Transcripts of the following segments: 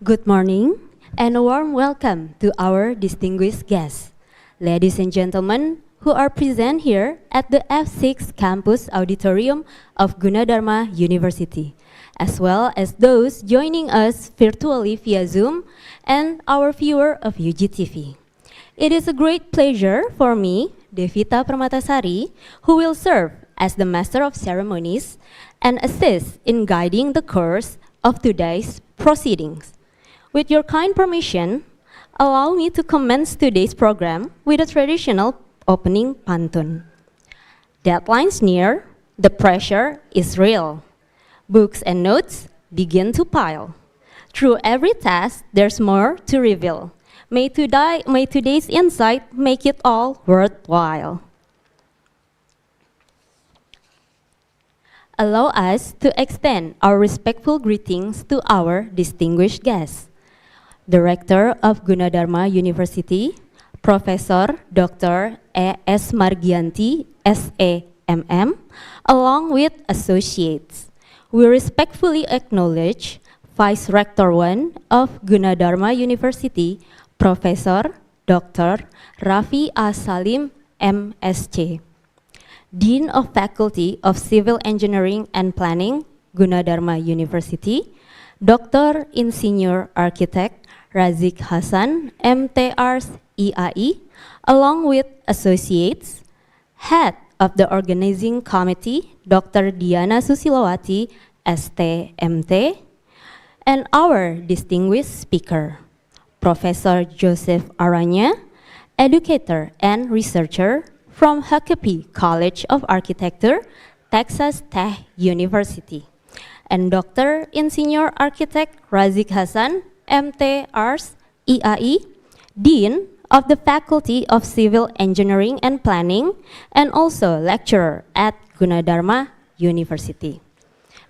Good morning and a warm welcome to our distinguished guests, ladies and gentlemen who are present here at the F6 Campus Auditorium of Gunadarma University, as well as those joining us virtually via Zoom and our viewer of UGTV. It is a great pleasure for me, Devita Permatasari, who will serve as the Master of Ceremonies and assist in guiding the course of today's proceedings. With your kind permission, allow me to commence today's program with a traditional opening pantun. Deadlines near, the pressure is real. Books and notes begin to pile. Through every task, there's more to reveal. May today's insight make it all worthwhile. Allow us to extend our respectful greetings to our distinguished guests. Director of Gunadarma University, Professor Dr. E.S. Margianti, S.A.M.M., along with associates. We respectfully acknowledge Vice Rector 1 of Gunadarma University, Professor Dr. Rafi A.Salim, M.Sc. Dean of Faculty of Civil Engineering and Planning, Gunadarma University, Dr. Insinyur Arsitek Razik Hasan, M.Trs. IAI, along with associates, Head of the Organizing Committee, Dr. Diana Susilowati, ST.M.T., and our distinguished speaker, Professor Joseph Aranya, educator and researcher from Huckabee College of Architecture, Texas Tech University, and Dr. Insinyur Arsitek Razik Hasan, M.Trs. IAI, Dean of the Faculty of Civil Engineering and Planning, and also lecturer at Gunadarma University.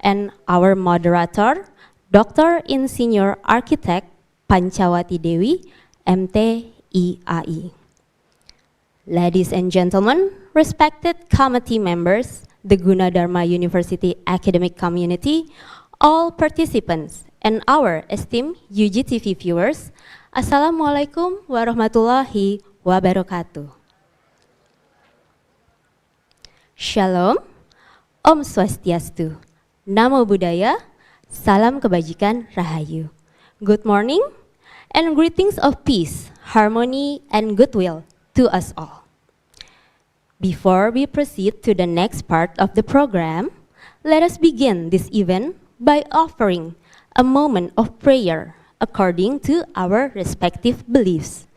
And our moderator, Dr. Insinyur Arsitek Pancawati Dewi, M.T. IAI. Ladies and gentlemen, respected committee members, the Gunadarma University academic community, all participants, and our esteemed UGTV viewers, Assalamualaikum warahmatullahi wabarakatuh. Shalom, Om Swastiastu, Namo Buddhaya, Salam Kebajikan Rahayu. Good morning and greetings of peace, harmony, and goodwill to us all. Before we proceed to the next part of the program, let us begin this event by offering a moment of prayer according to our respective beliefs.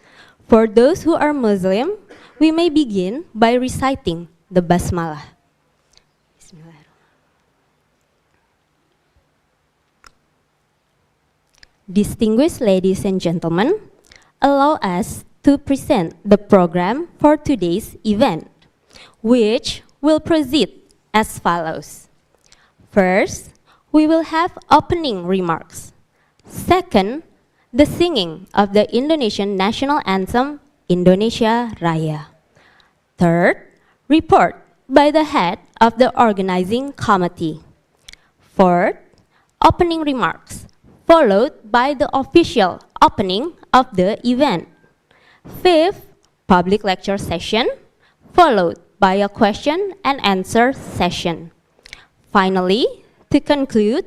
For those who are Muslim, we may begin by reciting the Basmalah. Distinguished ladies and gentlemen, allow us to present the program for today's event, which will proceed as follows. First, we will have opening remarks. Second, the singing of the Indonesian national anthem, Indonesia Raya. Third, report by the head of the organizing committee. Fourth, opening remarks, followed by the official opening of the event. Fifth, public lecture session, followed by a question and answer session. Finally, to conclude,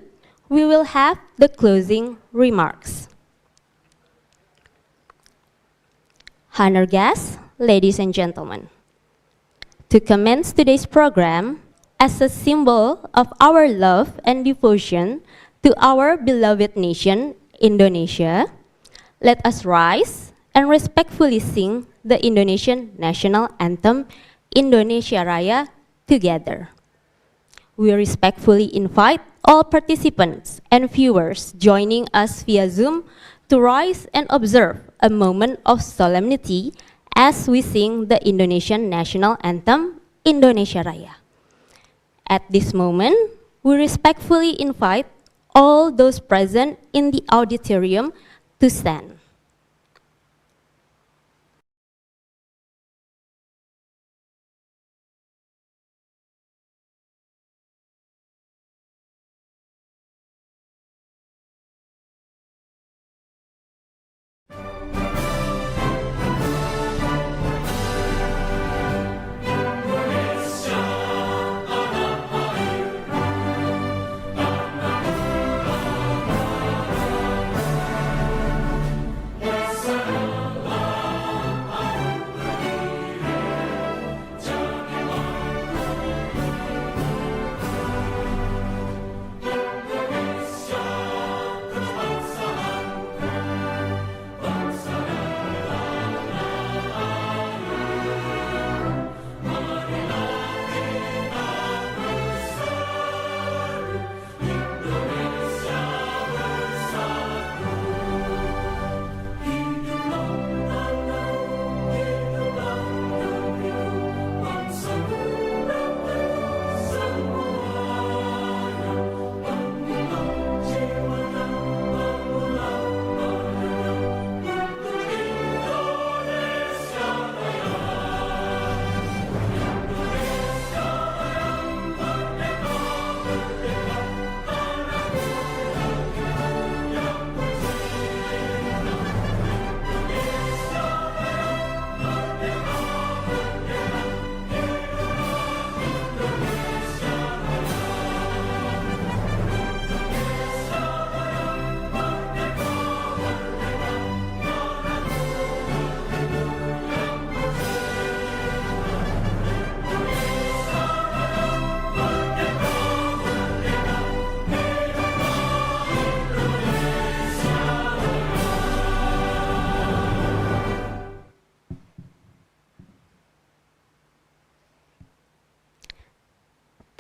we will have the closing remarks. Honored guests, ladies and gentlemen, to commence today's program, as a symbol of our love and devotion to our beloved nation, Indonesia, let us rise and respectfully sing the Indonesian national anthem, Indonesia Raya, together. We respectfully invite all participants and viewers joining us via Zoom to rise and observe a moment of solemnity as we sing the Indonesian national anthem, Indonesia Raya. At this moment, we respectfully invite all those present in the auditorium to stand.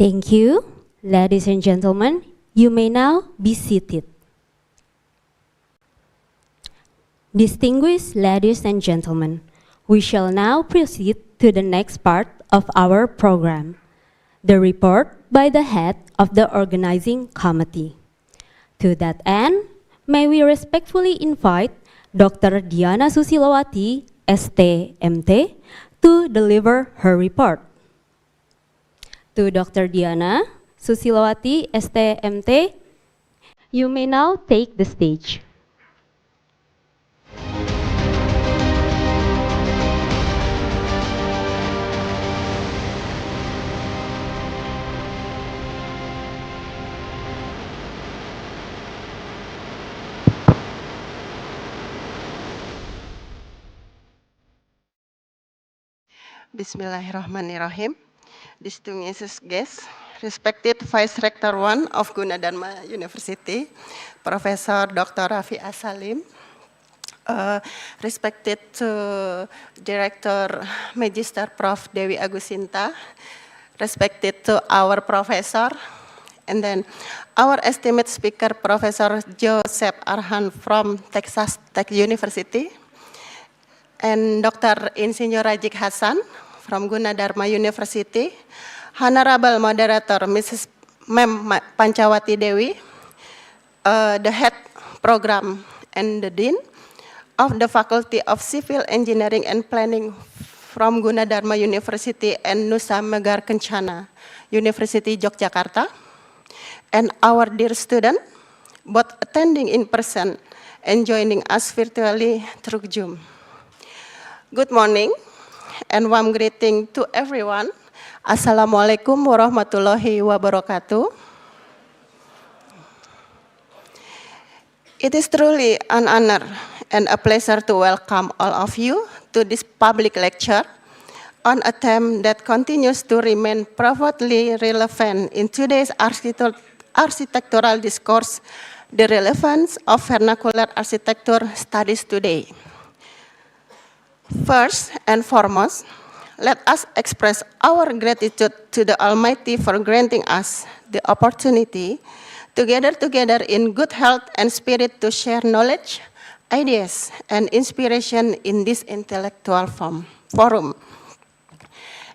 Thank you. Ladies and gentlemen, you may now be seated. Distinguished ladies and gentlemen, we shall now proceed to the next part of our program, the report by the head of the organizing committee. To that end, may we respectfully invite Dr. Diana Susilowati, ST.MT, to deliver her report. To Dr. Diana Susilowati, ST.MT, you may now take the stage. Bismillahirrahmanirrahim. Distinguished guests, respected Vice Rector 1 of Gunadarma University, Professor Dr. Rafi Asalim, respected to Director Magister Prof. Dewi Agusinta, respected to our professor, and then our esteemed speaker, Professor Joseph Arhan from Texas Tech University, and Dr. Insinyur Rajik Hasan from Gunadarma University, Honorable Moderator Mrs. Mem Pancawati Dewi, the Head Program and the Dean of the Faculty of Civil Engineering and Planning from Gunadarma University and Nusa Megarkencana, University Yogyakarta, and our dear student, both attending in person and joining us virtually through Zoom. Good morning and warm greeting to everyone. Assalamualaikum warahmatullahi wabarakatuh. It is truly an honor and a pleasure to welcome all of you to this public lecture on a theme that continues to remain profoundly relevant in today's architectural discourse, the relevance of vernacular architecture studies today. First and foremost, let us express our gratitude to the Almighty for granting us the opportunity to gather together in good health and spirit to share knowledge, ideas, and inspiration in this intellectual forum.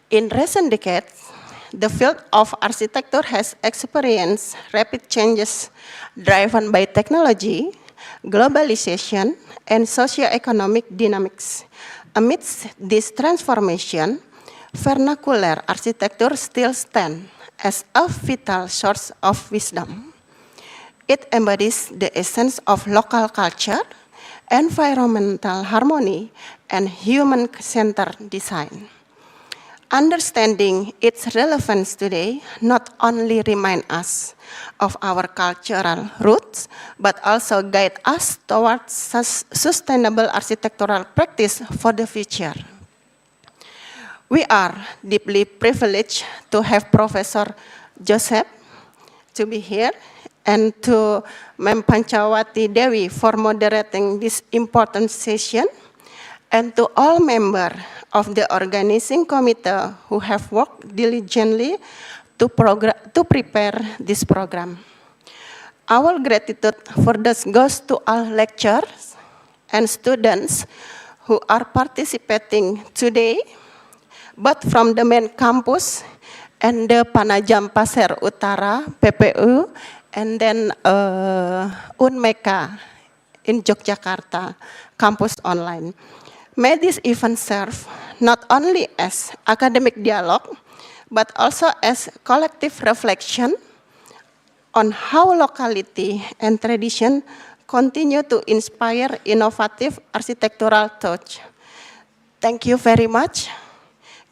In recent decades, the field of architecture has experienced rapid changes driven by technology, globalization, and socio-economic dynamics. Amidst this transformation, vernacular architecture still stands as a vital source of wisdom. It embodies the essence of local culture, environmental harmony, and human-centered design. Understanding its relevance today not only reminds us of our cultural roots, but also guide us towards sustainable architectural practice for the future. We are deeply privileged to have Professor Joseph to be here and to Mem Pancawati Dewi for moderating this important session, and to all members of the organizing committee who have worked diligently to prepare this program. Our gratitude for this goes to all lecturers and students who are participating today, both from the main campus and the Panajam Pasir Utara, PPU, and then Unmeka in Yogyakarta, campus online. May this event serve not only as academic dialogue, but also as collective reflection on how locality and tradition continue to inspire innovative architectural thought. Thank you very much,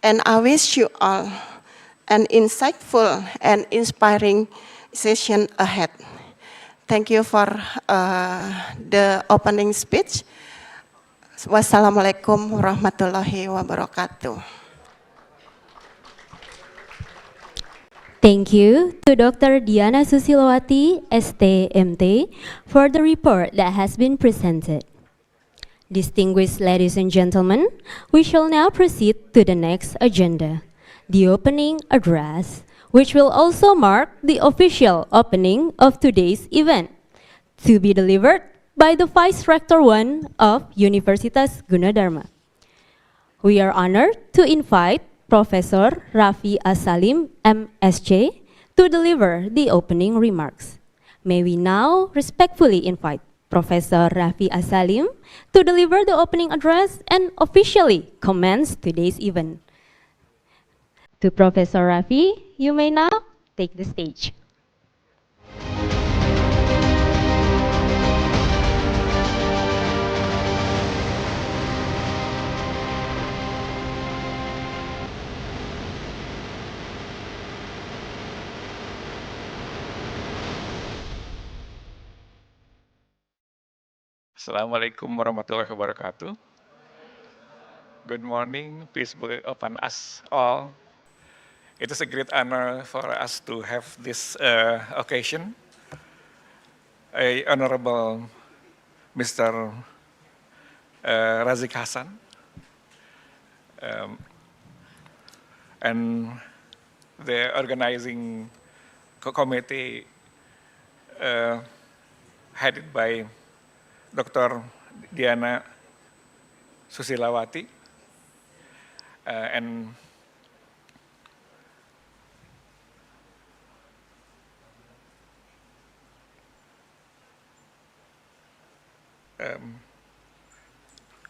and I wish you all an insightful and inspiring session ahead. Thank you for the opening speech. Wassalamualaikum warahmatullahi wabarakatuh. Thank you to Dr. Diana Susilowati, ST.MT, for the report that has been presented. Distinguished ladies and gentlemen, we shall now proceed to the next agenda, the opening address, which will also mark the official opening of today's event, to be delivered by the Vice Rector 1 of Universitas Gunadarma. We are honored to invite Professor Raffi Asalim, MSc, to deliver the opening remarks. May we now respectfully invite Professor Raffi Asalim to deliver the opening address and officially commence today's event. To Professor Raffi, you may now take the stage. Assalamualaikum warahmatullahi wabarakatuh. Good morning, peace be upon us all. It is a great honor for us to have this occasion. Honorable Mr. Razik Hassan and the organizing committee headed by Dr. Diana Susilawati, and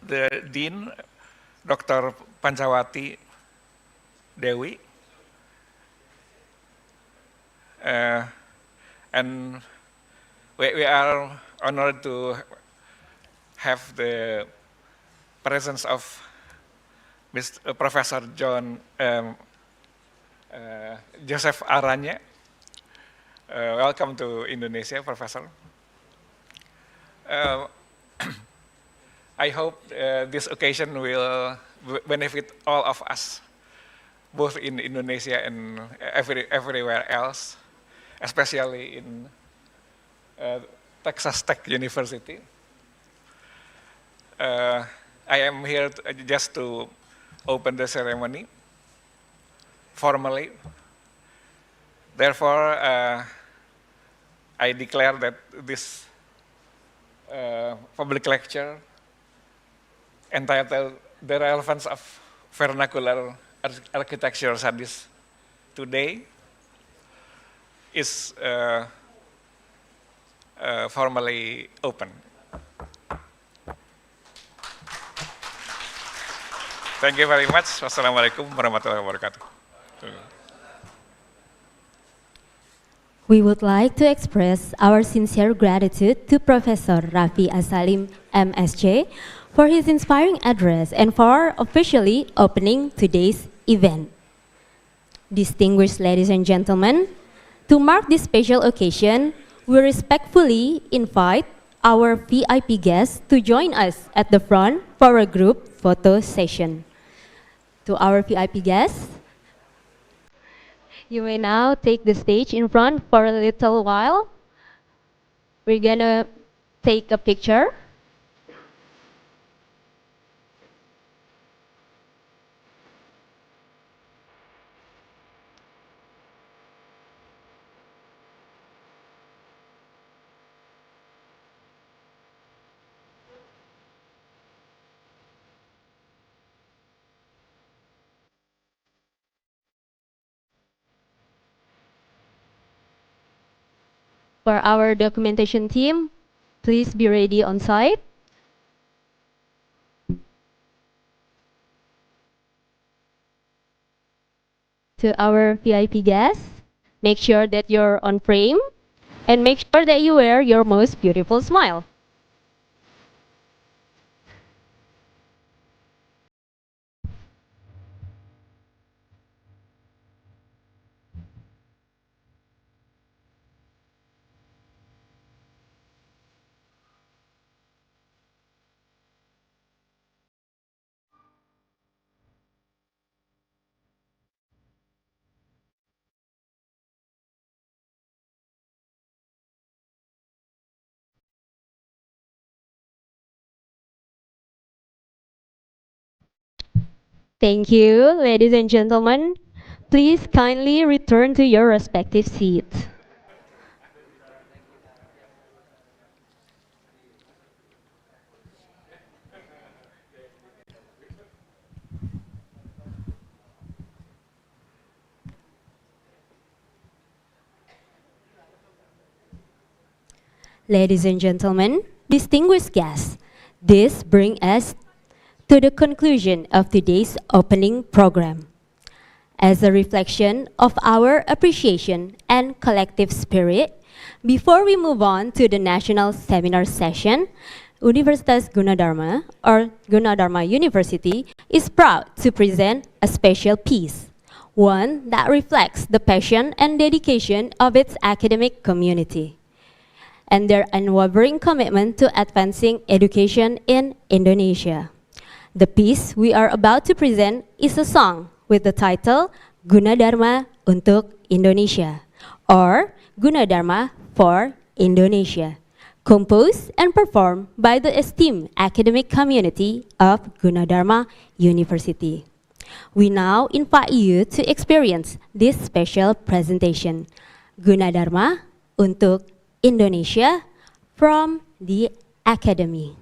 the Dean, Dr. Pancawati Dewi, and we are honored to have the presence of Mr. Professor John Joseph Aranya. Welcome to Indonesia, Professor. I hope this occasion will benefit all of us, both in Indonesia and everywhere else, especially in Texas Tech University. I am here just to open the ceremony formally. Therefore, I declare that this public lecture entitled The Relevance of Vernacular Architecture Studies today is formally open. Thank you very much. Wassalamualaikum warahmatullahi wabarakatuh. We would like to express our sincere gratitude to Professor Raffi Asalim, MSc, for his inspiring address and for officially opening today's event. Distinguished ladies and gentlemen, to mark this special occasion, we respectfully invite our VIP guests to join us at the front for a group photo session. To our VIP guests, you may now take the stage in front for a little while. We're gonna take a picture. For our documentation team, please be ready on site. To our VIP guests, make sure that you're on frame and make sure that you wear your most beautiful smile. Thank you, ladies and gentlemen. Please kindly return to your respective seats. Ladies and gentlemen, distinguished guests, this brings us to the conclusion of today's opening program. As a reflection of our appreciation and collective spirit, before we move on to the national seminar session, Universitas Gunadarma, or Gunadarma University, is proud to present a special piece, one that reflects the passion and dedication of its academic community and their unwavering commitment to advancing education in Indonesia. The piece we are about to present is a song with the title Gunadarma untuk Indonesia, or Gunadarma for Indonesia, composed and performed by the esteemed academic community of Gunadarma University. We now invite you to experience this special presentation, Gunadarma untuk Indonesia from the Academy.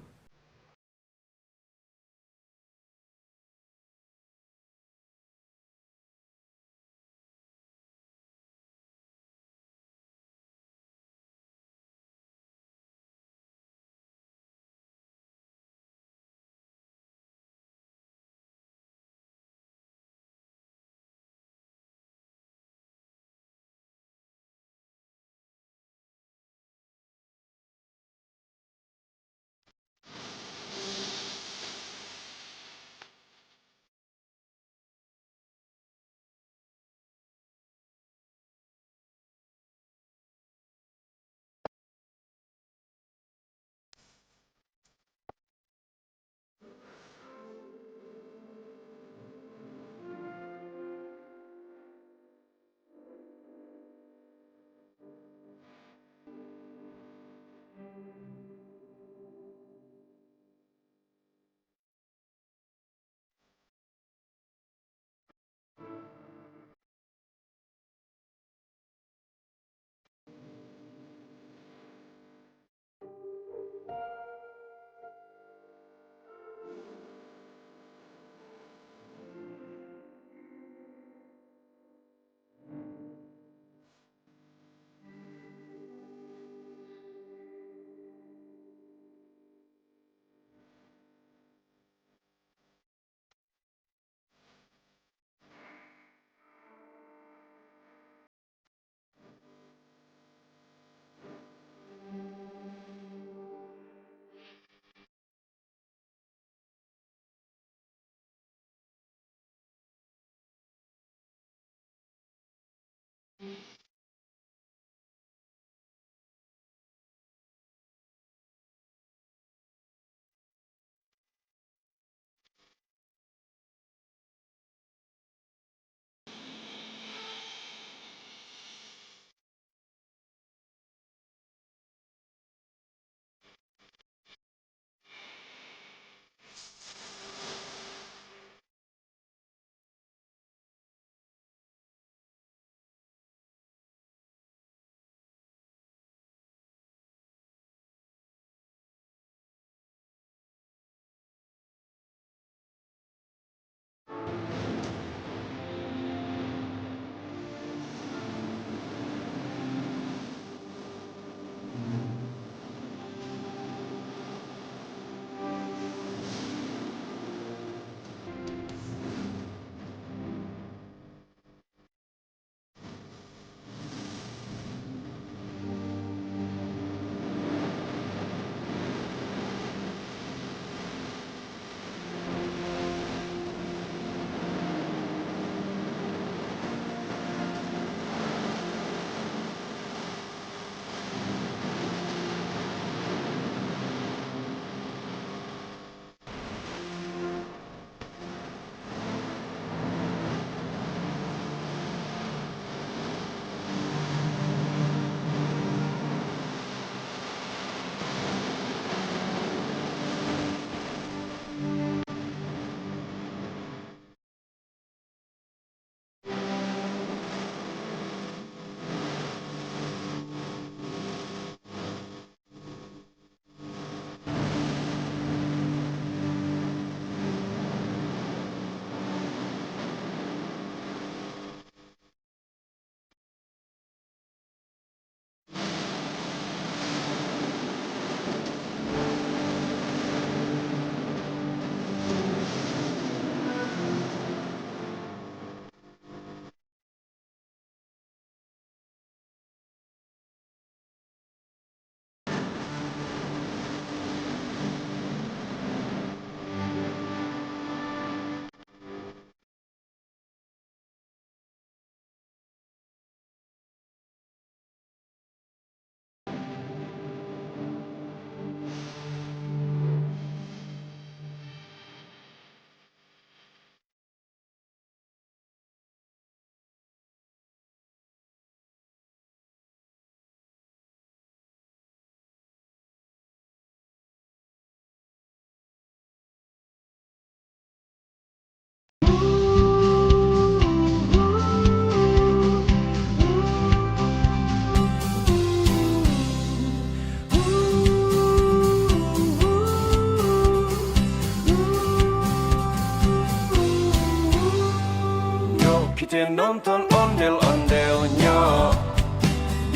kita nonton ondel-ondel nyok.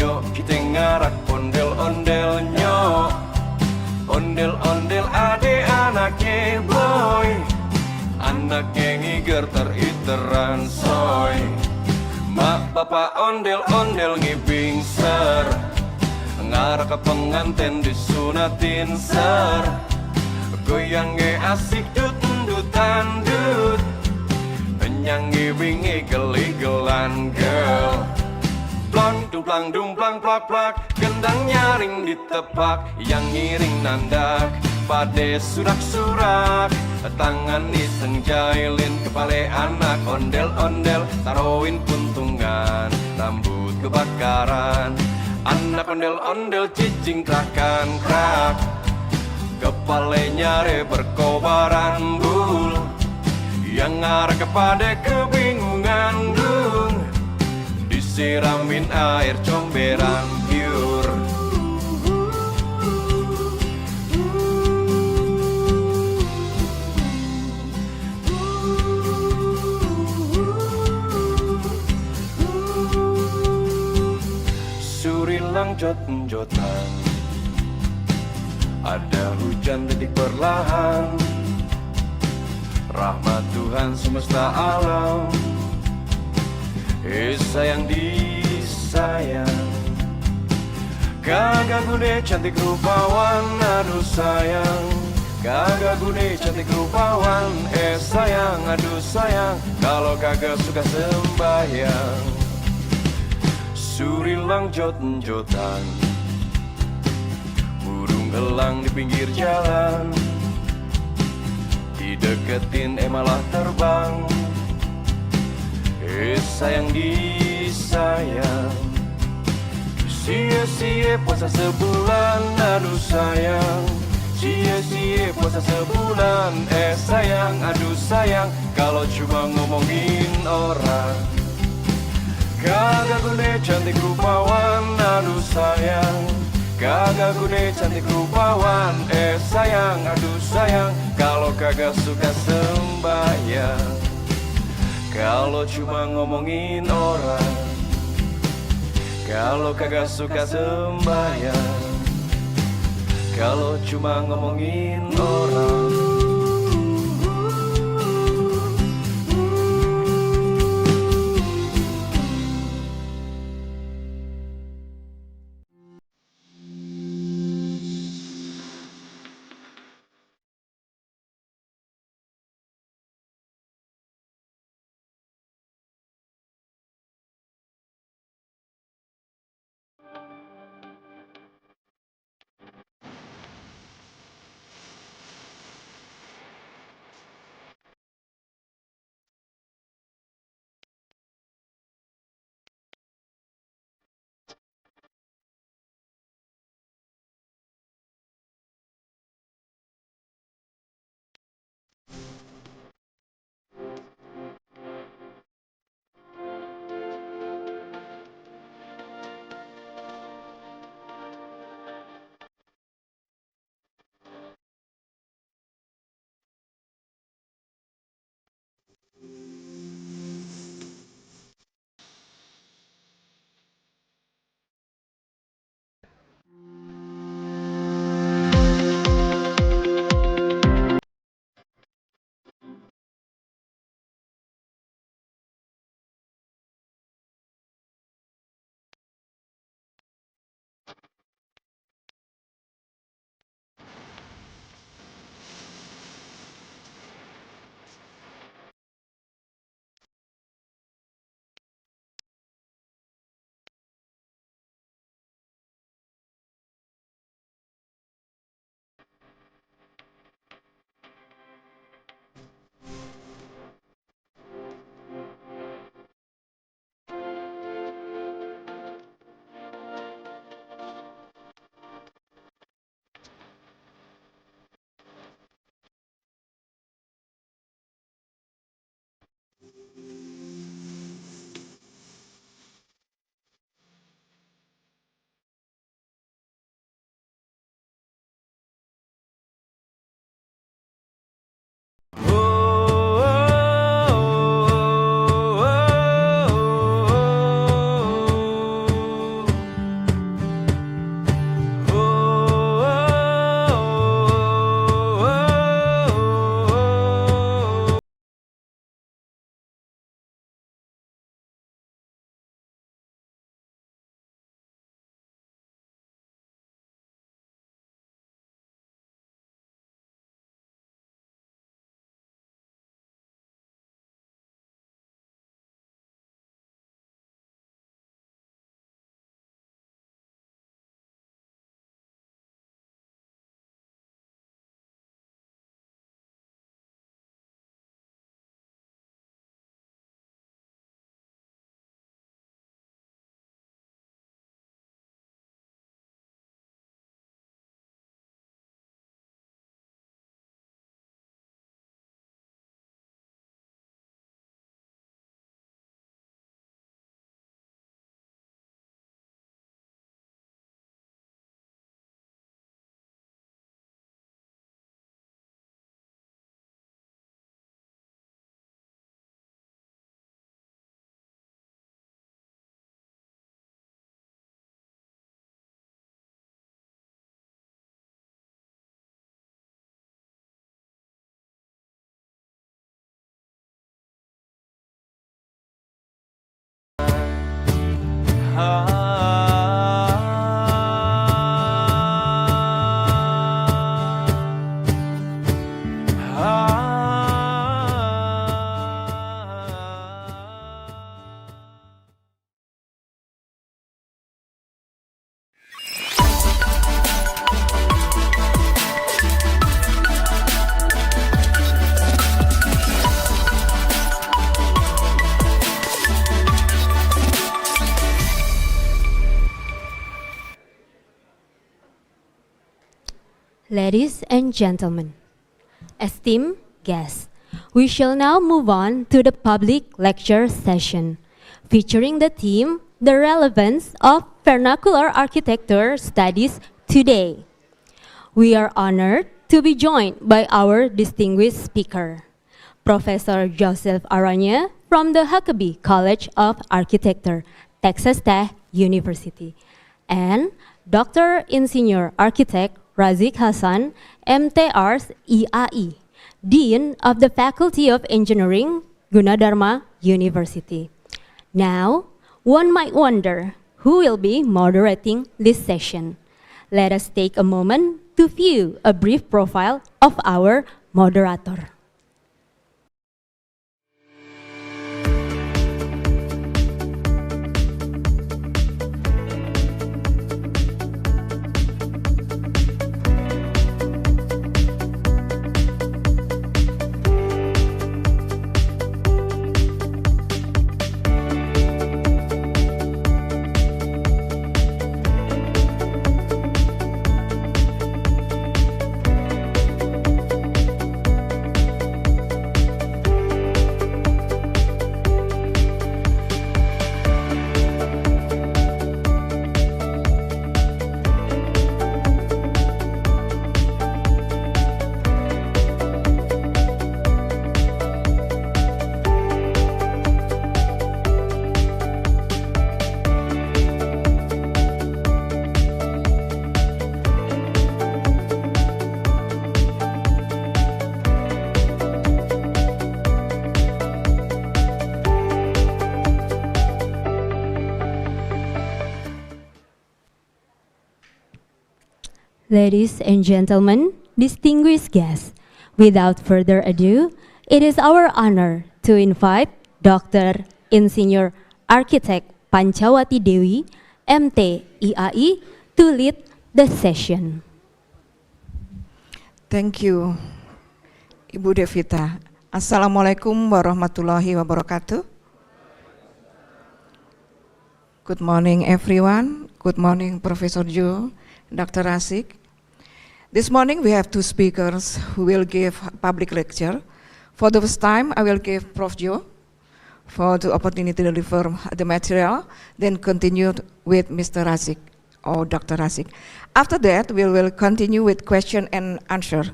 Nyok kita ngarak ondel-ondel nyok. Ondel-ondel ade anaknya boy. Anaknya ngiger teriteran soy. Mak bapak ondel-ondel ngibing ser. Ngarak ke pengantin disunatin ser. Goyangnya asik dut-dutan dut. Nyanyi wingi geli-gelan girl. Plang dumplang dumplang plak plak. Gendang nyaring ditepak. Yang ngiring nandak pade surak-surak. Tangan iseng jailin kepala anak ondel-ondel. Taruhin puntungan rambut kebakaran. Anak ondel-ondel cicing krakan krak. Kepala nyare berkobaran bul. Yang ngarah kepada kebingungan dung. Disiramin air comberan pure. Surilang jot-jotan. Ada hujan detik perlahan. Rahmat Tuhan semesta alam. Sayang disayang. Kagak gune cantik rupawan. Aduh sayang. Kagak gune cantik rupawan. Sayang, aduh sayang. Kalau kagak suka sembahyang. Surilang jot-jotan. Burung elang di pinggir jalan. Dideketin malah terbang. Sayang disayang. Sia-sia puasa sebulan. Aduh sayang. Sia-sia puasa sebulan. Sayang, aduh sayang. Kalau cuma ngomongin orang. Kagak gune cantik rupawan. Aduh sayang. Kagak gune cantik rupawan. Sayang, aduh sayang. Kalau kagak suka sembahyang. Kalau cuma ngomongin orang. Kalau kagak suka sembahyang. Kalau cuma ngomongin orang. Ladies and gentlemen, esteemed guests, we shall now move on to the public lecture session, featuring the theme, The Relevance of Vernacular Architecture Studies Today. We are honored to be joined by our distinguished speaker, Professor Joseph Aranya from the Huckabee College of Architecture, Texas Tech University, and Dr. Insinyur Architect Razik Hasan, MTRs IAI, Dean of the Faculty of Engineering, Gunadarma University. Now, one might wonder who will be moderating this session. Let us take a moment to view a brief profile of our moderator. Ladies and gentlemen, distinguished guests, without further ado, it is our honor to invite Dr. Insinyur Architect Pancawati Dewi, MT IAI, to lead the session. Thank you, Ibu Devita. Assalamualaikum warahmatullahi wabarakatuh. Good morning, everyone. Good morning, Professor Joe, Dr. Razik. This morning we have two speakers who will give public lecture. For the first time, I will give Prof. Joe for the opportunity to deliver the material, then continue with Mr. Razik or Dr. Razik. After that, we will continue with question and answer.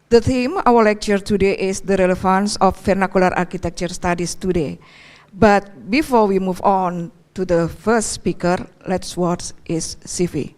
The theme of our lecture today is the relevance of vernacular architecture studies today. But before we move on to the first speaker, let's watch his CV.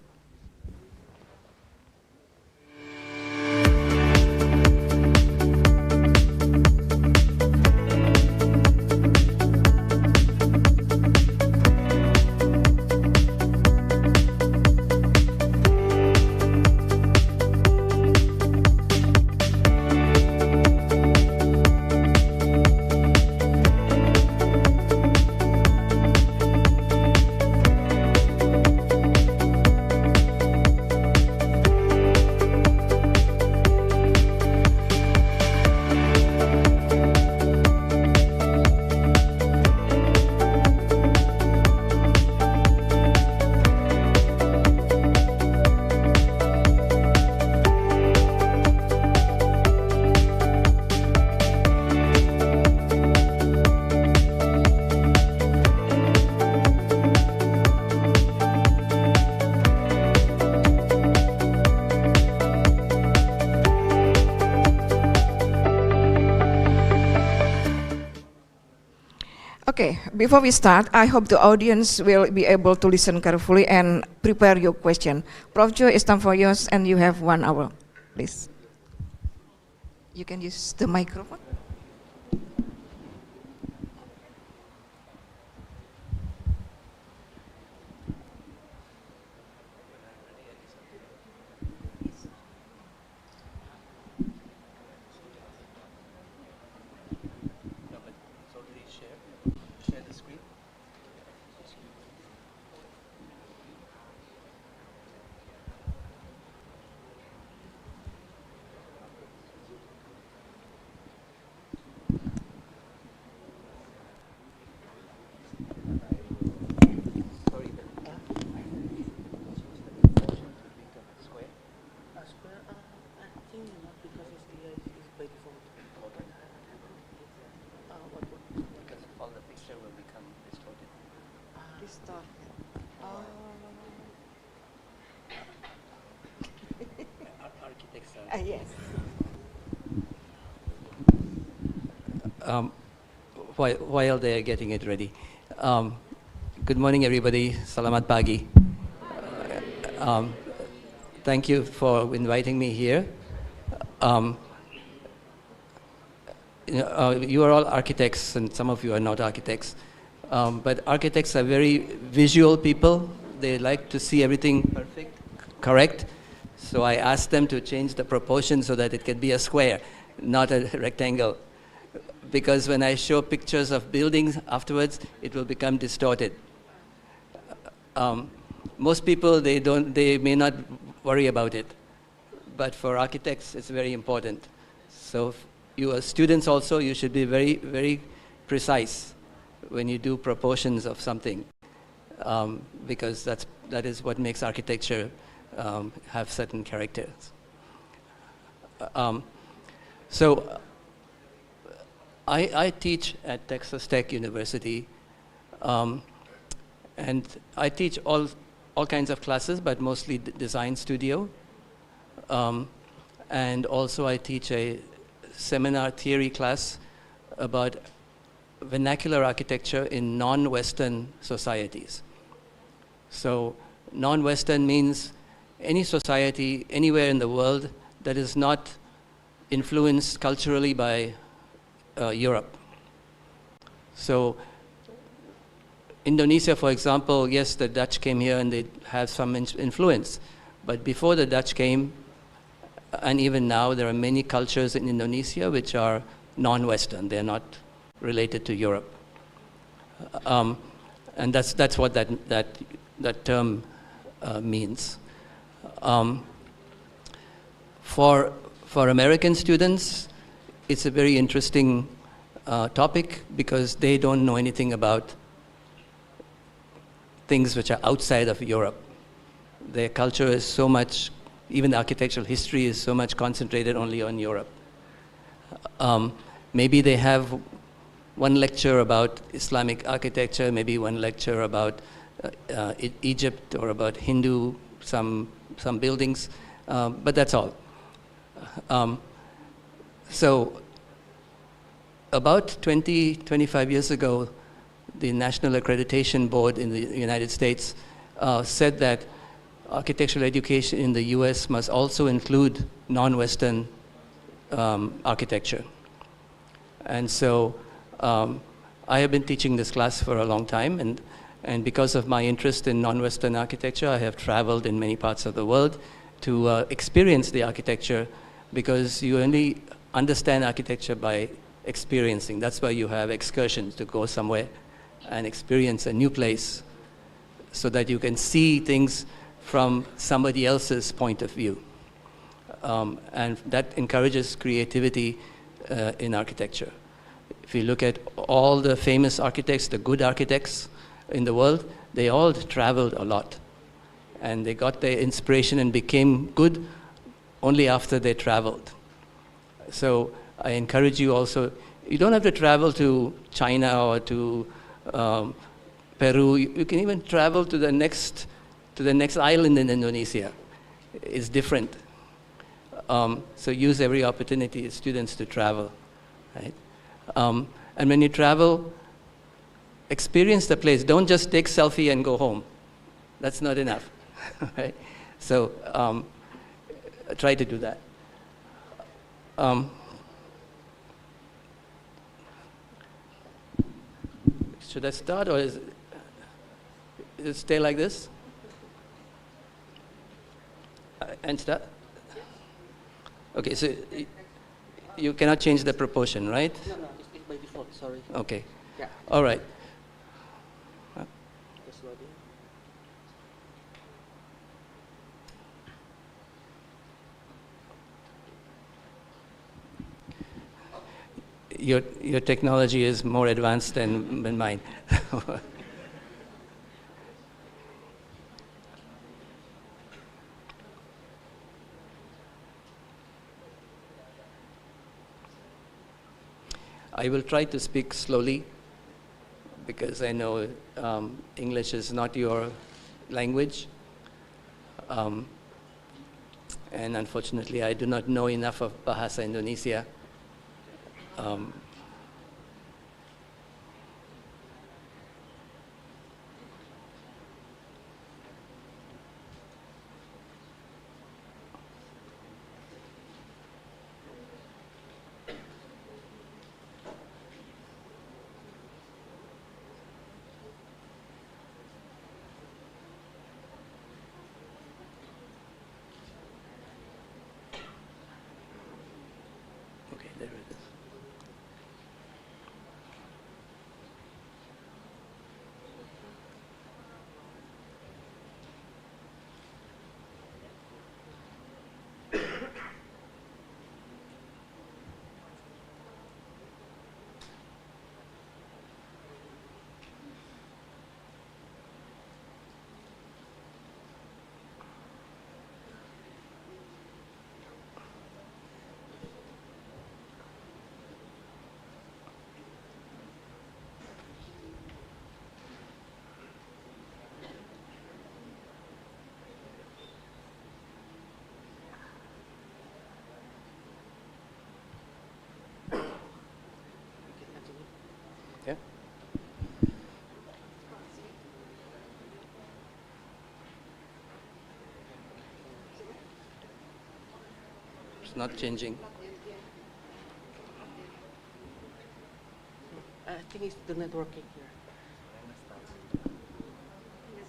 Okay, before we start, I hope the audience will be able to listen carefully and prepare your question. Prof. Joe, it's time for yours, and you have 1 hour, please. You can use the microphone. Yes. While they're getting it ready. Good morning, everybody. Selamat pagi. Thank you for inviting me here. You are all architects, and some of you are not architects. But architects are very visual people. They like to see everything perfect, correct. So I asked them to change the proportion so that it can be a square, not a rectangle. Because when I show pictures of buildings afterwards, it will become distorted. Most people, they may not worry about it. But for architects, it's very important. So you as students also, you should be very, very precise when you do proportions of something. Because that is what makes architecture have certain characters. I teach at Texas Tech University, and I teach all kinds of classes, but mostly design studio. And also I teach a seminar theory class about vernacular architecture in non-Western societies. So non-Western means any society anywhere in the world that is not influenced culturally by Europe. So Indonesia, for example, yes, the Dutch came here and they have some influence. But before the Dutch came, and even now, there are many cultures in Indonesia which are non-Western. They're not related to Europe. And that's what that term means. For American students, it's a very interesting topic because they don't know anything about things which are outside of Europe. Their culture is so much, even the architectural history is so much concentrated only on Europe. Maybe they have one lecture about Islamic architecture, maybe one lecture about Egypt or about Hindu, some buildings, but that's all. So about 25 years ago, the National Accreditation Board in the United States said that architectural education in the US must also include non-Western architecture. And so I have been teaching this class for a long time, and because of my interest in non-Western architecture, I have traveled in many parts of the world to experience the architecture, because you only understand architecture by experiencing. That's why you have excursions, to go somewhere and experience a new place so that you can see things from somebody else's point of view. And that encourages creativity in architecture. If you look at all the famous architects, the good architects in the world, they all traveled a lot. And they got their inspiration and became good only after they traveled. So I encourage you also, you don't have to travel to China or to Peru. You can even travel to the next island in Indonesia. It's different. So use every opportunity as students to travel, right? And when you travel, experience the place. Don't just take selfie and go home. That's not enough, right? So try to do that. Should I start, or is it stay like this? And start? Okay, so you cannot change the proportion, right? No, it's by default, sorry. Okay. Yeah. All right. Just loading. Your technology is more advanced than mine. I will try to speak slowly because I know English is not your language. and unfortunately I do not know enough of Bahasa Indonesia. Okay, there it is. Yeah. It's not changing. I think it's the networking here. This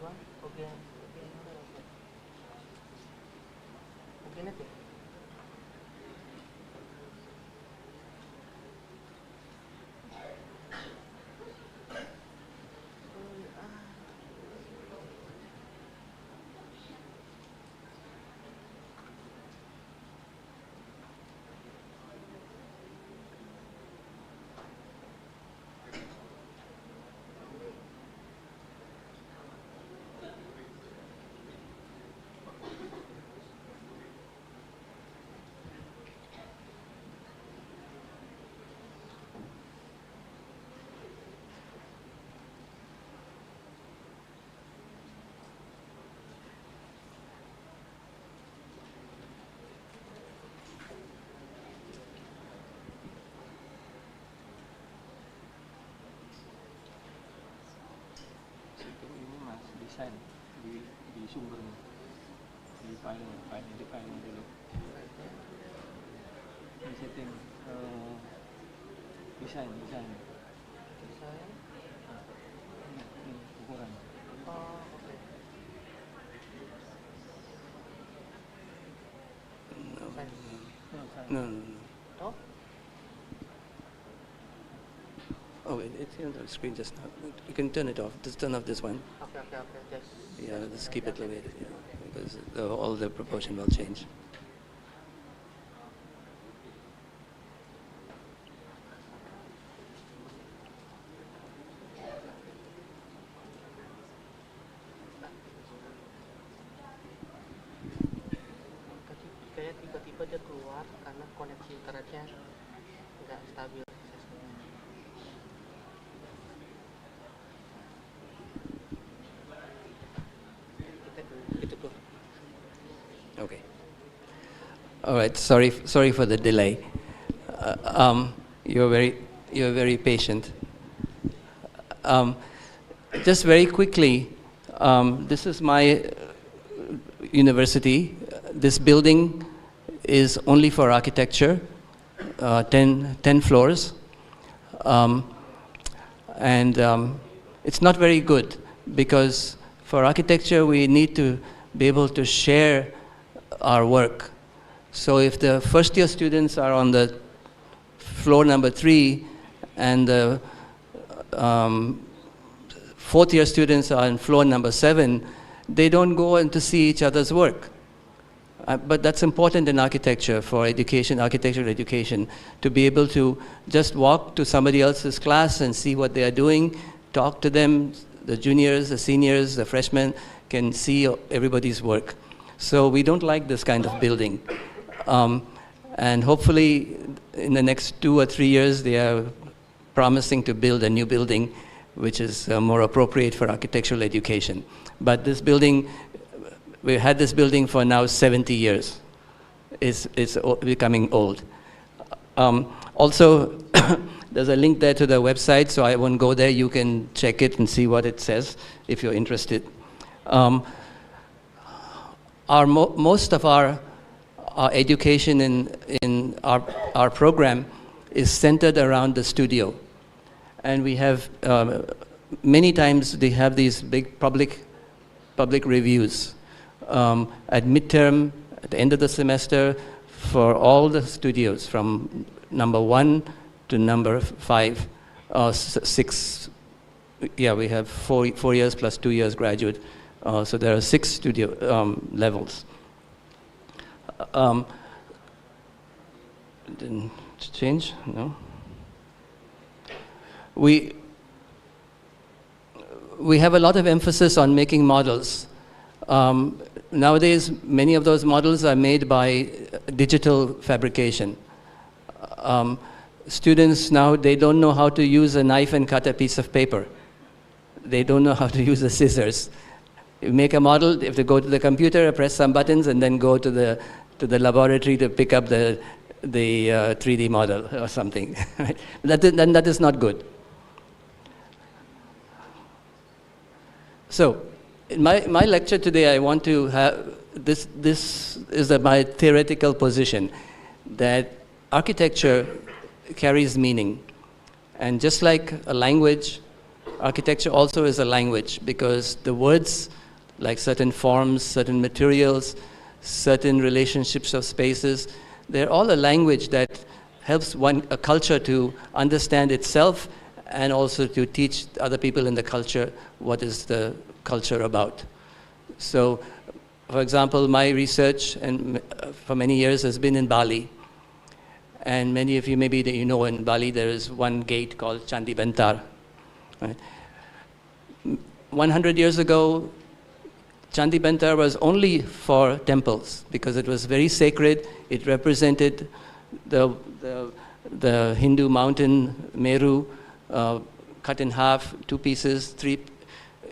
one? Okay. Okay, nanti. Ini mas desain di sumbernya, di filenya dulu. Di setting desain. Desain. Ini ukuran. Oh, okay. No. Oh? Oh, it's on the screen just now. You can turn it off. Just turn off this one. Okay. Just. Yeah, just keep it the way it is. Yeah, because all the proportion will change. Kayak tiba-tiba dia keluar karena koneksi internetnya nggak stabil. Okay. All right. Sorry for the delay. You're very patient. Just very quickly, this is my university. This building is only for architecture, 10 floors, and it's not very good because for architecture we need to be able to share our work. So if the first year students are on the floor number 3 and the fourth year students are on floor number 7, they don't go in to see each other's work. But that's important in architecture, for education, architectural education, to be able to just walk to somebody else's class and see what they are doing, talk to them, the juniors, the seniors, the freshmen can see everybody's work. So we don't like this kind of building. And hopefully in the next 2 or 3 years they are promising to build a new building which is more appropriate for architectural education. But this building, we've had this building for now 70 years. It's becoming old. Also, there's a link there to the website, so I won't go there. You can check it and see what it says if you're interested. Most of our education in our program is centered around the studio. And we have, many times they have these big public reviews at midterm, at the end of the semester, for all the studios from number 1 to number 5, 6. Yeah, we have 4 years plus 2 years graduate. So there are 6 studio levels. Didn't change? No. We have a lot of emphasis on making models. Nowadays, many of those models are made by digital fabrication. Students now, they don't know how to use a knife and cut a piece of paper. They don't know how to use the scissors. You make a model, they have to go to the computer, press some buttons, and then go to the laboratory to pick up the 3D model or something. Right? That is not good. So, in my lecture today, I want to have this is my theoretical position, that architecture carries meaning. And just like a language, architecture also is a language, because the words, like certain forms, certain materials, certain relationships of spaces, they're all a language that helps a culture to understand itself and also to teach other people in the culture what is the culture about. So, for example, my research for many years has been in Bali. And many of you, maybe you know, in Bali there is one gate called Candi Bentar. Right? 100 years ago, Candi Bentar was only for temples because it was very sacred. It represented the Hindu mountain Meru, cut in half, 2 pieces, 3.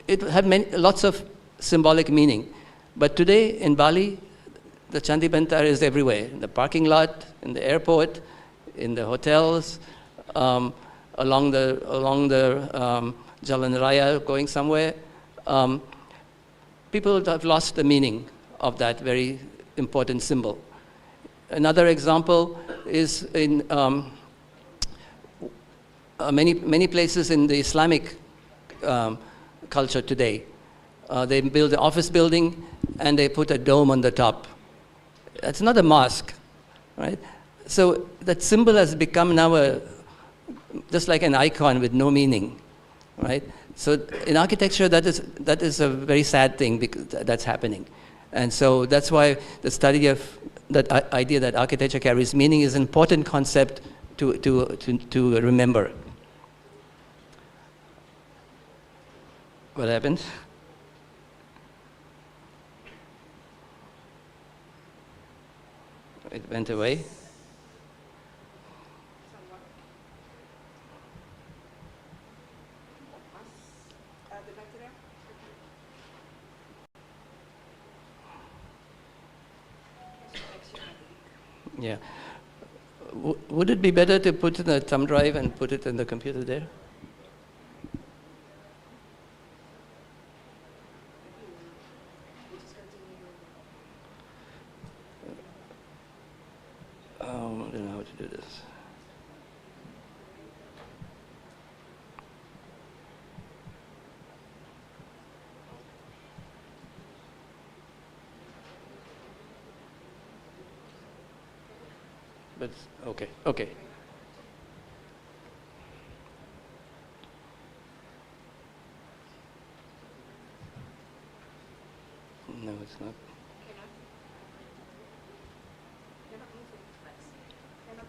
It had lots of symbolic meaning. But today in Bali, the Candi Bentar is everywhere, in the parking lot, in the airport, in the hotels, along the Jalan Raya going somewhere. People have lost the meaning of that very important symbol. Another example is in many places in the Islamic culture today. They build an office building and they put a dome on the top. That's not a mosque, right? So that symbol has become now just like an icon with no meaning, right? So in architecture, that is a very sad thing because that's happening. And so that's why the study of that idea that architecture carries meaning is an important concept to remember. What happened? It went away. Yeah. Would it be better to put it in a thumb drive and put it in the computer there? I don't know how to do this. But okay. No, it's not.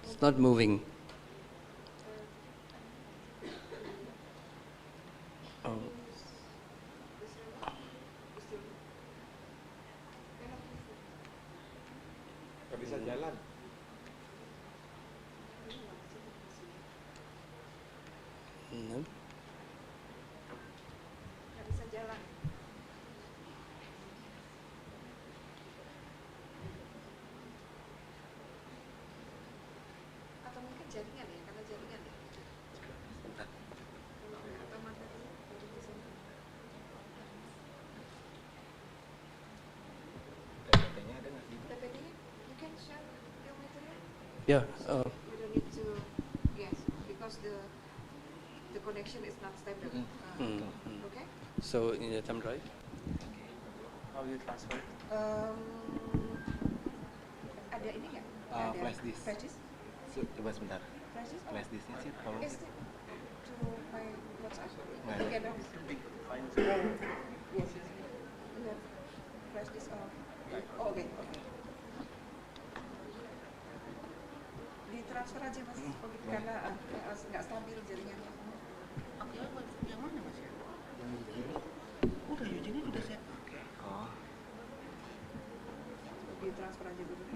It's not moving. Oh. Nggak bisa jalan. No. jaringan ya, karena jaringan ya. PPT-nya ada nggak di? PPT-nya, you can share your material. Yeah. You don't need to, yes, because the connection is not stable. Okay. So in the thumb drive. How you transfer? Ada ini nggak? Ada Flash disk. Flash disk? Coba sebentar. Flash disk? Flash disknya sih tolong. Is it to my WhatsApp? Nggak ada. Together? Find Yes. You have flash disk of. Oh, okay. Ditransfer aja mas, karena nggak stabil jaringannya. Yang mana mas ya? Udah Eugene udah set. Oh. Ditransfer aja dulu.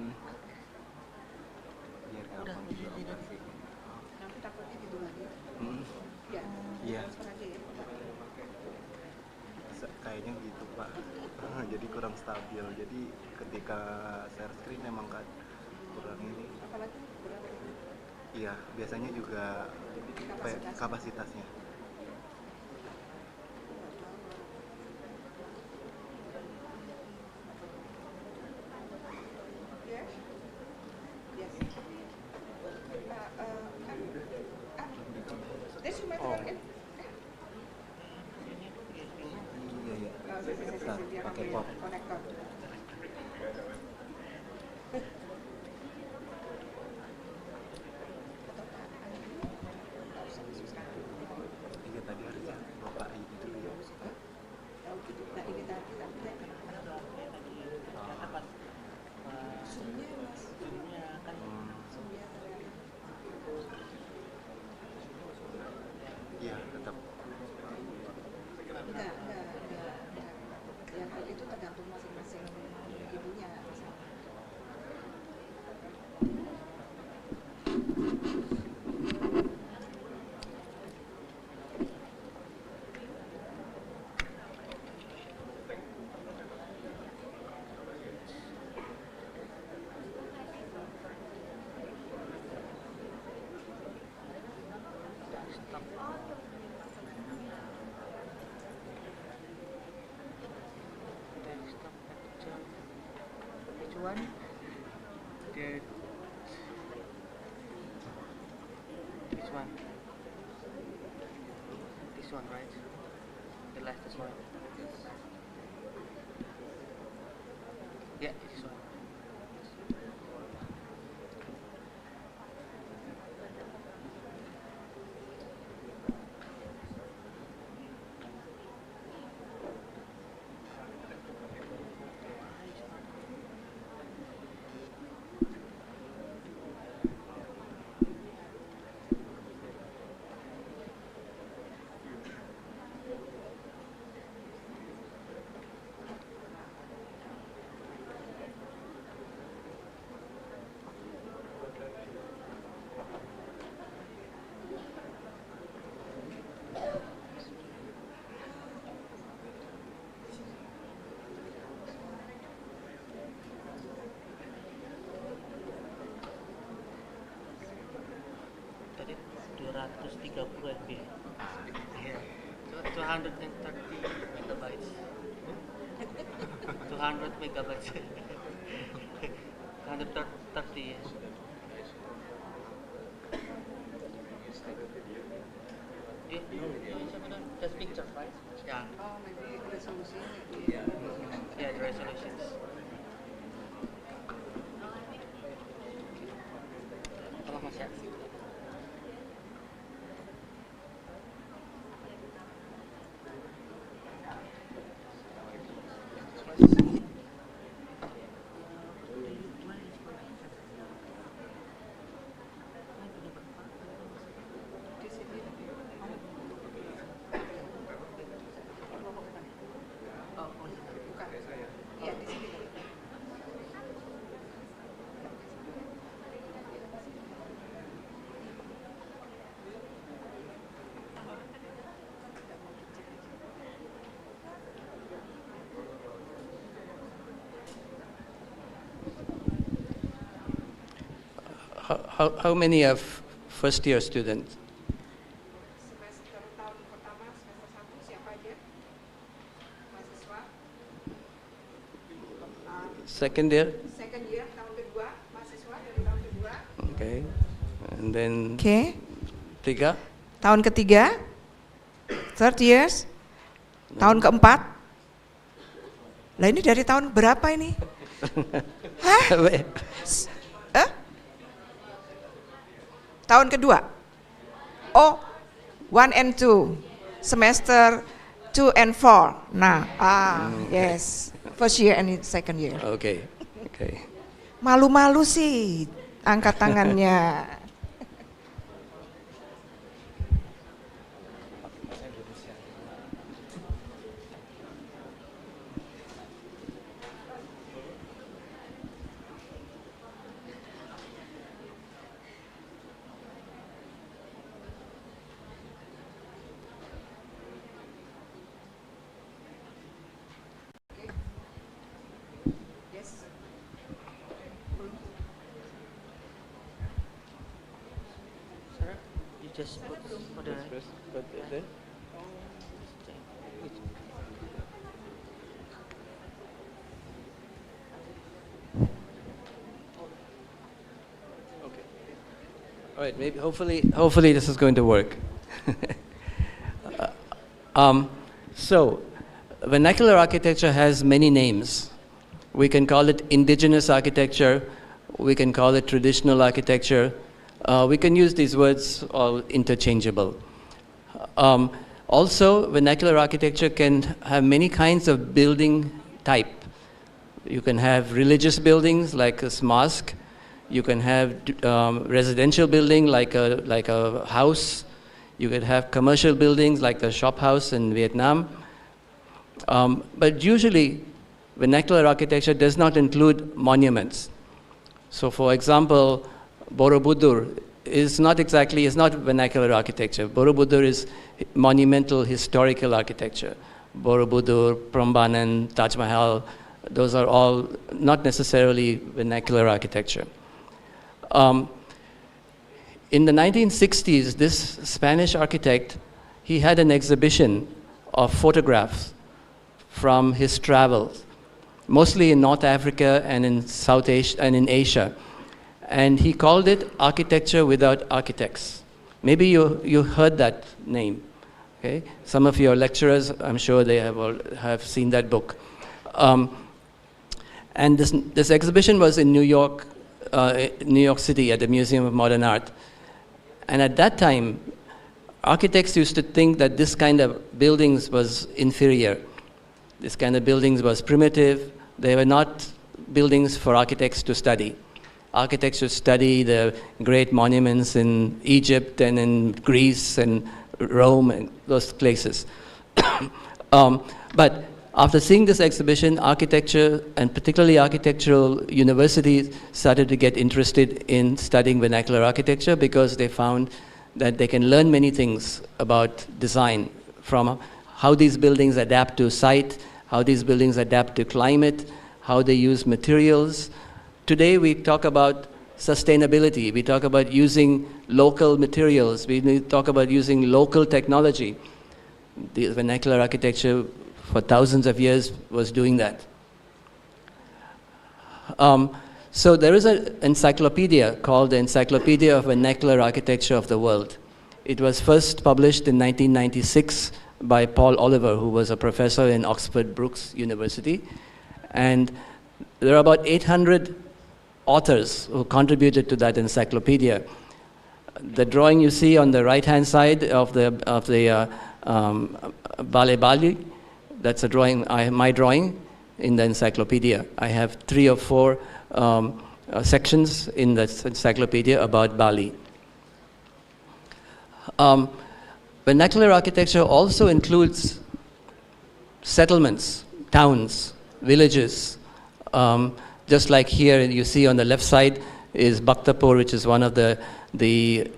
Biar Udah, gampang juga iya. operasi. Nanti takutnya gitu lagi. Ya. Iya. Transfer aja ya. Kayaknya gitu Pak. Jadi kurang stabil. Jadi ketika share screen memang kan kurang ini. Apalagi berapa? Iya, biasanya juga kapasitasnya. Yes. Yes. This is material kan? Iya, iya. Dia Pakai ambil pop. konektor. Iya tadi harusnya Bapak ini dulu ya. Oh gitu. Nah ini tadi tapi Dapat zoomnya mas. zoomnya kan. Zoomnya ternyata. Iya, tetap. Enggak. Ya hal itu tergantung masing-masing ibunya. Which one? The which one? This one, right? The latest one. Yeah, this one. Tadi 230 MB. Yeah. 230 megabytes. 200 megabytes. 130. Yeah. Just pictures, right? Yeah. Oh, maybe resolusi. Yeah, the resolutions. Tolong mas ya. Di sini. Oh, Bukan. Iya di sini. How many have first-year student. Semester tahun pertama, semester 1 siapa aja? Mahasiswa. Second year? Second year, tahun kedua, mahasiswa dari tahun kedua. Okay. And then Okay. tiga? Tahun ketiga, third years, tahun keempat. Lah ini dari tahun berapa ini? Hah? Tahun kedua. Oh, 1 and 2. Semester 2 and 4. Nah, yes. First year and second year. Okay. Okay. Malu-malu sih angkat tangannya. Sir, you just put for the All right, maybe hopefully this is going to work. So, vernacular architecture has many names. We can call it indigenous architecture, we can call it traditional architecture, we can use these words all interchangeable. Also, vernacular architecture can have many kinds of building type. You can have religious buildings like a mosque. You can have residential building like a house. You could have commercial buildings like the shop house in Vietnam. But usually, vernacular architecture does not include monuments. So, for example, Borobudur is not vernacular architecture. Borobudur is monumental historical architecture. Borobudur, Prambanan, Taj Mahal, those are all not necessarily vernacular architecture. In the 1960s, this Spanish architect, he had an exhibition of photographs from his travels, mostly in North Africa and in South Asia and in Asia. And he called it Architecture Without Architects. Maybe you heard that name. Okay? Some of your lecturers, I'm sure they have seen that book. And this exhibition was in New York City at the Museum of Modern Art. And at that time, architects used to think that this kind of buildings was inferior. This kind of buildings was primitive. They were not buildings for architects to study. Architects should study the great monuments in Egypt and in Greece and Rome and those places. But after seeing this exhibition, architecture, and particularly architectural universities, started to get interested in studying vernacular architecture because they found that they can learn many things about design, from how these buildings adapt to site, how these buildings adapt to climate, how they use materials. Today we talk about sustainability, we talk about using local materials, we talk about using local technology. The vernacular architecture for thousands of years was doing that. So there is an encyclopedia called the Encyclopedia of Vernacular Architecture of the World. It was first published in 1996 by Paul Oliver, who was a professor in Oxford Brookes University. And there are about 800 authors who contributed to that encyclopedia. The drawing you see on the right-hand side of the Bale Bali, that's a drawing, my drawing in the encyclopedia. I have 3 or 4 sections in the encyclopedia about Bali. Vernacular architecture also includes settlements, towns, villages. Just like here, you see on the left side is Bhaktapur, which is one of the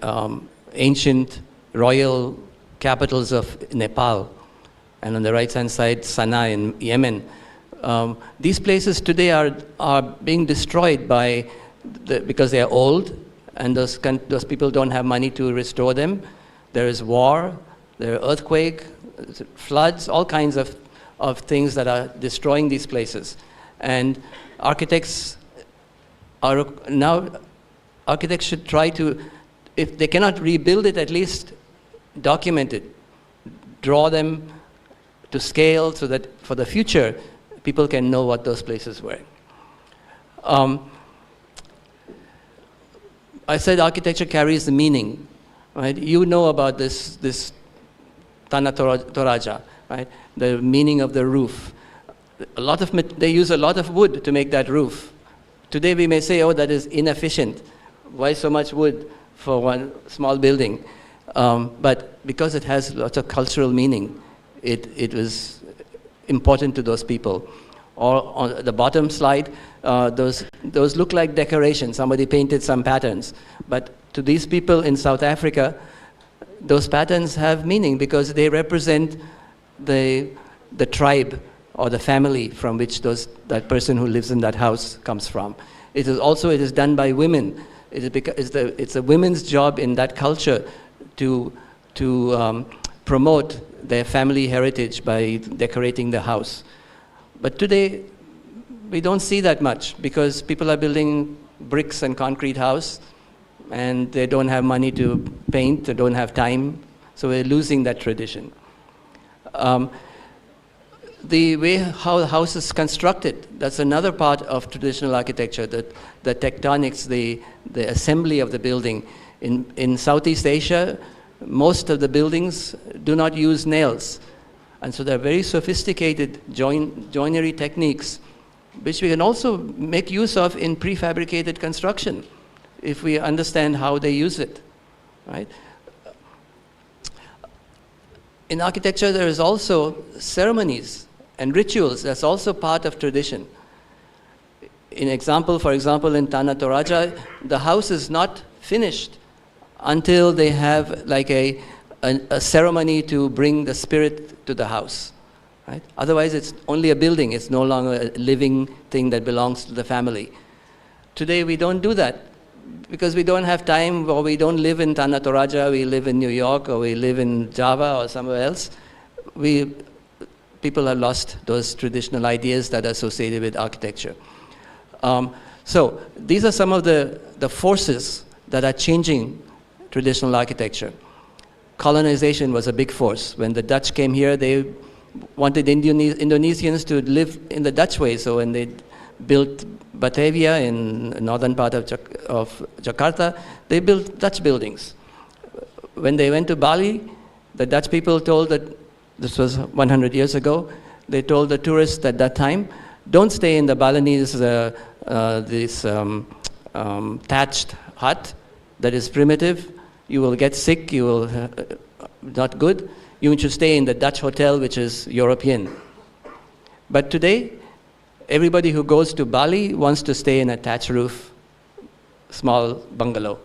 ancient royal capitals of Nepal. And on the right-hand side, Sana'a in Yemen. These places today are being destroyed because they are old and those people don't have money to restore them. There is war, there are earthquake, floods, all kinds of things that are destroying these places. And architects should try to, if they cannot rebuild it, at least document it, draw them to scale so that for the future, people can know what those places were. I said architecture carries the meaning, right? You know about this Tanah Toraja, right? The meaning of the roof. They use a lot of wood to make that roof. Today we may say, oh, that is inefficient. Why so much wood for one small building? But because it has lots of cultural meaning, it was important to those people. Or on the bottom slide, those look like decorations. Somebody painted some patterns. But to these people in South Africa, those patterns have meaning because they represent the tribe or the family from which that person who lives in that house comes from. It is done by women. It's a women's job in that culture to promote their family heritage by decorating the house. But today, we don't see that much because people are building bricks and concrete house, and they don't have money to paint, they don't have time, so we're losing that tradition. The way how the house is constructed, that's another part of traditional architecture, the tectonics, the assembly of the building. In Southeast Asia, most of the buildings do not use nails. And so there are very sophisticated joinery techniques, which we can also make use of in prefabricated construction, if we understand how they use it, right? In architecture, there is also ceremonies and rituals. That's also part of tradition. For example, in Tanah Toraja, the house is not finished until they have like a ceremony to bring the spirit to the house, right? Otherwise, it's only a building. It's no longer a living thing that belongs to the family. Today, we don't do that because we don't have time, or we don't live in Tanah Toraja, we live in New York, or we live in Java or somewhere else. People have lost those traditional ideas that are associated with architecture. So these are some of the forces that are changing traditional architecture. Colonization was a big force. When the Dutch came here, they wanted Indonesians to live in the Dutch way. So when they built Batavia in the northern part of Jakarta, they built Dutch buildings. When they went to Bali, the Dutch people told that, this was 100 years ago, they told the tourists at that time, don't stay in the Balinese thatched hut that is primitive. You will get sick, you will not good. You should stay in the Dutch hotel, which is European. But today, everybody who goes to Bali wants to stay in a thatch roof, small bungalow,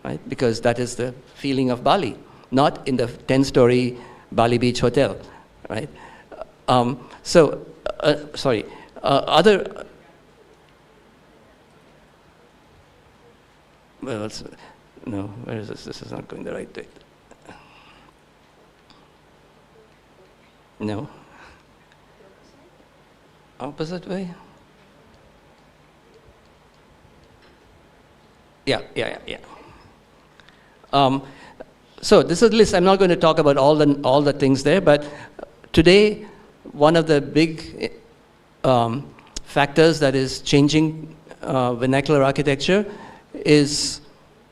right? Because that is the feeling of Bali, not in the 10-story Bali Beach hotel, right? No, where is this? This is not going the right way. No. Opposite way? Yeah. So this is a list. I'm not going to talk about all the things there, but today, one of the big factors that is changing vernacular architecture is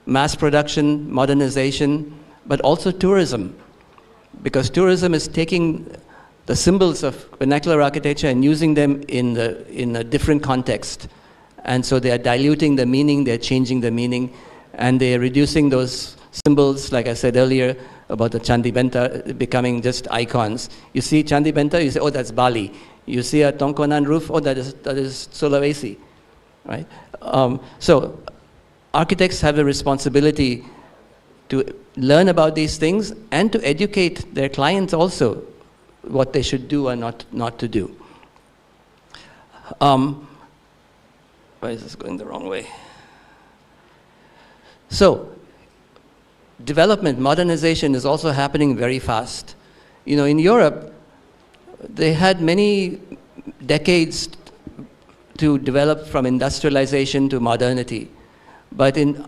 mass production, modernization, but also tourism. Because tourism is taking the symbols of vernacular architecture and using them in a different context. And so they are diluting the meaning, they're changing the meaning, and they're reducing those symbols, like I said earlier, about the Candi Benta becoming just icons. You see Candi Benta, you say, oh, that's Bali. You see a Tongkonan roof, oh, that is Sulawesi, right? So architects have a responsibility to learn about these things and to educate their clients also what they should do and not to do. Why is this going the wrong way? So, development, modernization is also happening very fast. You know, in Europe, they had many decades to develop from industrialization to modernity. But in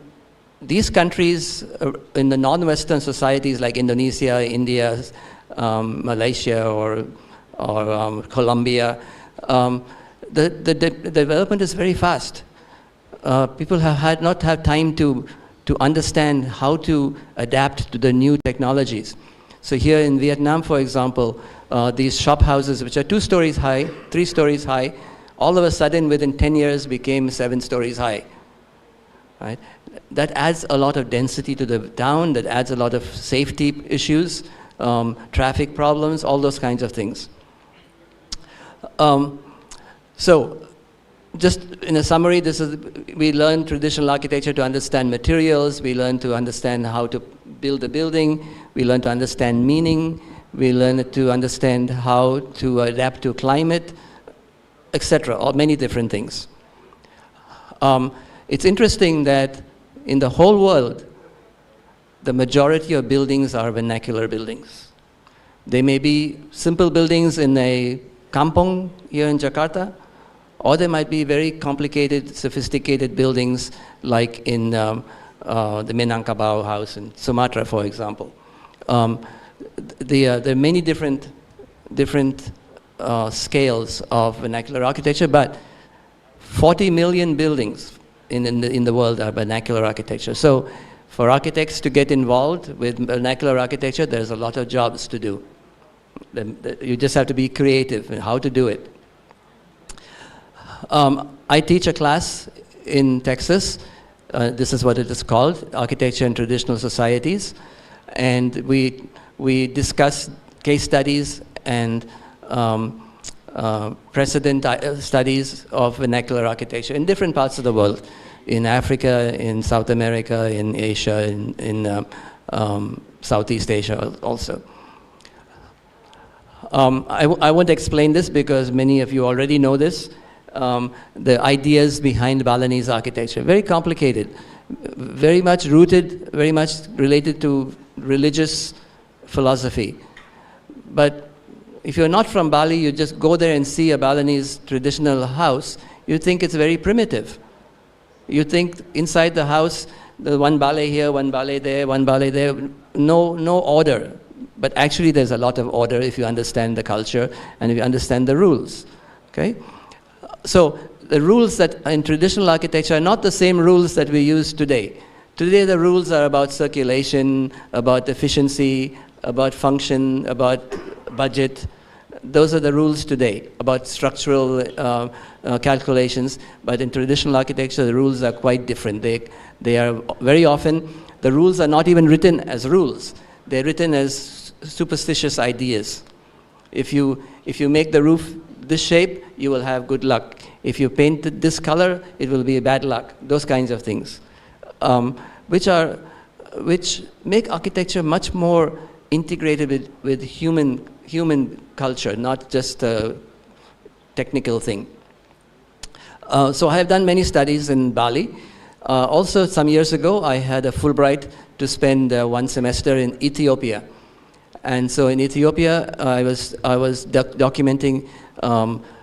these countries, in the non-Western societies like Indonesia, India, Malaysia, or Colombia, the development is very fast. People have not had time to understand how to adapt to the new technologies. So here in Vietnam, for example, these shop houses, which are 2 stories high, 3 stories high, all of a sudden within 10 years became 7 stories high. Right? That adds a lot of density to the town, that adds a lot of safety issues, traffic problems, all those kinds of things. So, just in a summary, we learn traditional architecture to understand materials, we learn to understand how to build a building, we learn to understand meaning, we learn to understand how to adapt to climate, etc., or many different things. It's interesting that in the whole world, the majority of buildings are vernacular buildings. They may be simple buildings in a kampong here in Jakarta, or they might be very complicated, sophisticated buildings like in the Minangkabau house in Sumatra, for example. There are many different scales of vernacular architecture, but 40 million buildings in the world are vernacular architecture. So for architects to get involved with vernacular architecture, there's a lot of jobs to do. You just have to be creative in how to do it. I teach a class in Texas. This is what it is called, Architecture in Traditional Societies. And we discuss case studies and precedent studies of vernacular architecture in different parts of the world, in Africa, in South America, in Asia, in Southeast Asia also. I won't explain this because many of you already know this. The ideas behind Balinese architecture, very complicated, very much rooted, very much related to religious philosophy. But if you're not from Bali, you just go there and see a Balinese traditional house, you think it's very primitive. You think inside the house, the one ballet here, one ballet there, one ballet there, no order. But actually there's a lot of order if you understand the culture and if you understand the rules. Okay? So the rules that in traditional architecture are not the same rules that we use today. Today the rules are about circulation, about efficiency, about function, about budget. Those are the rules today, about structural calculations. But in traditional architecture, the rules are quite different. They are very often, the rules are not even written as rules. They're written as superstitious ideas. If you make the roof this shape, you will have good luck. If you paint it this color, it will be bad luck. Those kinds of things, which make architecture much more integrated with human culture, not just a technical thing. So I have done many studies in Bali. Also, some years ago, I had a Fulbright to spend 1 semester in Ethiopia. And so in Ethiopia, I was documenting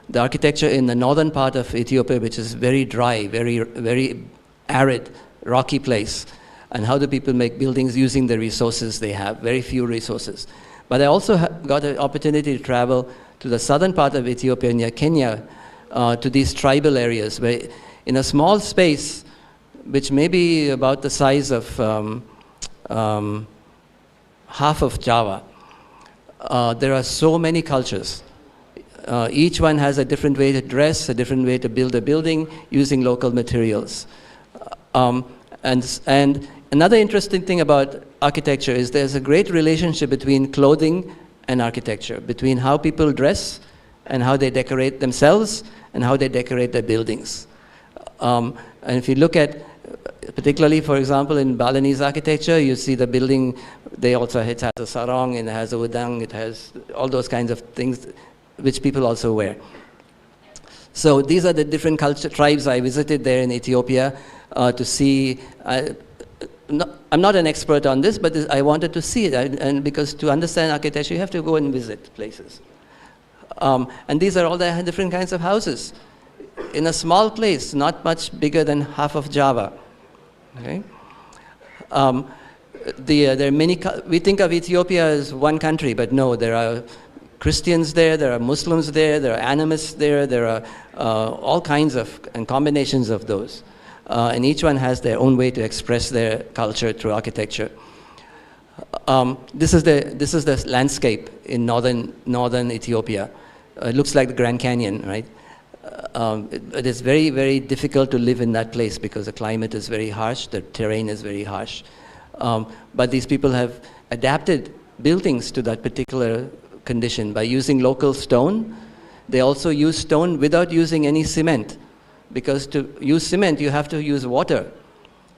the architecture in the northern part of Ethiopia, which is very dry, very arid, rocky place. And how do people make buildings using the resources they have, very few resources. But I also got an opportunity to travel to the southern part of Ethiopia, near Kenya, to these tribal areas, where in a small space, which may be about the size of half of Java, there are so many cultures. Each one has a different way to dress, a different way to build a building using local materials. And another interesting thing about architecture is there's a great relationship between clothing and architecture, between how people dress and how they decorate themselves and how they decorate their buildings. And if you look at, particularly, for example, in Balinese architecture, you see the building, it has a sarong, and it has a udang, it has all those kinds of things which people also wear. So these are the different tribes I visited there in Ethiopia to see I'm not an expert on this, but I wanted to see it, and because to understand architecture, you have to go and visit places. And these are all the different kinds of houses in a small place, not much bigger than half of Java. Okay? There are many. We think of Ethiopia as one country, but no, there are Christians there are Muslims there are animists there are all kinds of and combinations of those. And each one has their own way to express their culture through architecture. This is the landscape in northern Ethiopia. It looks like the Grand Canyon, right? It is very, very difficult to live in that place because the climate is very harsh, the terrain is very harsh. But these people have adapted buildings to that particular condition by using local stone. They also use stone without using any cement, because to use cement you have to use water.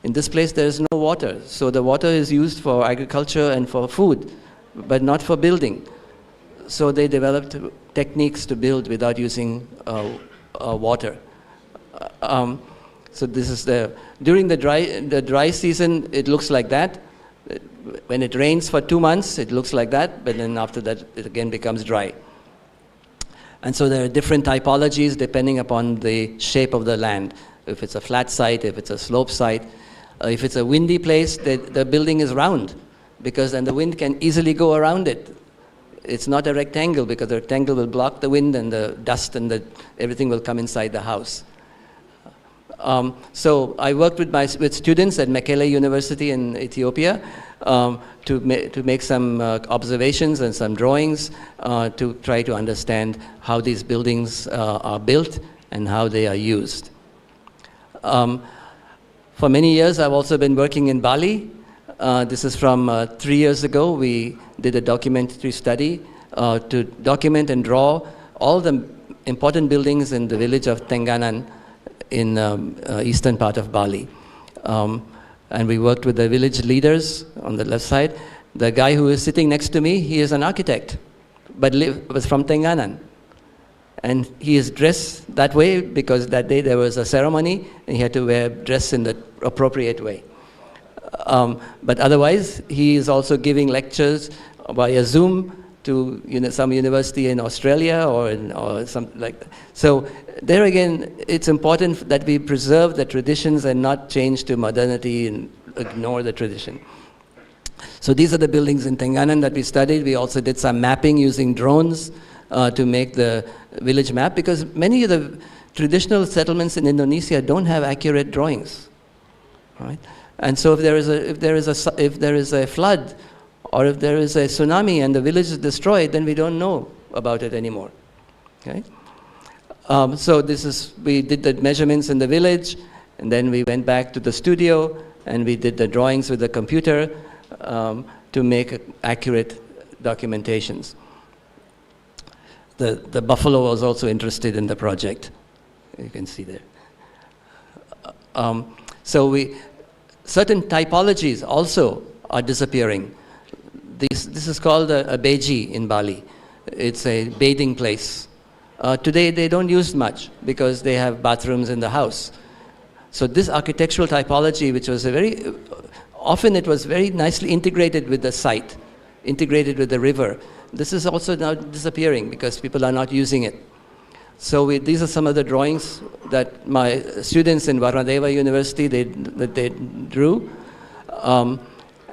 In this place there is no water, so the water is used for agriculture and for food, but not for building. So they developed techniques to build without using water. So this is during the dry season it looks like that. When it rains for 2 months it looks like that, but then after that it again becomes dry. And so there are different typologies depending upon the shape of the land. If it's a flat site, if it's a slope site, if it's a windy place, the building is round, because then the wind can easily go around it. It's not a rectangle, because the rectangle will block the wind and the dust and everything will come inside the house. So I worked with students at Mekelle University in Ethiopia to make some observations and some drawings to try to understand how these buildings are built and how they are used. For many years I've also been working in Bali. This is from 3 years ago. We did a documentary study to document and draw all the important buildings in the village of Tenganan in eastern part of Bali. And we worked with the village leaders on the left side. The guy who is sitting next to me, he is an architect, but was from Tenganan. And he is dressed that way because that day there was a ceremony and he had to dress in the appropriate way. But otherwise, he is also giving lectures via Zoom to some university in Australia or something like that. So there again, it's important that we preserve the traditions and not change to modernity and ignore the tradition. So these are the buildings in Tenganan that we studied. We also did some mapping using drones to make the village map, because many of the traditional settlements in Indonesia don't have accurate drawings, right? And so if there is a flood or if there is a tsunami and the village is destroyed, then we don't know about it anymore. Okay? So we did the measurements in the village, and then we went back to the studio and we did the drawings with the computer to make accurate documentations. The buffalo was also interested in the project. You can see there. Certain typologies also are disappearing. This is called a beji in Bali. It's a bathing place. Today they don't use much because they have bathrooms in the house. So this architectural typology, which was often it was very nicely integrated with the site, integrated with the river. This is also now disappearing because people are not using it. So these are some of the drawings that my students in Varnadeva University they drew.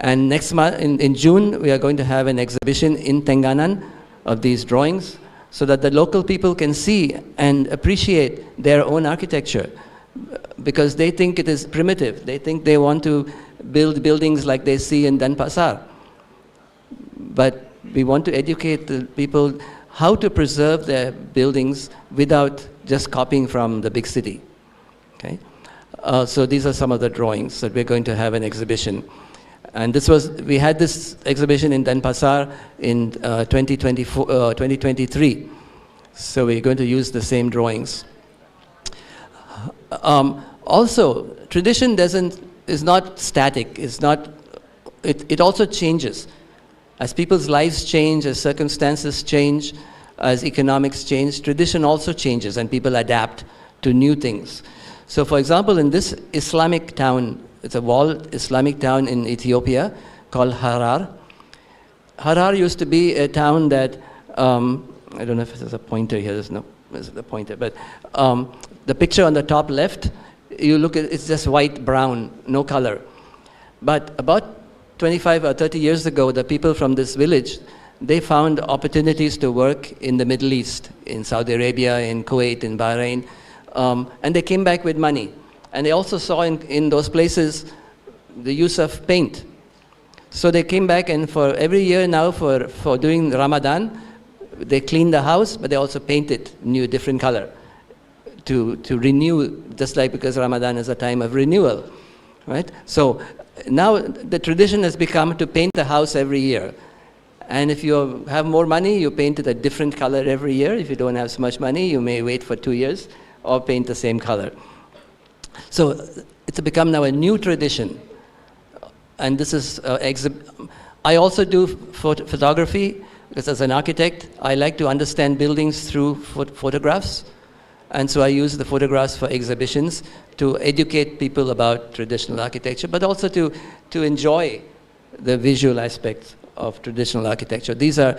And next month, in June, we are going to have an exhibition in Tenganan of these drawings so that the local people can see and appreciate their own architecture, because they think it is primitive. They think they want to build buildings like they see in Denpasar. But we want to educate the people how to preserve their buildings without just copying from the big city. Okay? So these are some of the drawings that we're going to have an exhibition. And we had this exhibition in Denpasar in 2023. So we're going to use the same drawings. Also, tradition is not static. It also changes. As people's lives change, as circumstances change, as economics change, tradition also changes and people adapt to new things. So for example, in this Islamic town it's a walled Islamic town in Ethiopia called Harar. Harar used to be a town that, I don't know if there's a pointer here, there's a pointer, but the picture on the top left, you look at it's just white, brown, no color. But about 25 or 30 years ago, the people from this village, they found opportunities to work in the Middle East, in Saudi Arabia, in Kuwait, in Bahrain, and they came back with money. And they also saw in those places the use of paint. So they came back, and for every year now for doing Ramadan, they clean the house, but they also paint it new, different color to renew, just like because Ramadan is a time of renewal, right? So now the tradition has become to paint the house every year. And if you have more money, you paint it a different color every year. If you don't have so much money, you may wait for 2 years or paint the same color. So it's become now a new tradition. And this is, I also do photography, because as an architect, I like to understand buildings through photographs. And so I use the photographs for exhibitions to educate people about traditional architecture, but also to enjoy the visual aspects of traditional architecture. These are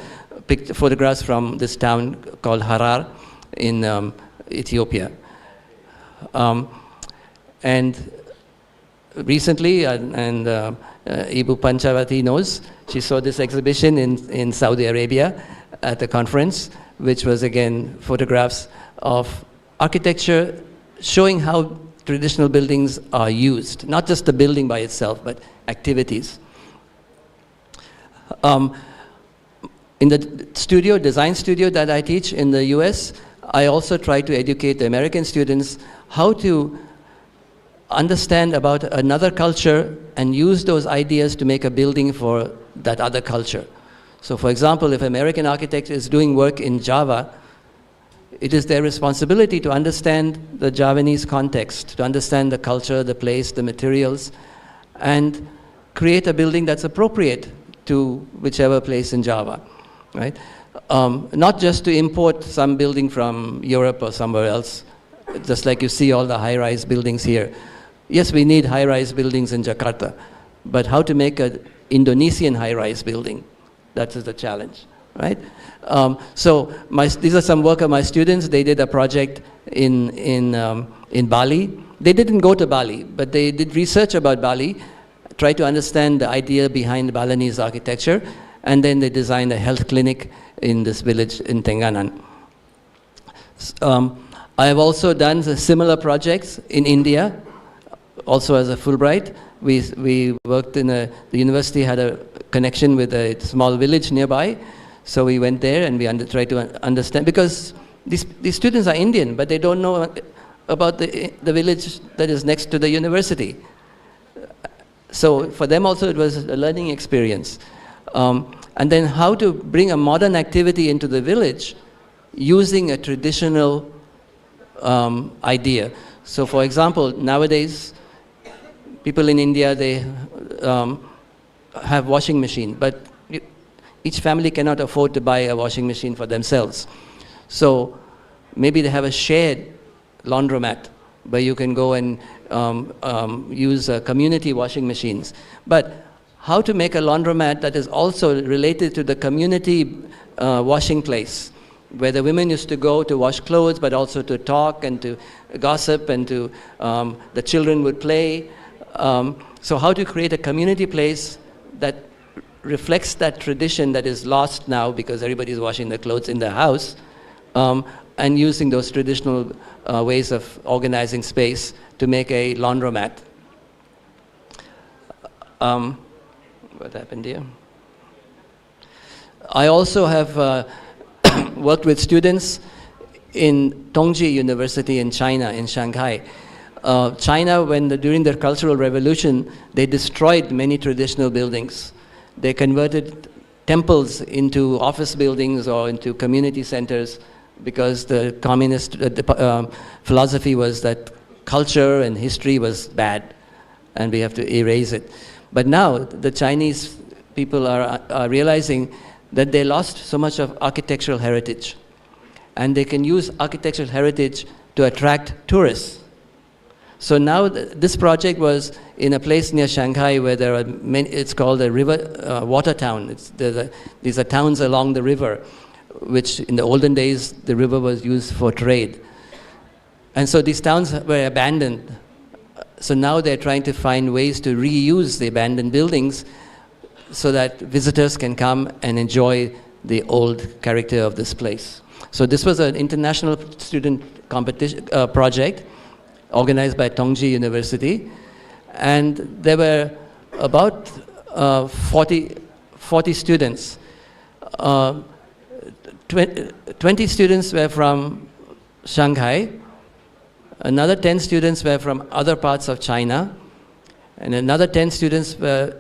photographs from this town called Harar in Ethiopia. And recently, and Ibu Panchavati knows, she saw this exhibition in Saudi Arabia at the conference, which was again photographs of architecture showing how traditional buildings are used, not just the building by itself, but activities. In the studio, design studio that I teach in the US, I also try to educate the American students how to understand about another culture and use those ideas to make a building for that other culture. So for example, if an American architect is doing work in Java, it is their responsibility to understand the Javanese context, to understand the culture, the place, the materials, and create a building that's appropriate to whichever place in Java, right? Not just to import some building from Europe or somewhere else, just like you see all the high-rise buildings here. Yes, we need high-rise buildings in Jakarta, but how to make an Indonesian high-rise building, that is the challenge, right? So these are some work of my students. They did a project in Bali. They didn't go to Bali, but they did research about Bali, tried to understand the idea behind Balinese architecture, and then they designed a health clinic in this village in Tenganan. I have also done similar projects in India, also as a Fulbright. We worked in the university had a connection with a small village nearby, so we went there and we tried to understand, because these students are Indian, but they don't know about the village that is next to the university. So for them also it was a learning experience. And then how to bring a modern activity into the village using a traditional idea. So for example, nowadays, people in India, they have washing machine, but each family cannot afford to buy a washing machine for themselves. So maybe they have a shared laundromat where you can go and use community washing machines. But how to make a laundromat that is also related to the community washing place, where the women used to go to wash clothes, but also to talk and to gossip, and to the children would play. So how to create a community place that reflects that tradition that is lost now because everybody is washing their clothes in their house, and using those traditional ways of organizing space to make a laundromat. What happened here? I also have worked with students in Tongji University in China, in Shanghai. China, during the Cultural Revolution, they destroyed many traditional buildings. They converted temples into office buildings or into community centers, because the communist philosophy was that culture and history was bad and we have to erase it. But now the Chinese people are realizing that they lost so much of architectural heritage, and they can use architectural heritage to attract tourists. So now this project was in a place near Shanghai where there are many, it's called a river, water town. These are towns along the river, which in the olden days, the river was used for trade. And so these towns were abandoned. So now they're trying to find ways to reuse the abandoned buildings so that visitors can come and enjoy the old character of this place. So this was an international student competition project organized by Tongji University, and there were about 40 students. 20 students were from Shanghai, another 10 students were from other parts of China, and another 10 students were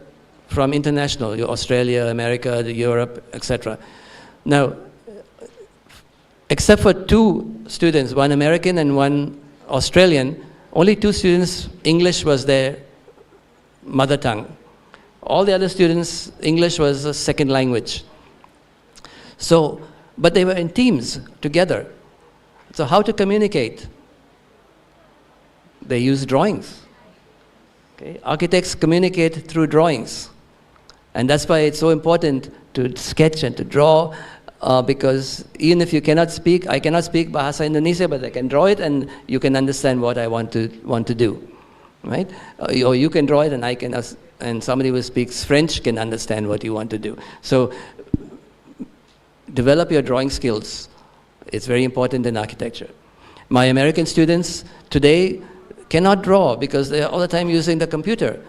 from international, Australia, America, Europe, etc. Now, except for 2 students, one American and one Australian, only 2 students, English was their mother tongue. All the other students, English was a second language. So, but they were in teams together. So how to communicate? They use drawings. Okay? Architects communicate through drawings. And that's why it's so important to sketch and to draw, because even if you cannot speak, I cannot speak Bahasa Indonesia, but I can draw it and you can understand what I want to do, right? Or you can draw it and I can, and somebody who speaks French can understand what you want to do. So develop your drawing skills. It's very important in architecture. My American students today cannot draw because they're all the time using the computer.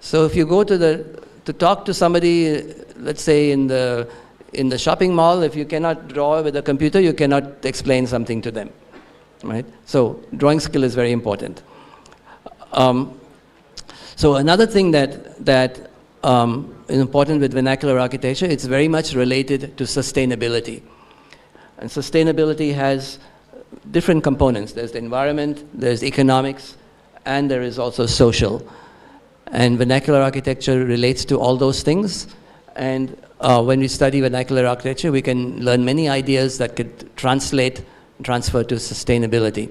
So if you go to talk to somebody, let's say in the shopping mall, if you cannot draw with a computer, you cannot explain something to them, right? So drawing skill is very important. So another thing that is important with vernacular architecture, it's very much related to sustainability. And sustainability has different components. There's the environment, there's economics, and there is also social. And vernacular architecture relates to all those things. And when we study vernacular architecture, we can learn many ideas that could transfer to sustainability.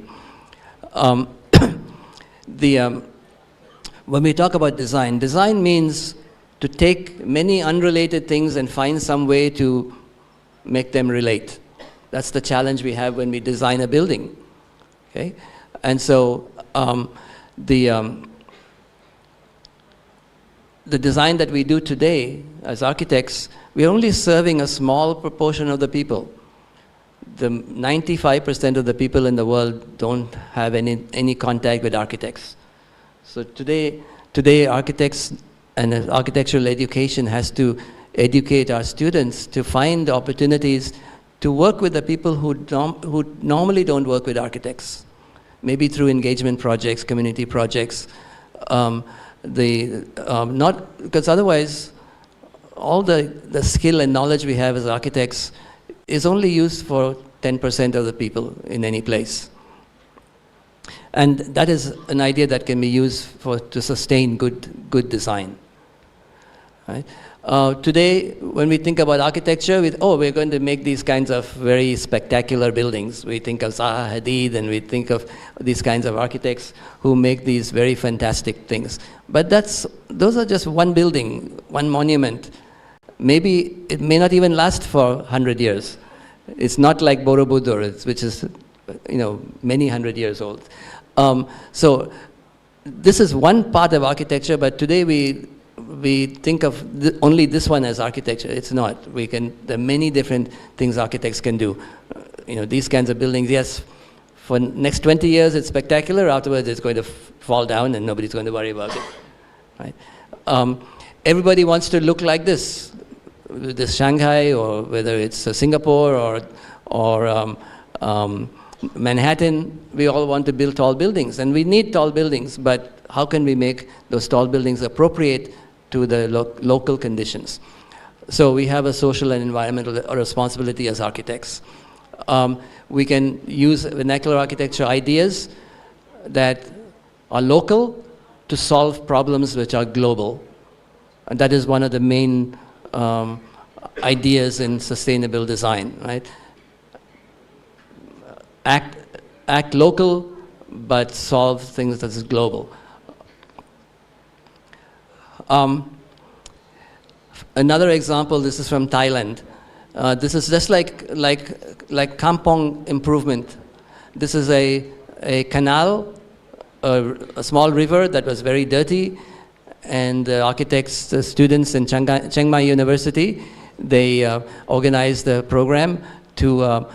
When we talk about design, design means to take many unrelated things and find some way to make them relate. That's the challenge we have when we design a building. Okay? And so the design that we do today as architects, we're only serving a small proportion of the people. The 95% of the people in the world don't have any contact with architects. So today architects and architectural education has to educate our students to find opportunities to work with the people who normally don't work with architects. Maybe through engagement projects, community projects. Because otherwise, all the skill and knowledge we have as architects is only used for 10% of the people in any place. And that is an idea that can be used to sustain good design. Right? Today, when we think about architecture, we're going to make these kinds of very spectacular buildings. We think of Zaha Hadid, and we think of these kinds of architects who make these very fantastic things. But those are just one building, one monument. Maybe it may not even last for 100 years. It's not like Borobudur, which is many 100 years old. So this is one part of architecture, but today we think of only this one as architecture. It's not. There are many different things architects can do. These kinds of buildings, yes, for next 20 years it's spectacular, afterwards it's going to fall down and nobody's going to worry about it. Right? Everybody wants to look like this Shanghai, or whether it's Singapore or Manhattan. We all want to build tall buildings, and we need tall buildings, but how can we make those tall buildings appropriate to the local conditions? So we have a social and environmental responsibility as architects. We can use vernacular architecture ideas that are local to solve problems which are global. And that is one of the main ideas in sustainable design, right? Act local, but solve things that is global. Another example, this is from Thailand. This is just like kampong improvement. This is a canal, a small river that was very dirty, and the architects, the students in Chiang Mai University, they organized a program to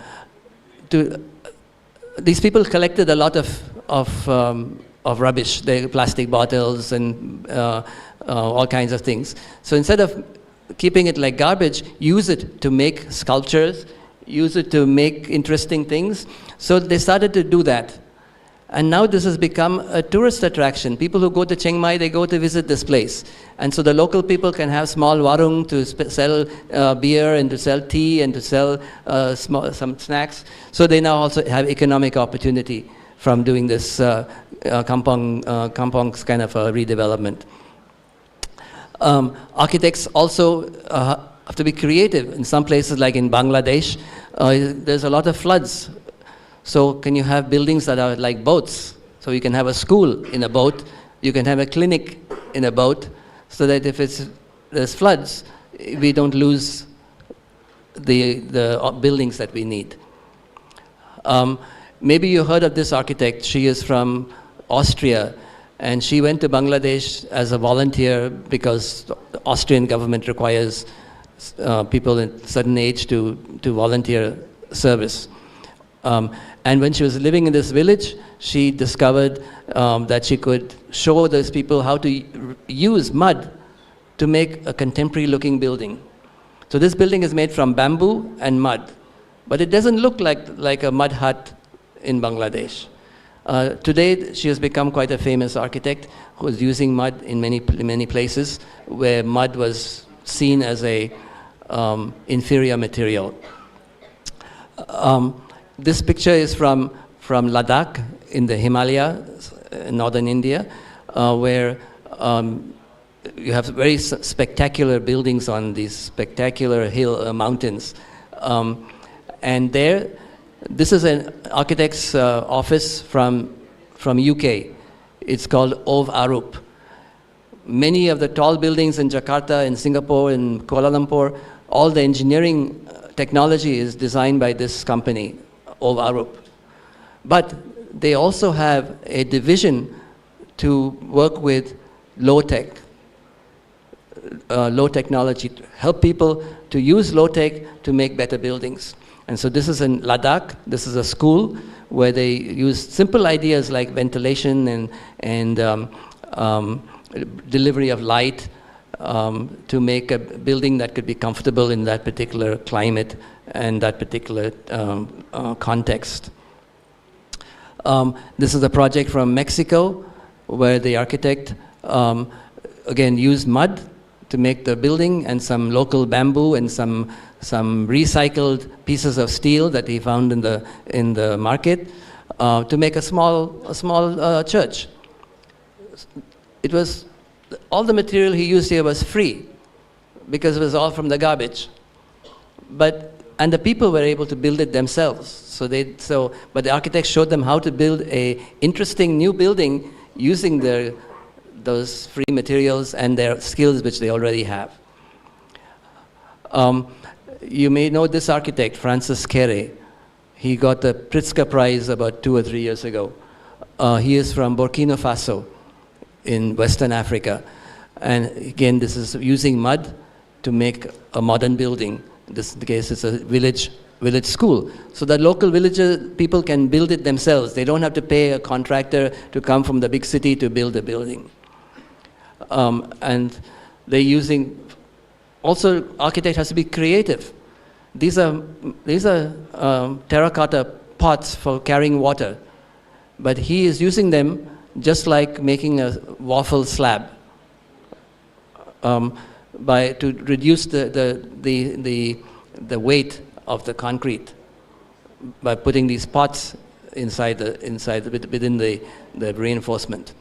these people collected a lot of rubbish, the plastic bottles and all kinds of things. So instead of keeping it like garbage, use it to make sculptures, use it to make interesting things. So they started to do that. And now this has become a tourist attraction. People who go to Chiang Mai, they go to visit this place. And so the local people can have small warung to sell beer and to sell tea and to sell some snacks. So they now also have economic opportunity from doing this kampong's kind of redevelopment. Architects also have to be creative. In some places, like in Bangladesh, there's a lot of floods. So can you have buildings that are like boats? So you can have a school in a boat, you can have a clinic in a boat, so that if there's floods, we don't lose the buildings that we need. Maybe you heard of this architect. She is from Austria, and she went to Bangladesh as a volunteer because the Austrian government requires people at a certain age to volunteer service. And when she was living in this village, she discovered that she could show those people how to use mud to make a contemporary looking building. So this building is made from bamboo and mud, but it doesn't look like a mud hut in Bangladesh. Today, she has become quite a famous architect who is using mud in many places where mud was seen as a inferior material. This picture is from Ladakh in the Himalayas, northern India, where you have very spectacular buildings on these spectacular mountains. And there, this is an architect's office from UK. It's called Ov Arup. Many of the tall buildings in Jakarta, in Singapore, in Kuala Lumpur, all the engineering technology is designed by this company, Ov Arup. But they also have a division to work with low-tech, low technology, to help people to use low-tech to make better buildings. And so this is in Ladakh. This is a school where they use simple ideas like ventilation and delivery of light to make a building that could be comfortable in that particular climate and that particular context. This is a project from Mexico where the architect again used mud to make the building and some local bamboo and some recycled pieces of steel that he found in the market to make a small church. It was all the material he used here was free because it was all from the garbage, and the people were able to build it themselves. But the architects showed them how to build a interesting new building using those free materials and their skills which they already have. You may know this architect, Francis Kere. He got the Pritzker Prize about 2 or 3 years ago. He is from Burkina Faso in Western Africa. And again, this is using mud to make a modern building. In this case, it's a village school. So the local villager people can build it themselves. They don't have to pay a contractor to come from the big city to build a building. And they're using, also architect has to be creative. These are terracotta pots for carrying water, but he is using them just like making a waffle slab to reduce the weight of the concrete by putting these pots within the reinforcement.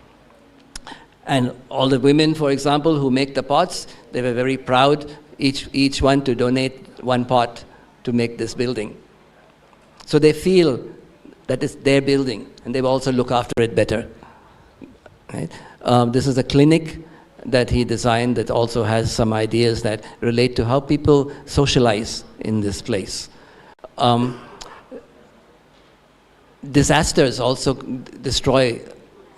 And all the women, for example, who make the pots, they were very proud, each one to donate one pot to make this building. So they feel that is their building, and they will also look after it better. Right? This is a clinic that he designed that also has some ideas that relate to how people socialize in this place. Disasters also destroy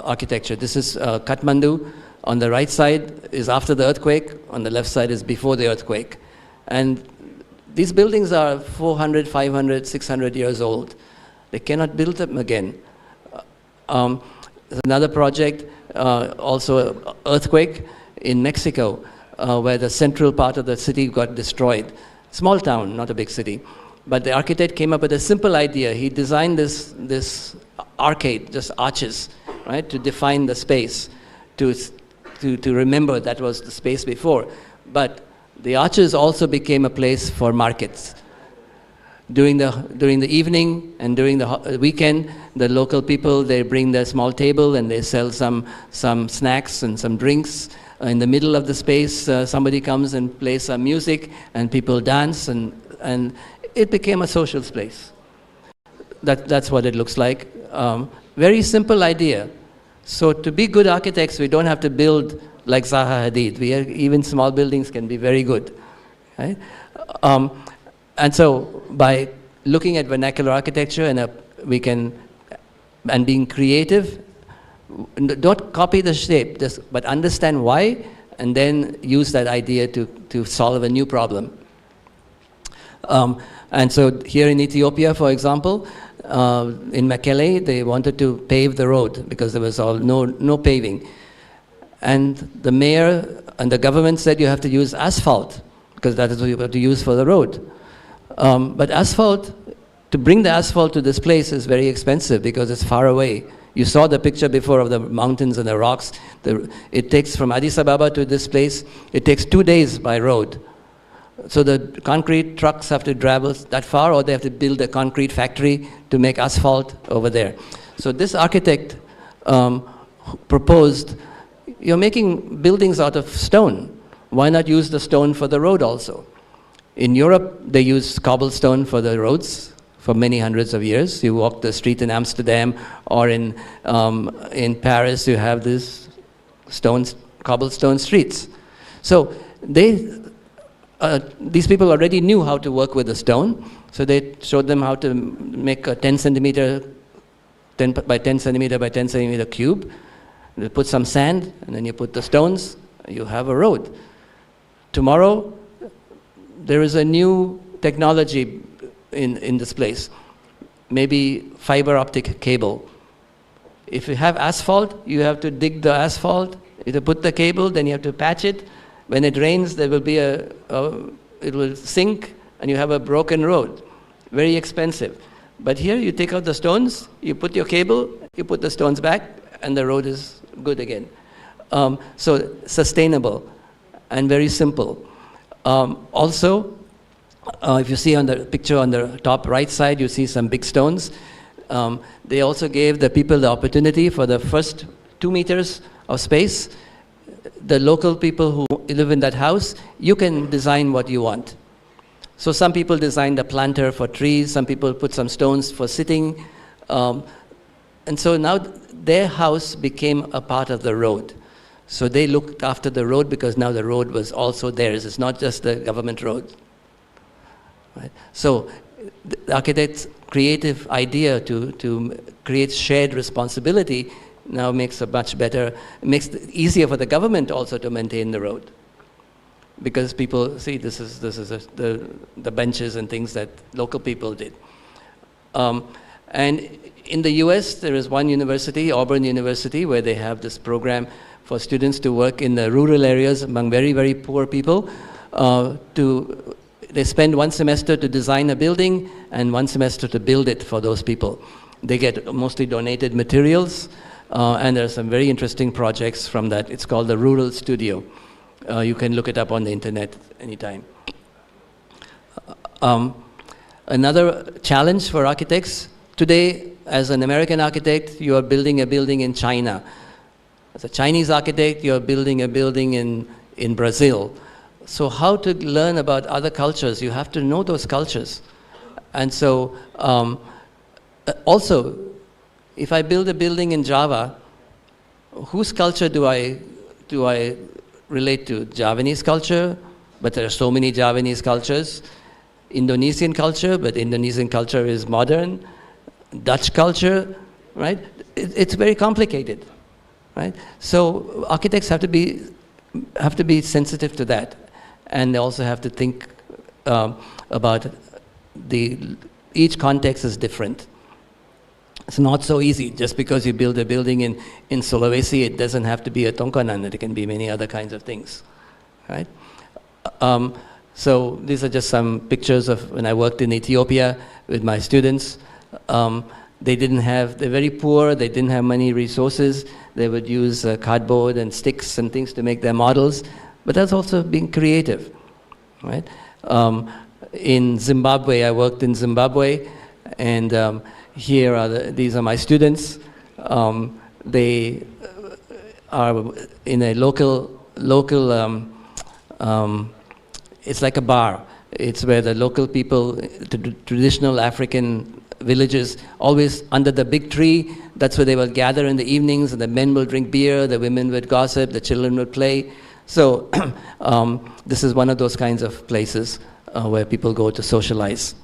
architecture. This is Kathmandu. On the right side is after the earthquake, on the left side is before the earthquake. And these buildings are 400, 500, 600 years old. They cannot build them again. There's another project, also earthquake in Mexico, where the central part of the city got destroyed. Small town, not a big city. But the architect came up with a simple idea. He designed this arcade, just arches, right, to define the space, to remember that was the space before. But the arches also became a place for markets. During the evening and during the weekend, the local people, they bring their small table and they sell some snacks and some drinks. In the middle of the space, somebody comes and plays some music and people dance, and it became a social space. That's what it looks like. Very simple idea. So to be good architects, we don't have to build like Zaha Hadid. Even small buildings can be very good. Right? And so by looking at vernacular architecture and being creative, don't copy the shape, but understand why, and then use that idea to solve a new problem. And so here in Ethiopia, for example, in Mekelle, they wanted to pave the road because there was no paving. And the mayor and the government said you have to use asphalt because that is what you have to use for the road. But asphalt, to bring the asphalt to this place is very expensive because it's far away. You saw the picture before of the mountains and the rocks. It takes from Addis Ababa to this place, it takes 2 days by road. So the concrete trucks have to travel that far, or they have to build a concrete factory to make asphalt over there. So this architect proposed, you're making buildings out of stone. Why not use the stone for the road also? In Europe, they use cobblestone for the roads for many hundreds of years. You walk the street in Amsterdam or in Paris, you have these cobblestone streets. So these people already knew how to work with the stone, so they showed them how to make a 10 by 10 centimeter cube. You put some sand, and then you put the stones, you have a road. Tomorrow, there is a new technology in this place, maybe fiber optic cable. If you have asphalt, you have to dig the asphalt, you have to put the cable, then you have to patch it. When it rains, there will be it will sink, and you have a broken road. Very expensive. But here, you take out the stones, you put your cable, you put the stones back, and the road is good again. So sustainable and very simple. Also, if you see on the picture on the top right side, you see some big stones. They also gave the people the opportunity for the first 2 meters of space. The local people who live in that house, you can design what you want. So some people designed a planter for trees, some people put some stones for sitting. And so now their house became a part of the road. So they looked after the road because now the road was also theirs. It's not just the government road. Right? So the architect's creative idea to create shared responsibility now makes it makes it easier for the government also to maintain the road. Because people see this is the benches and things that local people did. And in the US, there is one university, Auburn University, where they have this program for students to work in the rural areas among very, very poor people. They spend 1 semester to design a building and 1 semester to build it for those people. They get mostly donated materials, and there are some very interesting projects from that. It's called the Rural Studio. You can look it up on the internet anytime. Another challenge for architects today, as an American architect, you are building a building in China. As a Chinese architect, you are building a building in Brazil. So how to learn about other cultures? You have to know those cultures. And so Also, if I build a building in Java, whose culture do I relate to? Javanese culture, but there are so many Javanese cultures. Indonesian culture, but Indonesian culture is modern. Dutch culture, right? It's very complicated, right? So architects have to be sensitive to that, and they also have to think about each context is different. It's not so easy. Just because you build a building in Sulawesi, it doesn't have to be a tongkonan. It can be many other kinds of things, right? So these are just some pictures of when I worked in Ethiopia with my students. They're very poor, they didn't have many resources. They would use cardboard and sticks and things to make their models, but that's also being creative, right? In Zimbabwe, I worked in Zimbabwe, and these are my students. They are in a local it's like a bar. It's where the local people, the traditional African villages, always under the big tree, that's where they will gather in the evenings, and the men will drink beer, the women would gossip, the children would play. So this is one of those kinds of places where people go to socialize.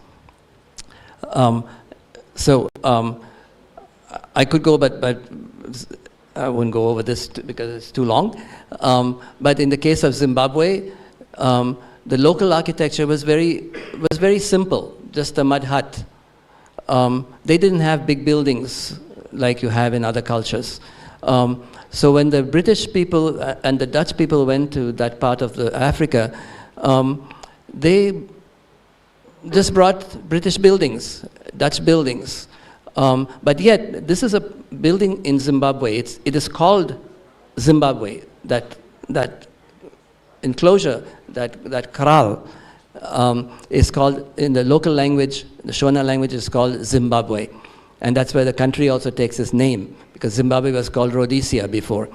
I could go, but I wouldn't go over this because it's too long. But in the case of Zimbabwe, the local architecture was very simple, just a mud hut. They didn't have big buildings like you have in other cultures. So when the British people and the Dutch people went to that part of Africa, they just brought British buildings, Dutch buildings. But yet, this is a building in Zimbabwe. It is called Zimbabwe. That enclosure, that kraal, is called, in the local language, the Shona language, is called Zimbabwe. And that's where the country also takes its name, because Zimbabwe was called Rhodesia before.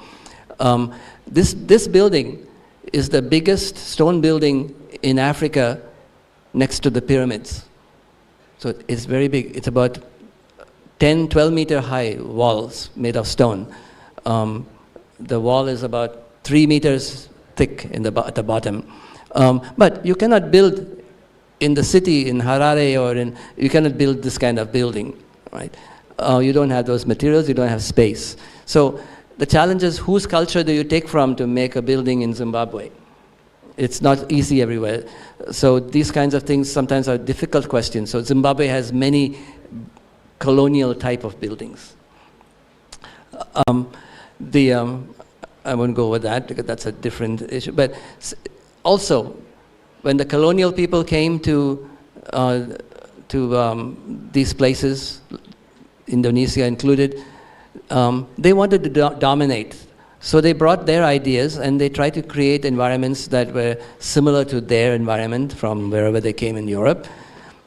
This building is the biggest stone building in Africa next to the pyramids. So it's very big. It's about 10, 12 meter high walls made of stone. The wall is about 3 meters thick at the bottom. But you cannot build in the city, in Harare, you cannot build this kind of building, right? You don't have those materials, you don't have space. So the challenge is, whose culture do you take from to make a building in Zimbabwe? It's not easy everywhere. So these kinds of things sometimes are difficult questions. So Zimbabwe has many colonial type of buildings. I won't go over that because that's a different issue. But also, when the colonial people came to these places, Indonesia included, they wanted to dominate. So they brought their ideas and they tried to create environments that were similar to their environment from wherever they came in Europe.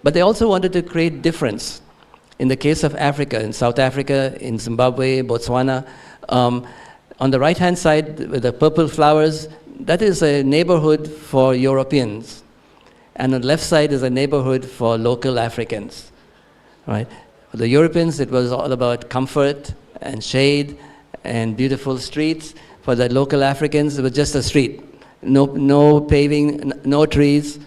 But they also wanted to create difference. In the case of Africa, in South Africa, in Zimbabwe, Botswana, on the right-hand side with the purple flowers, that is a neighborhood for Europeans. And on the left side is a neighborhood for local Africans, right? For the Europeans, it was all about comfort and shade and beautiful streets. For the local Africans, it was just a street. No paving, no trees,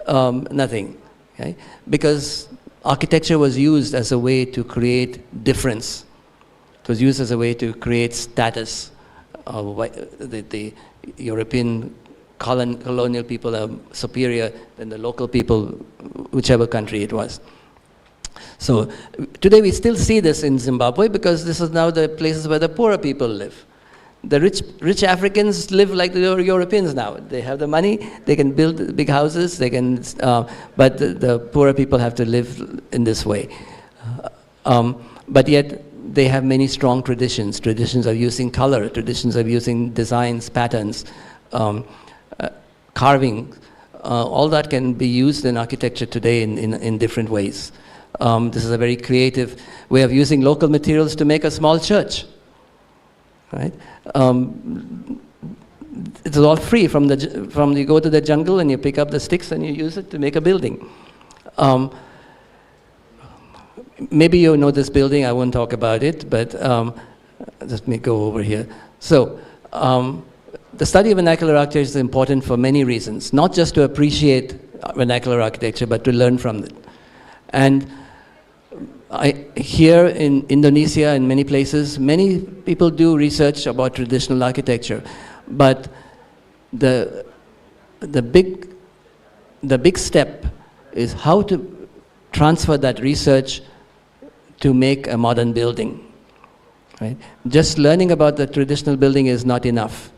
nothing, okay? Because architecture was used as a way to create difference. It was used as a way to create status. The European colonial people are superior than the local people, whichever country it was. So today we still see this in Zimbabwe because this is now the places where the poorer people live. The rich Africans live like the Europeans now. They have the money, they can build big houses, they can, but the poorer people have to live in this way. But yet they have many strong traditions of using color, traditions of using designs, patterns, carving. All that can be used in architecture today in different ways. This is a very creative way of using local materials to make a small church, right? It's all free from you go to the jungle and you pick up the sticks and you use it to make a building. maybe you know this building, I won't talk about it, but let me go over here. So, the study of vernacular architecture is important for many reasons, not just to appreciate vernacular architecture, but to learn from it. And here in Indonesia and many places, many people do research about traditional architecture, but the big step is how to transfer that research to make a modern building. Right? Just learning about the traditional building is not enough.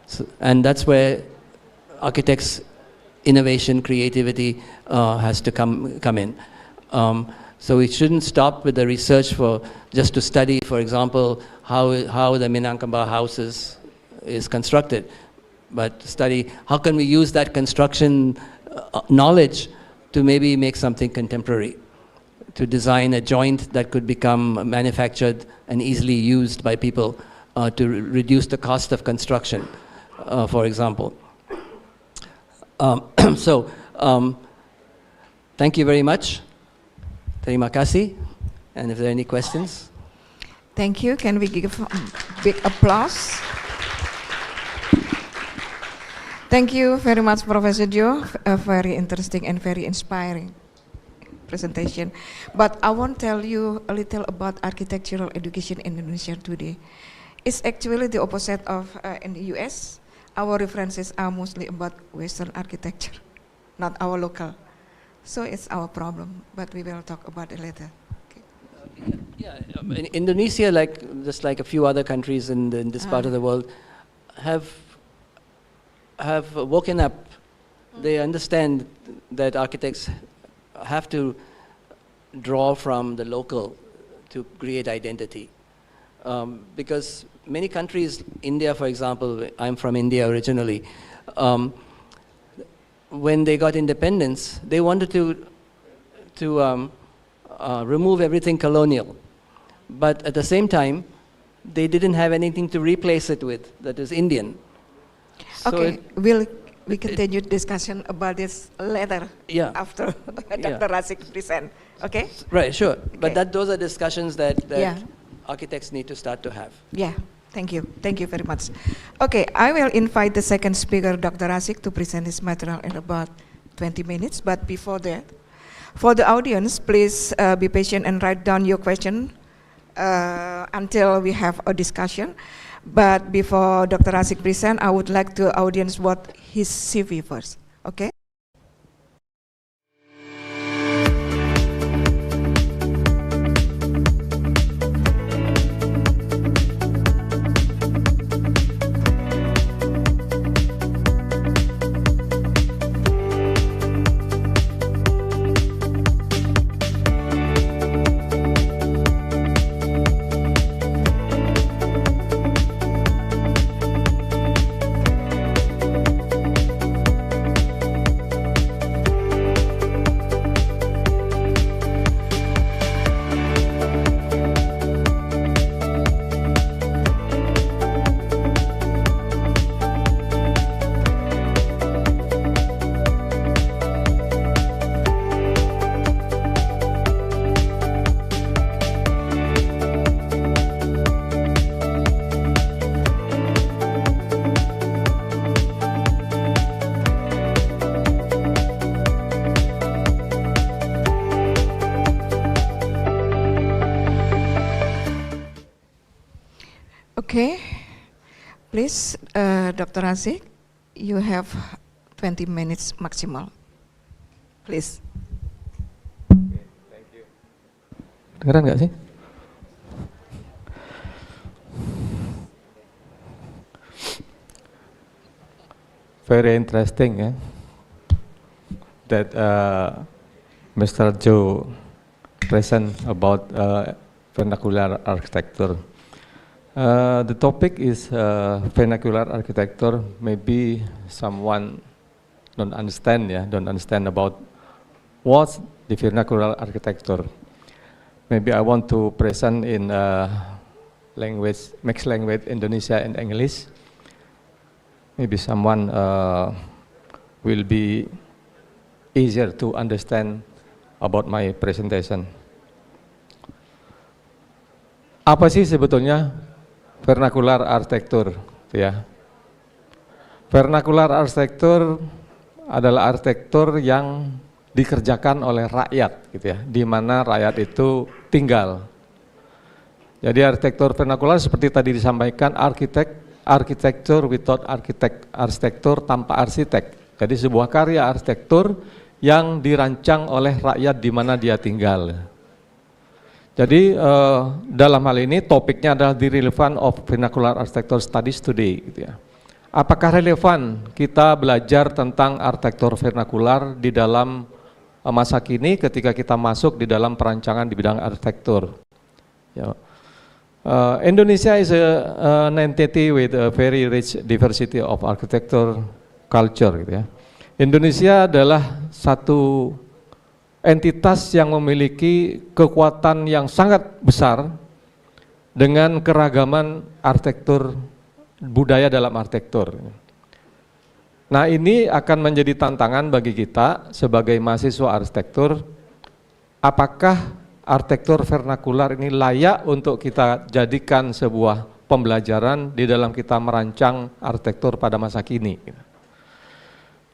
So, and that's where architects' innovation, creativity has to come in. So we shouldn't stop with the research just to study, for example, how the Mengangkat houses is constructed, but study how can we use that construction knowledge to maybe make something contemporary, to design a joint that could become manufactured and easily used by people to reduce the cost of construction, for example. Thank you very much. Terima kasih. And if there are any questions? Thank you. Can we give a big applause? Thank you very much, Professor Joe. A very interesting and very inspiring presentation. But I want to tell you a little about architectural education in Indonesia today. It's actually the opposite of in the US. Our references are mostly about Western architecture, not our local. So it's our problem, but we will talk about it later. Okay. Yeah, in Indonesia, just like a few other countries in this part of the world, have woken up. They understand that architects have to draw from the local to create identity. Because many countries, India for example, I'm from India originally, when they got independence, they wanted to remove everything colonial. But at the same time, they didn't have anything to replace it with, that is Indian. Okay, we continue discussion about this later, after Dr. Rasik present, okay? Right, sure. Okay. But those are discussions that architects need to start to have. Yeah, thank you. Thank you very much. Okay, I will invite the second speaker, Dr. Rasik, to present his material in about 20 minutes. But before that, for the audience, please be patient and write down your question until we have a discussion. But before Dr. Rasik present, I would like the audience watch his CV first, okay? Okay, please, Dr. Rasik, you have 20 minutes maximal. Please. Okay, thank you. Dengeran nggak sih? Very interesting, yeah, that Mr. Joe present about vernacular architecture. The topic is vernacular architecture. Maybe someone don't understand about what's the vernacular architecture. Maybe I want to present in language, mixed language, Indonesia and English. Maybe someone will be easier to understand about my presentation. Apa sih sebetulnya vernakular arsitektur? Ya, vernakular arsitektur adalah arsitektur yang dikerjakan oleh rakyat, gitu ya, di mana rakyat itu tinggal. Jadi arsitektur vernakular seperti tadi disampaikan, arsitektur without arsitektur tanpa arsitek. Jadi sebuah karya arsitektur yang dirancang oleh rakyat di mana dia tinggal. Jadi dalam hal ini topiknya adalah the relevance of vernacular architecture studies today, gitu ya. Apakah relevan kita belajar tentang arsitektur vernakular di dalam masa kini ketika kita masuk di dalam perancangan di bidang arsitektur? Ya. Indonesia is an entity with a very rich diversity of architecture culture, gitu ya. Indonesia adalah satu entitas yang memiliki kekuatan yang sangat besar dengan keragaman arsitektur budaya dalam arsitektur. Nah, ini akan menjadi tantangan bagi kita sebagai mahasiswa arsitektur. Apakah arsitektur vernakular ini layak untuk kita jadikan sebuah pembelajaran di dalam kita merancang arsitektur pada masa kini?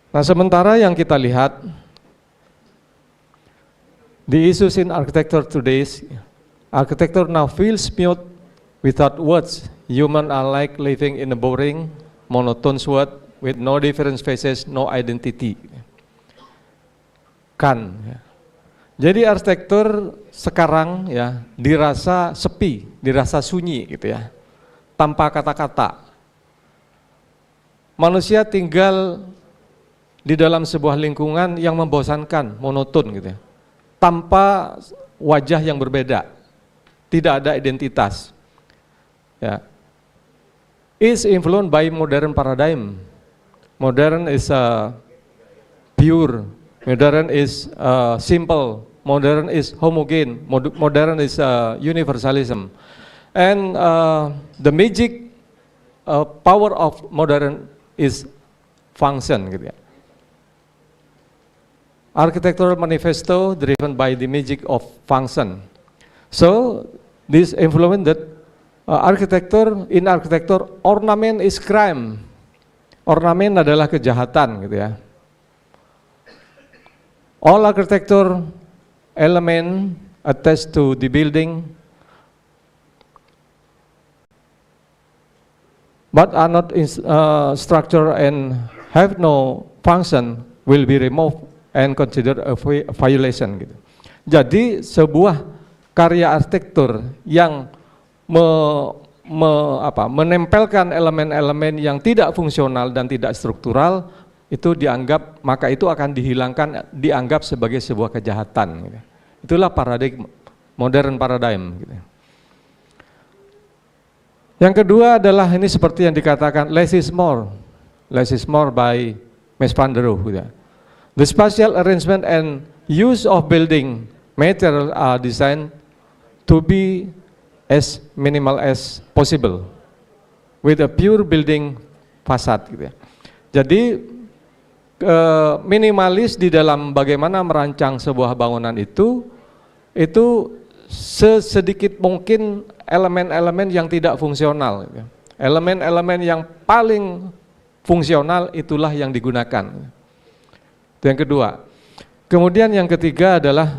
Nah, sementara yang kita lihat the issues in architecture today, architecture now feels mute without words. Humans are like living in a boring, monotone world with no different faces, no identity. Kan. Ya. Jadi arsitektur sekarang ya dirasa sepi, dirasa sunyi, gitu ya, tanpa kata-kata. Manusia tinggal di dalam sebuah lingkungan yang membosankan, monoton, gitu ya, tanpa wajah yang berbeda, tidak ada identitas. Ya. Is influenced by modern paradigm. Modern is pure, modern is simple, modern is homogen, modern is universalism. And the magic power of modern is function, gitu ya. Architectural manifesto driven by the magic of function. So this influence that in architecture ornament is crime. Ornamen adalah kejahatan, gitu ya. All architecture element attached to the building but are not structure and have no function will be removed and consider a violation, gitu. Jadi sebuah karya arsitektur yang menempelkan elemen-elemen yang tidak fungsional dan tidak struktural itu dianggap, maka itu akan dihilangkan, dianggap sebagai sebuah kejahatan, gitu. Itulah paradigma, modern paradigm, gitu. Yang kedua adalah ini seperti yang dikatakan less is more by Mies van der Rohe, gitu. The spatial arrangement and use of building material are designed to be as minimal as possible with a pure building facade, gitu ya. Jadi minimalis di dalam bagaimana merancang sebuah bangunan itu sesedikit mungkin elemen-elemen yang tidak fungsional, gitu ya. Elemen-elemen yang paling fungsional itulah yang digunakan. Itu yang kedua. Kemudian yang ketiga adalah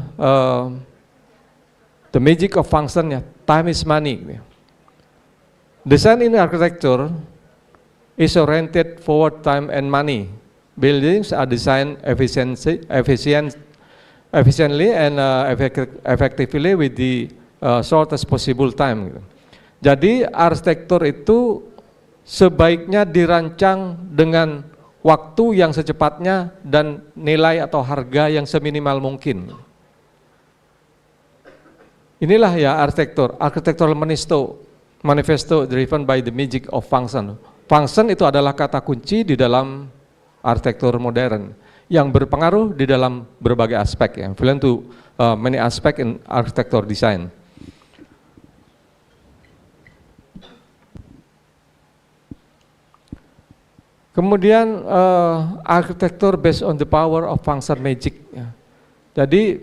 the magic of function, ya, time is money. Design in architecture is oriented forward time and money. Buildings are designed efficiently and effectively with the shortest possible time, gitu. Jadi arsitektur itu sebaiknya dirancang dengan waktu yang secepatnya dan nilai atau harga yang seminimal mungkin. Inilah ya arsitektur, architectural manifesto driven by the magic of function. Function itu adalah kata kunci di dalam arsitektur modern yang berpengaruh di dalam berbagai aspek, ya, influence to many aspect in architecture design. Kemudian arsitektur based on the power of function magic, ya. Jadi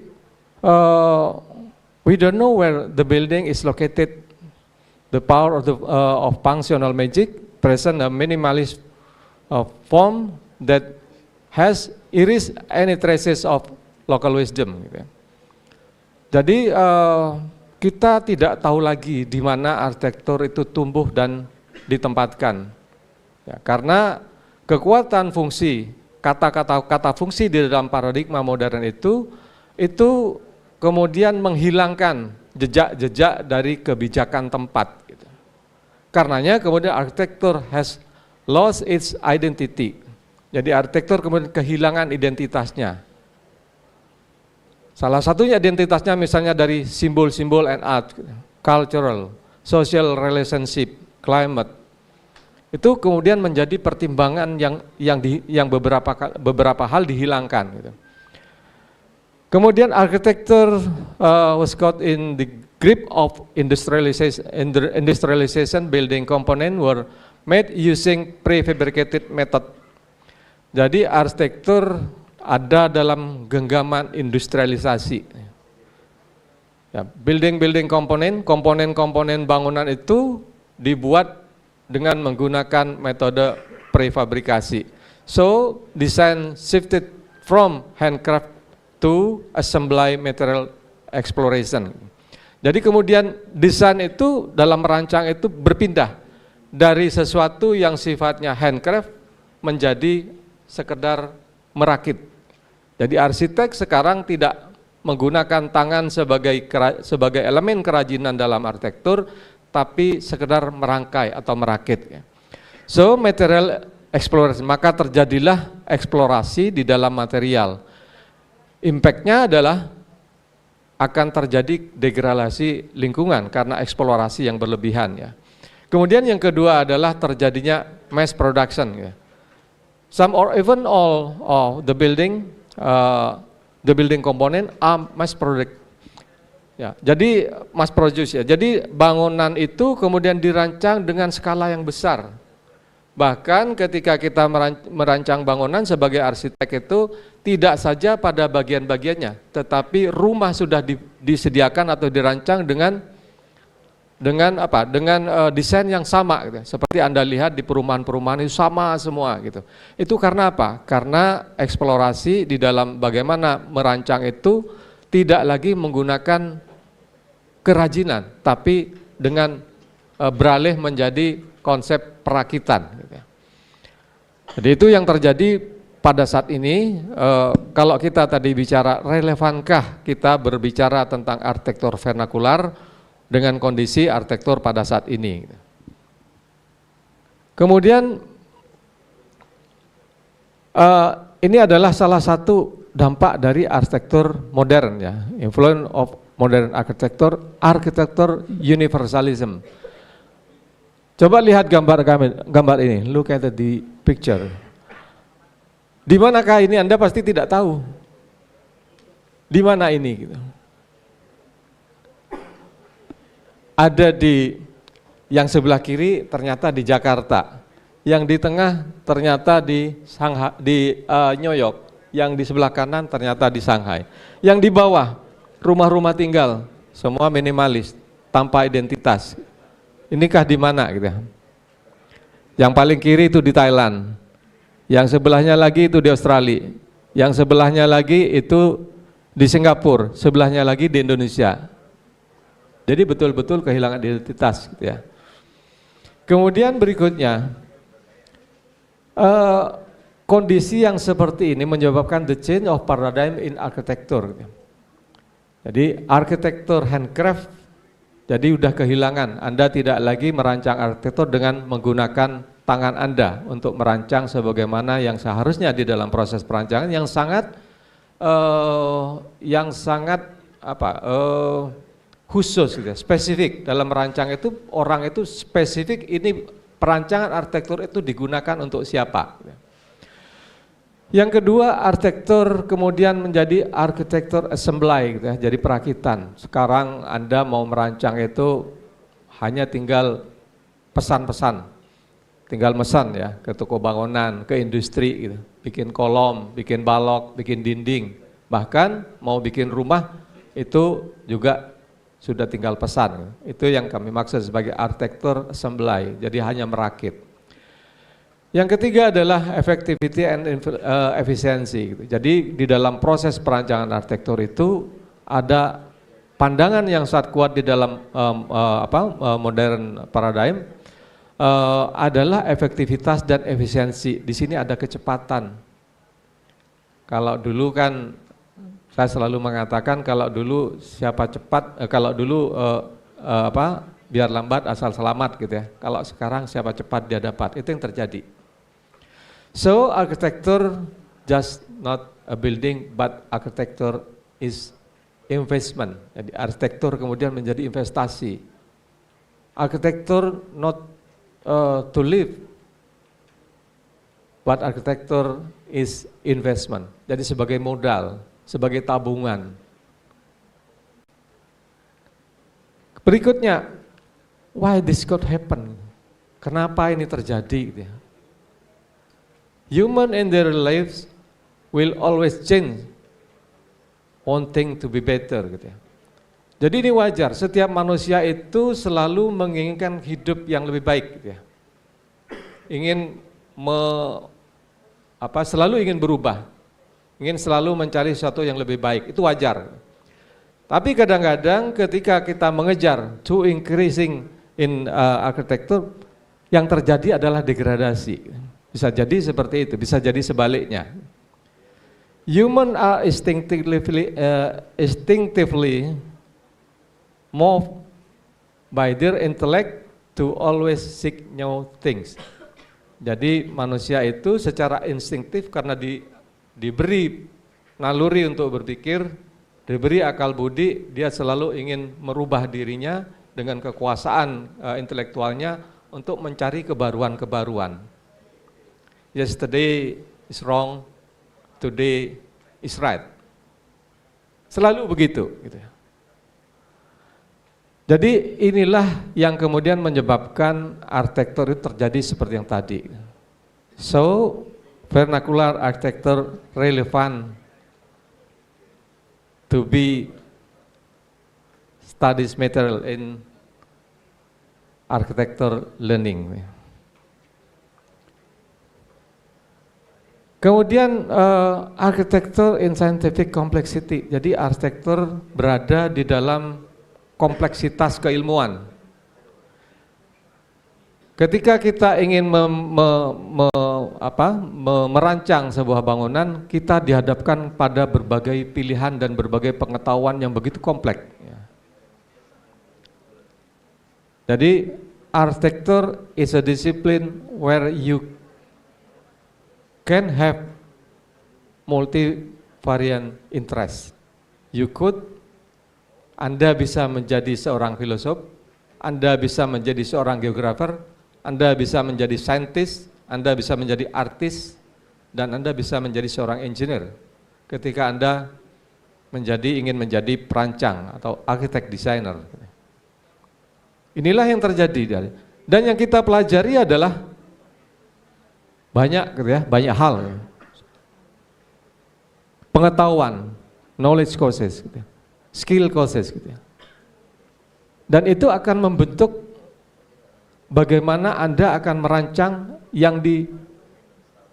we don't know where the building is located the power of functional magic, present a minimalist form that has erased any traces of local wisdom. Gitu. Jadi kita tidak tahu lagi di mana arsitektur itu tumbuh dan ditempatkan, ya, karena kekuatan fungsi, kata fungsi di dalam paradigma modern itu kemudian menghilangkan jejak-jejak dari kebijakan tempat. Gitu. Karenanya kemudian arsitektur has lost its identity. Jadi arsitektur kemudian kehilangan identitasnya. Salah satunya identitasnya misalnya dari simbol-simbol and art, cultural, social relationship, climate. Itu kemudian menjadi pertimbangan yang beberapa hal dihilangkan. Gitu. Kemudian arsitektur was caught in the grip of industrialization. Building component were made using prefabricated method. Jadi arsitektur ada dalam genggaman industrialisasi. Ya, building komponen bangunan itu dibuat dengan menggunakan metode prefabrikasi. So, design shifted from handcraft to assembly material exploration. Jadi kemudian desain itu dalam merancang itu berpindah dari sesuatu yang sifatnya handcraft menjadi sekedar merakit. Jadi arsitek sekarang tidak menggunakan tangan sebagai elemen kerajinan dalam arsitektur, tapi sekedar merangkai atau merakit. So material exploration, maka terjadilah eksplorasi di dalam material. Impact-nya adalah akan terjadi degradasi lingkungan karena eksplorasi yang berlebihan. Ya. Kemudian yang kedua adalah terjadinya mass production. Ya. Some or even all of the building component are mass product. Ya, jadi mass produce ya. Jadi bangunan itu kemudian dirancang dengan skala yang besar. Bahkan ketika kita merancang bangunan sebagai arsitek itu tidak saja pada bagian-bagiannya, tetapi rumah sudah disediakan atau dirancang dengan desain yang sama gitu. Seperti Anda lihat di perumahan-perumahan itu sama semua gitu. Itu karena apa? Karena eksplorasi di dalam bagaimana merancang itu tidak lagi menggunakan kerajinan, tapi dengan beralih menjadi konsep perakitan gitu. Jadi itu yang terjadi pada saat ini. Kalau kita tadi bicara relevankah kita berbicara tentang arsitektur vernakular dengan kondisi arsitektur pada saat ini. Kemudian ini adalah salah satu dampak dari arsitektur modern ya, influence of modern arsitektur universalism. Coba lihat gambar ini, look at the picture. Di manakah ini? Anda pasti tidak tahu. Di mana ini gitu. Ada di yang sebelah kiri ternyata di Jakarta, yang di tengah ternyata di New York, yang di sebelah kanan ternyata di Shanghai. Yang di bawah rumah-rumah tinggal semua minimalis, tanpa identitas. Inikah di mana gitu? Yang paling kiri itu di Thailand, yang sebelahnya lagi itu di Australia, yang sebelahnya lagi itu di Singapura, sebelahnya lagi di Indonesia. Jadi betul-betul kehilangan identitas gitu ya. Kemudian berikutnya, kondisi yang seperti ini menyebabkan the change of paradigm in architecture. Gitu. Jadi arsitektur handcraft, jadi udah kehilangan. Anda tidak lagi merancang arsitektur dengan menggunakan tangan Anda untuk merancang sebagaimana yang seharusnya di dalam proses perancangan yang sangat khusus gitu, spesifik. Dalam merancang itu orang itu spesifik, ini perancangan arsitektur itu digunakan untuk siapa. Yang kedua, arsitektur kemudian menjadi arsitektur assembly gitu ya, jadi perakitan. Sekarang Anda mau merancang itu hanya tinggal pesan-pesan, tinggal mesan ya ke toko bangunan, ke industri gitu. Bikin kolom, bikin balok, bikin dinding. Bahkan mau bikin rumah itu juga sudah tinggal pesan. Itu yang kami maksud sebagai arsitektur assembly, jadi hanya merakit. Yang ketiga adalah effectivity and efficiency. Jadi di dalam proses perancangan arsitektur itu ada pandangan yang sangat kuat di dalam modern paradigm adalah efektivitas dan efisiensi. Di sini ada kecepatan. Kalau dulu kan saya selalu mengatakan kalau dulu siapa cepat, kalau dulu biar lambat asal selamat gitu ya. Kalau sekarang siapa cepat dia dapat. Itu yang terjadi. So architecture just not a building, but architecture is investment. Jadi arsitektur kemudian menjadi investasi. Arsitektur not to live, but arsitektur is investment. Jadi sebagai modal, sebagai tabungan. Berikutnya, why this could happen? Kenapa ini terjadi? Gitu ya. Human in their lives will always change, wanting to be better gitu ya. Jadi ini wajar, setiap manusia itu selalu menginginkan hidup yang lebih baik gitu ya. Ingin selalu ingin berubah. Ingin selalu mencari sesuatu yang lebih baik, itu wajar. Tapi kadang-kadang ketika kita mengejar to increasing in architecture, yang terjadi adalah degradasi. Bisa jadi seperti itu, bisa jadi sebaliknya. Human are instinctively moved by their intellect to always seek new things. Jadi manusia itu secara instingtif karena diberi naluri untuk berpikir, diberi akal budi, dia selalu ingin merubah dirinya dengan kekuasaan intelektualnya untuk mencari kebaruan-kebaruan. Yesterday is wrong, today is right. Selalu begitu gitu ya. Jadi inilah yang kemudian menyebabkan arsitektur itu terjadi seperti yang tadi. So, vernacular architecture relevant to be studies material in architecture learning. Kemudian arsitektur in scientific complexity. Jadi arsitektur berada di dalam kompleksitas keilmuan. Ketika kita ingin merancang sebuah bangunan, kita dihadapkan pada berbagai pilihan dan berbagai pengetahuan yang begitu kompleks. Jadi arsitektur is a discipline where you can have multivariant interest. Anda bisa menjadi seorang filosof, Anda bisa menjadi seorang geografer, Anda bisa menjadi saintis, Anda bisa menjadi artis, dan Anda bisa menjadi seorang engineer. Ketika Anda ingin menjadi perancang atau arsitek desainer. Inilah yang terjadi. Dan yang kita pelajari adalah banyak hal, pengetahuan, knowledge courses, skill courses, dan itu akan membentuk bagaimana Anda akan merancang yang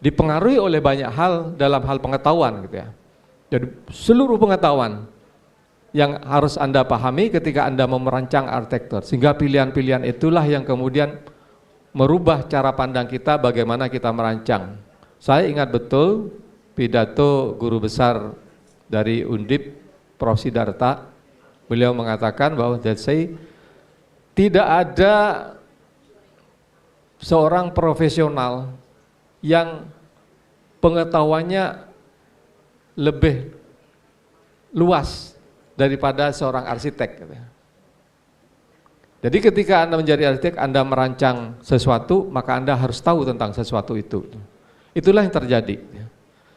dipengaruhi oleh banyak hal dalam hal pengetahuan, Jadi seluruh pengetahuan yang harus Anda pahami ketika Anda merancang arsitektur, sehingga pilihan-pilihan itulah yang kemudian merubah cara pandang kita bagaimana kita merancang. Saya ingat betul pidato guru besar dari Undip, Prof. Sidarta. Beliau mengatakan bahwa tidak ada seorang profesional yang pengetahuannya lebih luas daripada seorang arsitek. Jadi ketika Anda menjadi arsitek, Anda merancang sesuatu, maka Anda harus tahu tentang sesuatu itu. Itulah yang terjadi.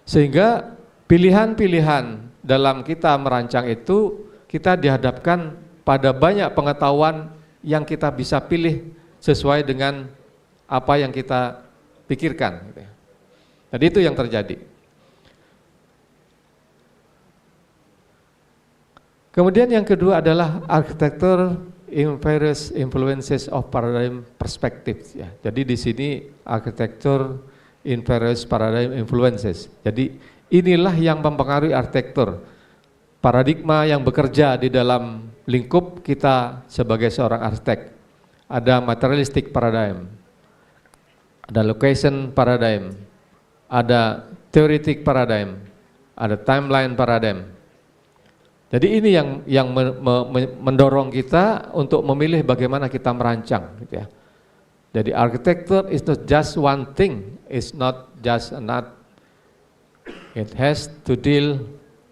Sehingga pilihan-pilihan dalam kita merancang itu, kita dihadapkan pada banyak pengetahuan yang kita bisa pilih sesuai dengan apa yang kita pikirkan. Jadi itu yang terjadi. Kemudian yang kedua adalah arsitektur in various influences of paradigm perspektif. Ya. Jadi di sini arsitektur in various paradigm influences. Jadi inilah yang mempengaruhi arsitektur. Paradigma yang bekerja di dalam lingkup kita sebagai seorang arsitek. Ada materialistic paradigm, ada location paradigm, ada theoretic paradigm, ada timeline paradigm. Jadi ini yang mendorong kita untuk memilih bagaimana kita merancang, gitu ya. Jadi arsitektur is not just one thing, it's not just an art. It has to deal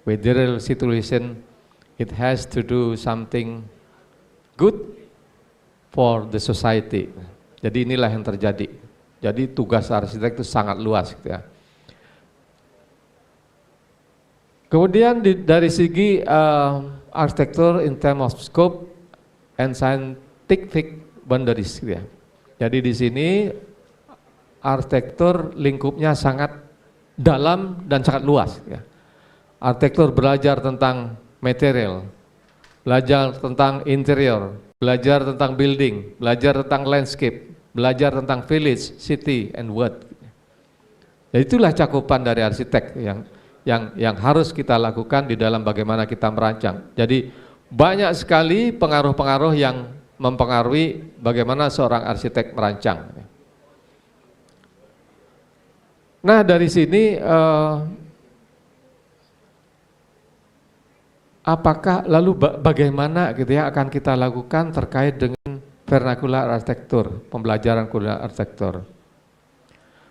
with the real situation. It has to do something good for the society. Jadi inilah yang terjadi. Jadi tugas arsitek itu sangat luas, gitu ya. Kemudian dari segi arsitektur in terms of scope and scientific boundaries, gitu ya. Jadi di sini arsitektur lingkupnya sangat dalam dan sangat luas, gitu ya. Arsitektur belajar tentang material, belajar tentang interior, belajar tentang building, belajar tentang landscape, belajar tentang village, city, and world. Jadi itulah cakupan dari arsitek yang harus kita lakukan di dalam bagaimana kita merancang. Jadi banyak sekali pengaruh-pengaruh yang mempengaruhi bagaimana seorang arsitek merancang. Nah dari sini apakah lalu bagaimana gitu ya akan kita lakukan terkait dengan vernakular arsitektur, pembelajaran arsitektur.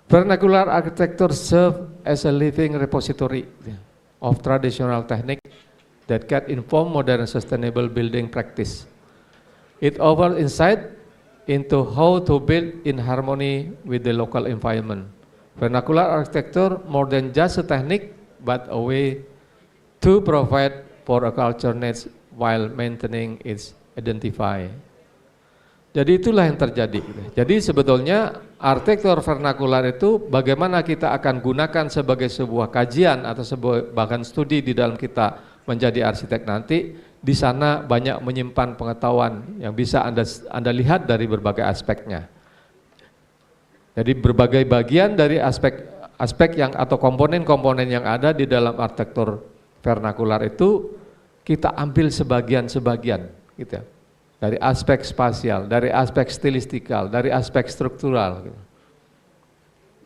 Vernacular architecture serve as a living repository of traditional technique that can inform modern sustainable building practice. It offers insight into how to build in harmony with the local environment. Vernacular architecture more than just a technique, but a way to provide for a culture needs while maintaining its identity. Jadi itulah yang terjadi. Jadi sebetulnya arsitektur vernakular itu bagaimana kita akan gunakan sebagai sebuah kajian atau sebuah bahkan studi di dalam kita menjadi arsitek nanti. Di sana banyak menyimpan pengetahuan yang bisa Anda lihat dari berbagai aspeknya. Jadi berbagai bagian dari aspek yang atau komponen-komponen yang ada di dalam arsitektur vernakular itu kita ambil sebagian-sebagian, gitu ya. Dari aspek spasial, dari aspek stilistikal, dari aspek struktural.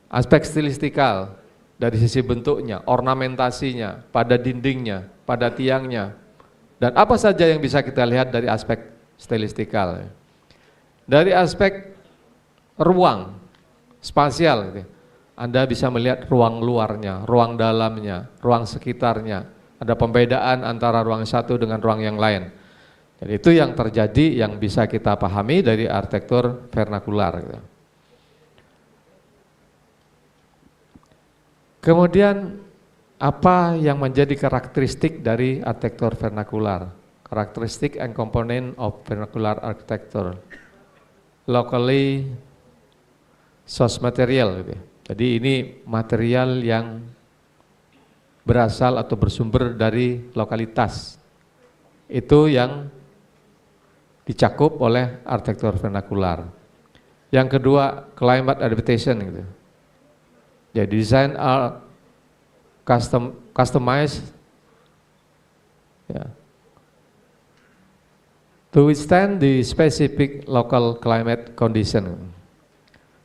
Aspek stilistikal dari sisi bentuknya, ornamentasinya, pada dindingnya, pada tiangnya, dan apa saja yang bisa kita lihat dari aspek stilistikal. Dari aspek ruang, spasial, Anda bisa melihat ruang luarnya, ruang dalamnya, ruang sekitarnya. Ada pembedaan antara ruang satu dengan ruang yang lain. Jadi itu yang terjadi yang bisa kita pahami dari arsitektur vernakular. Kemudian apa yang menjadi karakteristik dari arsitektur vernakular? Karakteristik and component of vernacular architecture. Locally source material. Jadi ini material yang berasal atau bersumber dari lokalitas. Itu yang dicakup oleh arsitektur vernakular. Yang kedua, climate adaptation, gitu. Jadi desain are customized, ya, to withstand the specific local climate condition.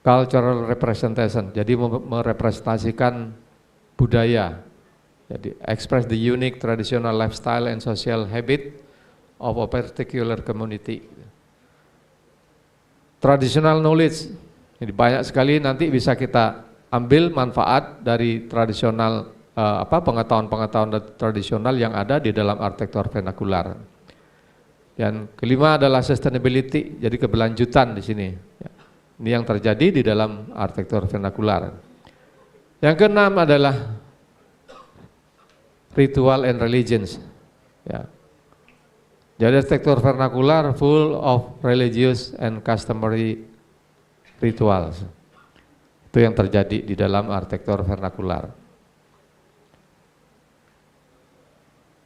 Cultural representation, jadi merepresentasikan budaya. Jadi express the unique traditional lifestyle and social habit of a particular community. Traditional knowledge, jadi banyak sekali nanti bisa kita ambil manfaat dari tradisional pengetahuan-pengetahuan tradisional yang ada di dalam arsitektur vernakular. Dan kelima adalah sustainability, jadi keberlanjutan di sini. Ini yang terjadi di dalam arsitektur vernakular. Yang keenam adalah ritual and religions. Ya. Jadi arsitektur vernakular full of religious and customary rituals. Itu yang terjadi di dalam arsitektur vernakular.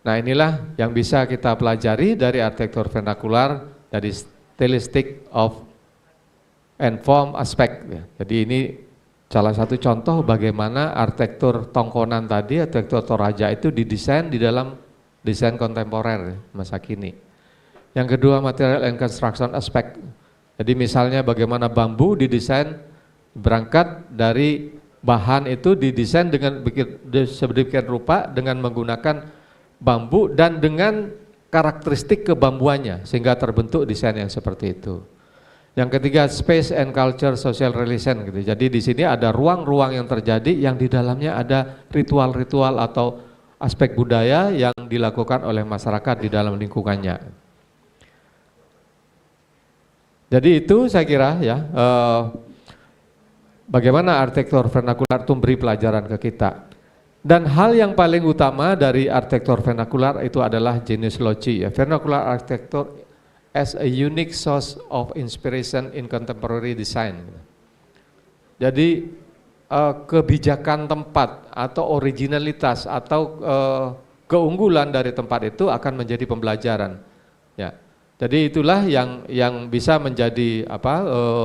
Nah inilah yang bisa kita pelajari dari arsitektur vernakular, dari stylistic of and form aspect. Jadi ini salah satu contoh bagaimana arsitektur tongkonan tadi, arsitektur Toraja itu didesain di dalam desain kontemporer masa kini. Yang kedua, material and construction aspect. Jadi misalnya bagaimana bambu didesain berangkat dari bahan itu didesain dengan sedemikian rupa dengan menggunakan bambu dan dengan karakteristik kebambuannya sehingga terbentuk desain yang seperti itu. Yang ketiga, space and culture social relation gitu. Jadi di sini ada ruang-ruang yang terjadi yang di dalamnya ada ritual-ritual atau aspek budaya yang dilakukan oleh masyarakat di dalam lingkungannya. Jadi itu saya kira ya bagaimana arsitektur vernakular itu memberi pelajaran ke kita. Dan hal yang paling utama dari arsitektur vernakular itu adalah genealogy ya. Vernacular architecture as a unique source of inspiration in contemporary design. Jadi kebijakan tempat atau originalitas atau keunggulan dari tempat itu akan menjadi pembelajaran. Ya. Jadi itulah yang bisa menjadi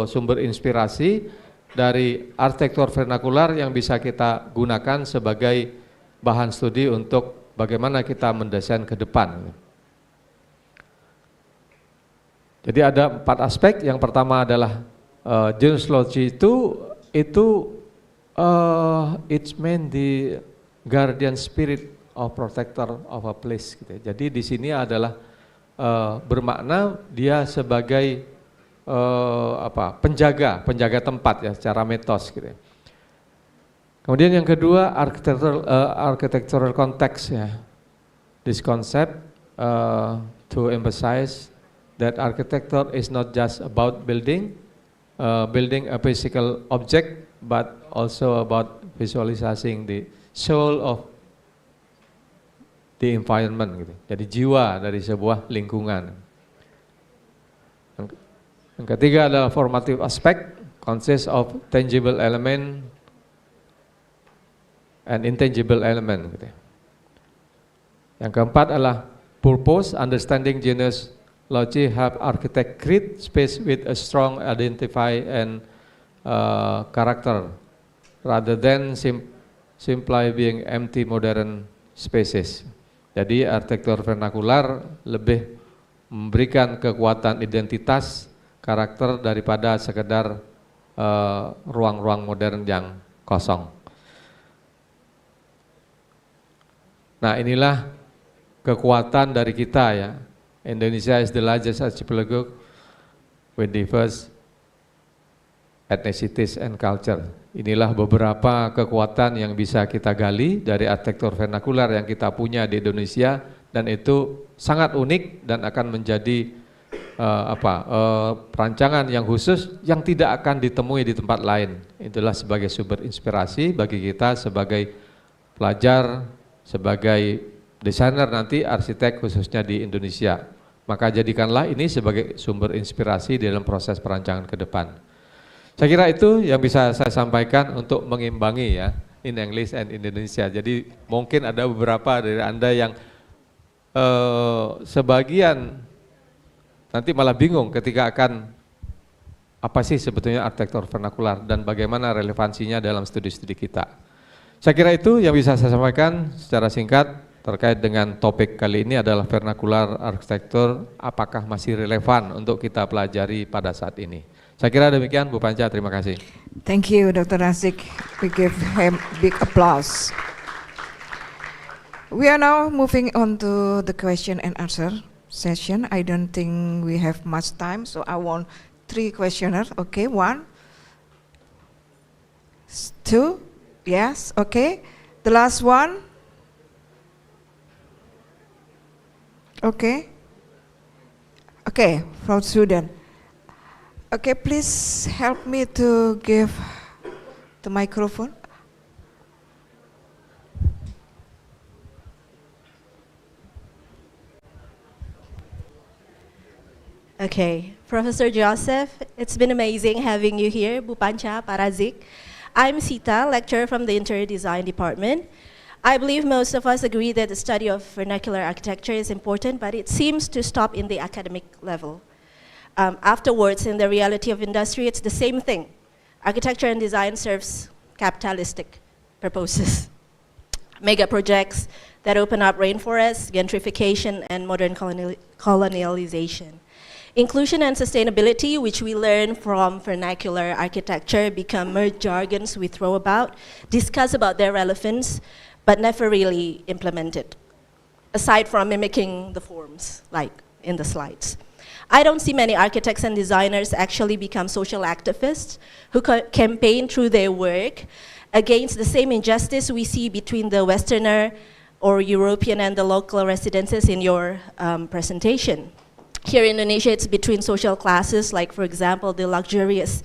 sumber inspirasi dari arsitektur vernakular yang bisa kita gunakan sebagai bahan studi untuk bagaimana kita mendesain ke depan. Jadi ada 4 aspek. Yang pertama adalah genealogy itu it's meant the guardian spirit of protector of a place. Gitu. Jadi di sini adalah bermakna dia sebagai penjaga tempat ya secara mitos gitu. Kemudian yang kedua architectural context ya. This concept to emphasize that architecture is not just about building a physical object but also about visualizing the soul of the environment gitu. Jadi jiwa dari sebuah lingkungan. Yang ketiga adalah formative aspect, consists of tangible element and intangible element. Gitu. Yang keempat adalah purpose, understanding genealogy help architect create space with a strong identify and character, rather than simply being empty modern spaces. Jadi arsitektur vernakular lebih memberikan kekuatan identitas karakter daripada sekedar ruang-ruang modern yang kosong. Nah inilah kekuatan dari kita ya. Indonesia is the largest archipelago with diverse ethnicities and culture. Inilah beberapa kekuatan yang bisa kita gali dari arsitektur vernakular yang kita punya di Indonesia dan itu sangat unik dan akan menjadi perancangan yang khusus yang tidak akan ditemui di tempat lain. Itulah sebagai sumber inspirasi bagi kita sebagai pelajar, sebagai desainer nanti arsitek khususnya di Indonesia. Maka jadikanlah ini sebagai sumber inspirasi dalam proses perancangan ke depan. Saya kira itu yang bisa saya sampaikan untuk mengimbangi ya in English and Indonesia. Jadi mungkin ada beberapa dari Anda yang sebagian nanti malah bingung ketika akan apa sih sebetulnya arsitektur vernakular dan bagaimana relevansinya dalam studi-studi kita. Saya kira itu yang bisa saya sampaikan secara singkat terkait dengan topik kali ini adalah vernakular arsitektur, apakah masih relevan untuk kita pelajari pada saat ini. Saya kira demikian Bu Panca, terima kasih. Thank you Dr. Asik, we give him big applause. We are now moving on to the question and answer session. I don't think we have much time, so I want 3 questioners. Okay, 1, 2, yes, okay. The last one. Okay. Okay, from Sudan. Okay, please help me to give the microphone. Okay, Professor Joseph, it's been amazing having you here, Bu Panca, Parazik. I'm Sita, lecturer from the Interior Design Department. I believe most of us agree that the study of vernacular architecture is important, but it seems to stop in the academic level. Afterwards, in the reality of industry, it's the same thing. Architecture and design serves capitalistic purposes. Mega projects that open up rainforests, gentrification, and modern colonialization. Inclusion and sustainability, which we learn from vernacular architecture, become mere jargons we throw about, discuss about their relevance, but never really implemented, aside from mimicking the forms, like in the slides. I don't see many architects and designers actually become social activists who campaign through their work against the same injustice we see between the Westerner or European and the local residences in your presentation. Here in Indonesia, it's between social classes, like for example, the luxurious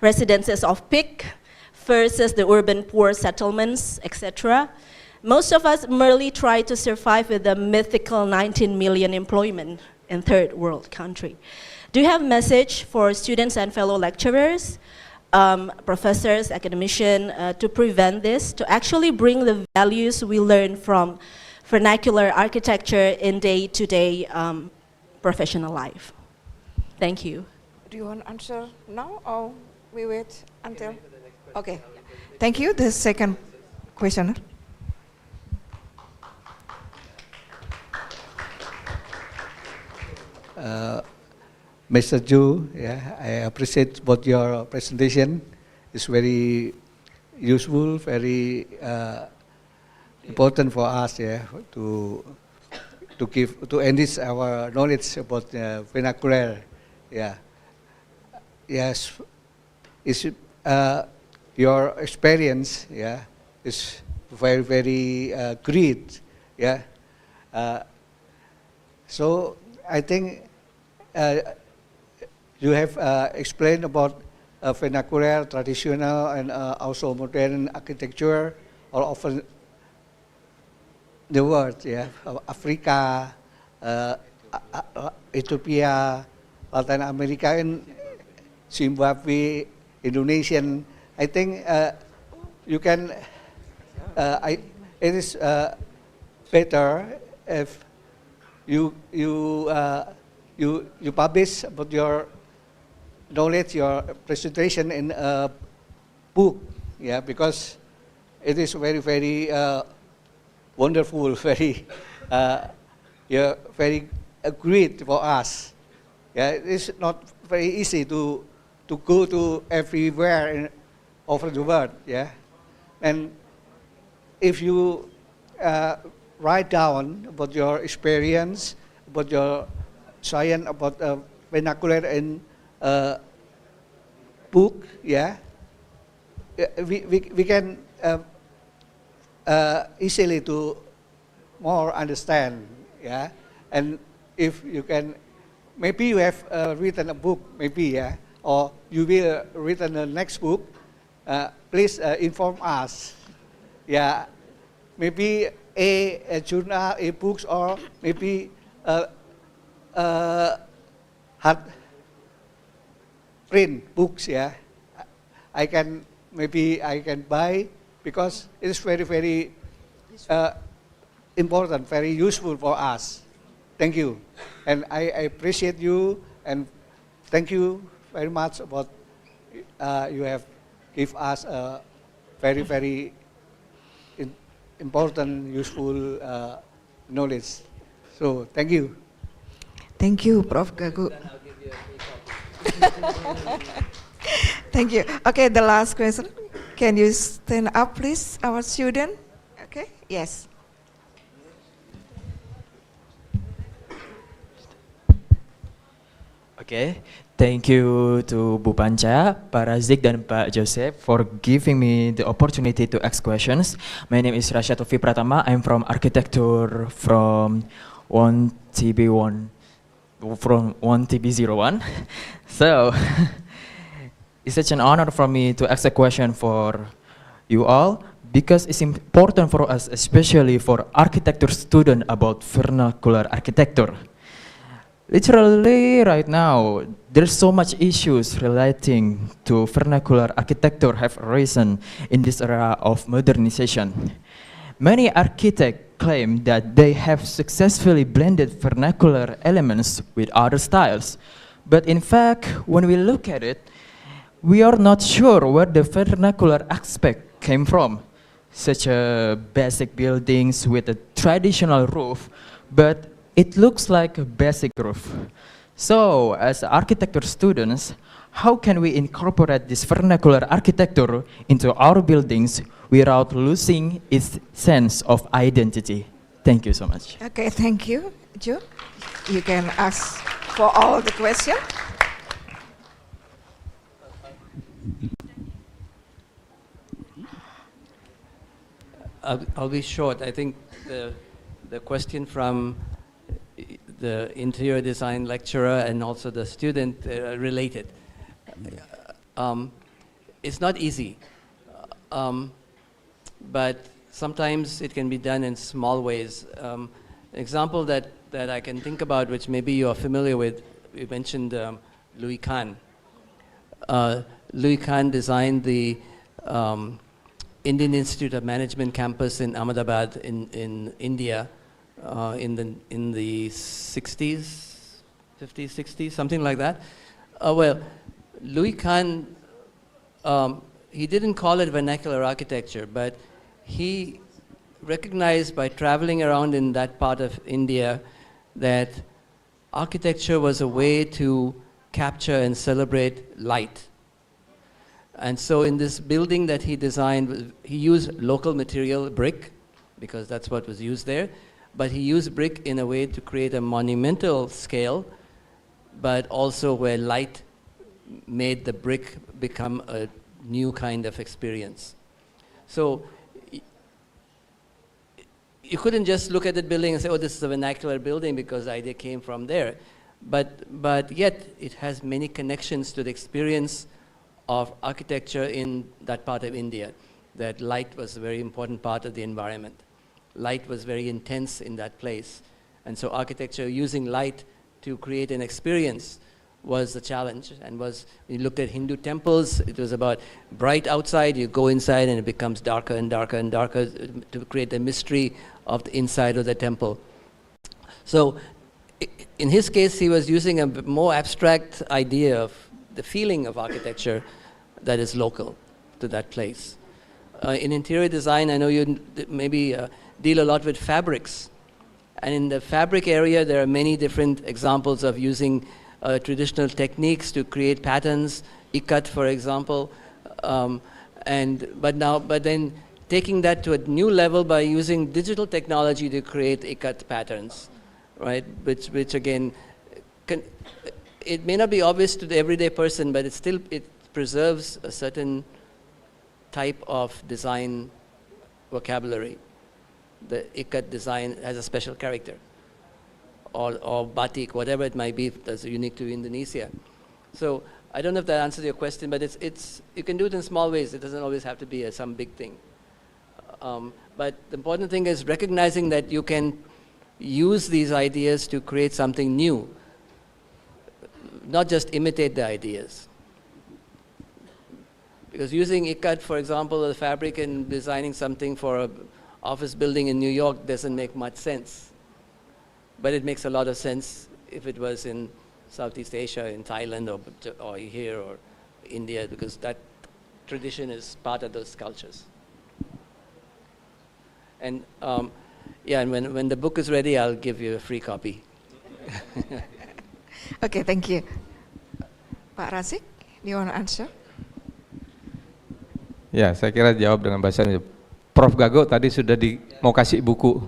residences of PIK versus the urban poor settlements, etc. Most of us merely try to survive with the mythical 19 million employment in third world country. Do you have a message for students and fellow lecturers, professors, academicians, to prevent this, to actually bring the values we learn from vernacular architecture in day-to-day professional life? Thank you. Do you want to answer now or we wait until? Okay. Thank you. The second questioner. Mr. Ju, yeah, I appreciate both your presentation. It's very useful, very important for us, yeah, to enrich our knowledge about vernacular. Yeah, yes, is your experience, yeah, is very great, yeah. So I think you have explained about vernacular, traditional, and also modern architecture all over the world, yeah, Africa, Ethiopia, Latin America, and Zimbabwe, Indonesian. I think you can. It is better if you publish about your knowledge, your presentation in a book, yeah, because it is very wonderful, very yeah, very great for us. Yeah, it is not very easy to go to everywhere over the world, yeah, and if you write down about your experience, about your science, about vernacular in book, yeah, we can easily to more understand, yeah, and if you can, maybe you have written a book, maybe, yeah, or you will written the next book, please inform us, yeah, maybe a journal, a books, or maybe hard print books, yeah. Maybe I can buy, because it is very important, very useful for us. Thank you, and I appreciate you, and thank you very much about you have give us a very important, useful knowledge. So thank you. Thank you, Prof. Gagu. Thank you. Okay, the last question. Can you stand up, please, our student? Okay, yes. Okay, thank you to Bu Panca, Pak Razik, dan Pak Joseph for giving me the opportunity to ask questions. My name is Rasya Tofi Pratama. I'm from Arsitektur from 1TB1. From 1TB01. So, it's such an honor for me to ask a question for you all, because it's important for us, especially for architecture student, about vernacular architecture. Literally right now, there's so much issues relating to vernacular architecture have arisen in this era of modernization. Many architects claim that they have successfully blended vernacular elements with other styles. But in fact, when we look at it, we are not sure where the vernacular aspect came from. Such a basic buildings with a traditional roof, but it looks like a basic roof. So, as architecture students, how can we incorporate this vernacular architecture into our buildings without losing its sense of identity? Thank you so much. Okay, thank you, Joe. You can ask for all the questions. I'll be short. I think the question from the interior design lecturer and also the student related. It's not easy, but sometimes it can be done in small ways. Example that I can think about, which maybe you are familiar with, you mentioned Louis Kahn. Louis Kahn designed the Indian Institute of Management campus in Ahmedabad in India in the 60s, 50s, 60s, something like that. Well, Louis Kahn, he didn't call it vernacular architecture, but he recognized by traveling around in that part of India that architecture was a way to capture and celebrate light. And so in this building that he designed, he used local material, brick, because that's what was used there, but he used brick in a way to create a monumental scale, but also where light made the brick become a new kind of experience. So you couldn't just look at the building and say, oh, this is a vernacular building because the idea came from there. But yet it has many connections to the experience of architecture in that part of India, that light was a very important part of the environment. Light was very intense in that place. And so architecture using light to create an experience was the challenge, and was, when you looked at Hindu temples, it was about bright outside, you go inside and it becomes darker and darker and darker to create the mystery of the inside of the temple. So in his case, he was using a more abstract idea of the feeling of architecture that is local to that place. In interior design, I know you maybe deal a lot with fabrics. And in the fabric area, there are many different examples of using traditional techniques to create patterns, ikat, for example. But then taking that to a new level by using digital technology to create ikat patterns, right? Which again, it may not be obvious to the everyday person, but it preserves a certain type of design vocabulary. The ikat design has a special character, or batik, whatever it might be, that's unique to Indonesia. So I don't know if that answers your question, but you can do it in small ways. It doesn't always have to be some big thing. But the important thing is recognizing that you can use these ideas to create something new, not just imitate the ideas. Because using ikat, for example, the fabric, and designing something for an office building in New York doesn't make much sense. But it makes a lot of sense if it was in Southeast Asia, in Thailand, or here, or India, because that tradition is part of those cultures. And yeah, and when the book is ready, I'll give you a free copy. Okay, thank you. Pak Rasik, do you want to answer? Ya, saya kira jawab dengan bahasa Indonesia. Prof. Gago tadi sudah mau kasih buku.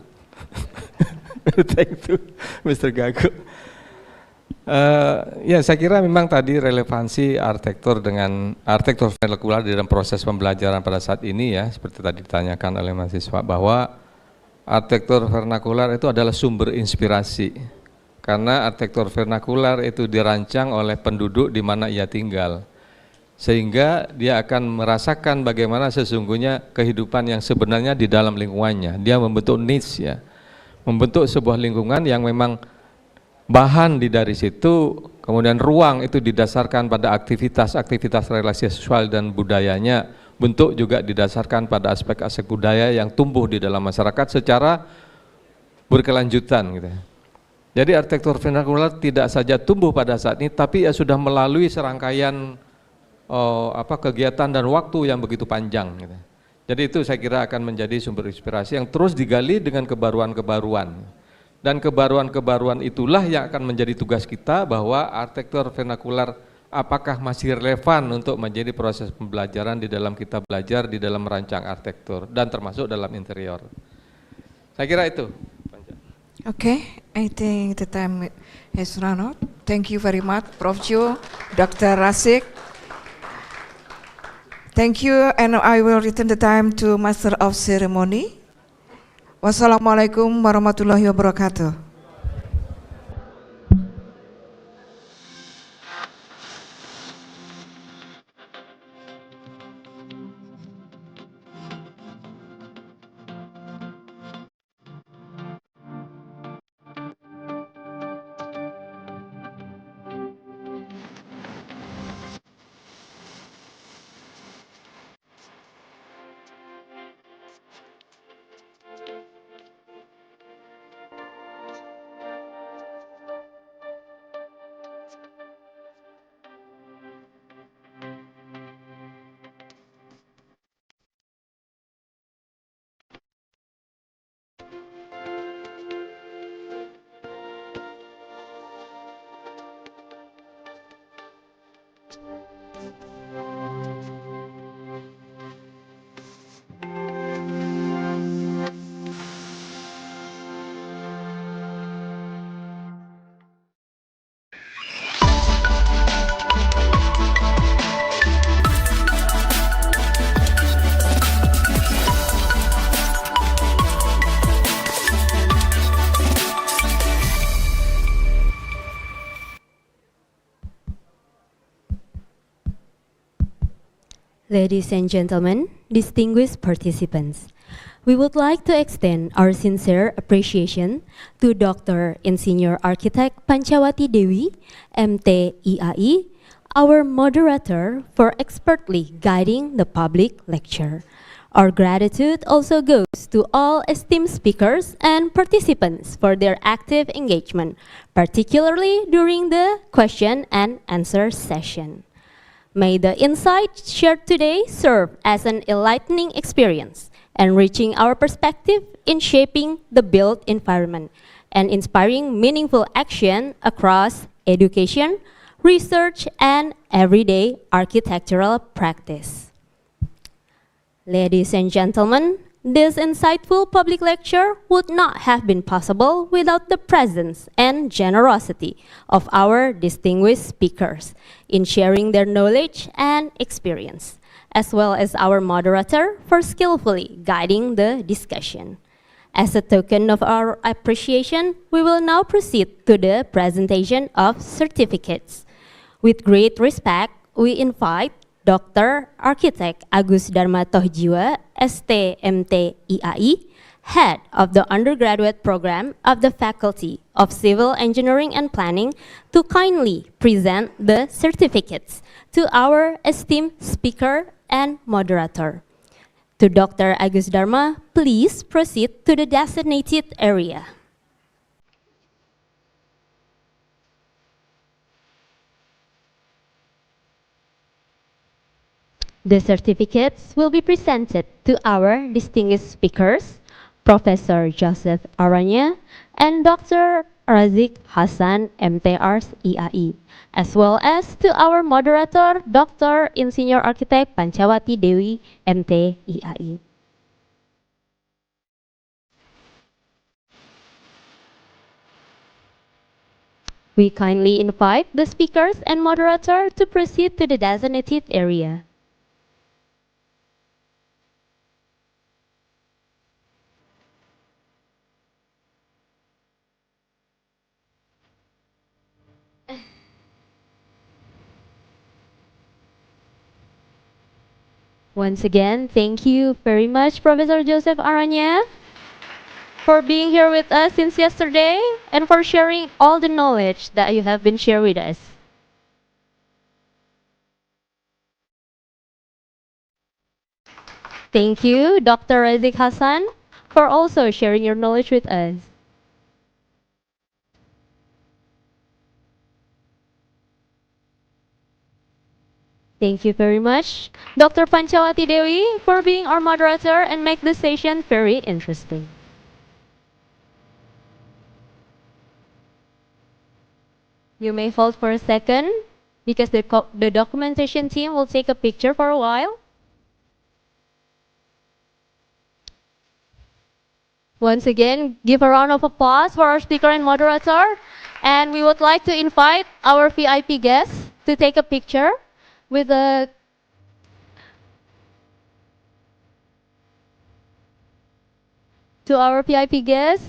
Thank you, Mr. Gago. Ya, saya kira memang tadi relevansi arsitektur dengan arsitektur vernakular di dalam proses pembelajaran pada saat ini, ya, seperti tadi ditanyakan oleh mahasiswa, bahwa arsitektur vernakular itu adalah sumber inspirasi. Karena arsitektur vernakular itu dirancang oleh penduduk di mana ia tinggal. Sehingga dia akan merasakan bagaimana sesungguhnya kehidupan yang sebenarnya di dalam lingkungannya. Dia membentuk niche, ya, membentuk sebuah lingkungan yang memang bahan dari situ, kemudian ruang itu didasarkan pada aktivitas relasi sosial dan budayanya, bentuk juga didasarkan pada aspek-aspek budaya yang tumbuh di dalam masyarakat secara berkelanjutan gitu. Jadi arsitektur vernakular tidak saja tumbuh pada saat ini, tapi ya sudah melalui serangkaian kegiatan dan waktu yang begitu panjang gitu. Jadi itu saya kira akan menjadi sumber inspirasi yang terus digali dengan kebaruan-kebaruan. Dan kebaruan-kebaruan itulah yang akan menjadi tugas kita, bahwa arsitektur vernakular apakah masih relevan untuk menjadi proses pembelajaran di dalam kita belajar, di dalam merancang arsitektur, dan termasuk dalam interior. Saya kira itu. Okay, I think the time has run out. Thank you very much, Prof. Jo, Dr. Rasik. Thank you, and I will return the time to Master of Ceremony. Wassalamualaikum warahmatullahi wabarakatuh. Ladies and gentlemen, distinguished participants, we would like to extend our sincere appreciation to Dr. Insinyur Architect Pancawati Dewi, MT IAI, our moderator, for expertly guiding the public lecture. Our gratitude also goes to all esteemed speakers and participants for their active engagement, particularly during the question and answer session. May the insights shared today serve as an enlightening experience, enriching our perspective in shaping the built environment and inspiring meaningful action across education, research, and everyday architectural practice. Ladies and gentlemen, this insightful public lecture would not have been possible without the presence and generosity of our distinguished speakers in sharing their knowledge and experience, as well as our moderator for skillfully guiding the discussion. As a token of our appreciation, we will now proceed to the presentation of certificates. With great respect, we invite Dr. Architect Agus Dharma Tohjiwa, ST.MT IAI, Head of the Undergraduate Program of the Faculty of Civil Engineering and Planning, to kindly present the certificates to our esteemed speaker and moderator. To Dr. Agus Dharma, please proceed to the designated area. The certificates will be presented to our distinguished speakers, Professor Joseph Aranya and Dr. Razik Hassan, MTRs IAI, as well as to our moderator, Dr. Insinyur Architect Pancawati Dewi, MT IAI. We kindly invite the speakers and moderator to proceed to the designated area. Once again, thank you very much, Professor Joseph Aranya, for being here with us since yesterday and for sharing all the knowledge that you have been shared with us. Thank you, Dr. Razik Hassan, for also sharing your knowledge with us. Thank you very much, Dr. Pancawati Dewi, for being our moderator and make the session very interesting. You may hold for a second because the documentation team will take a picture for a while. Once again, give a round of applause for our speaker and moderator. And we would like to invite our VIP guests to take a picture with the to our VIP guests.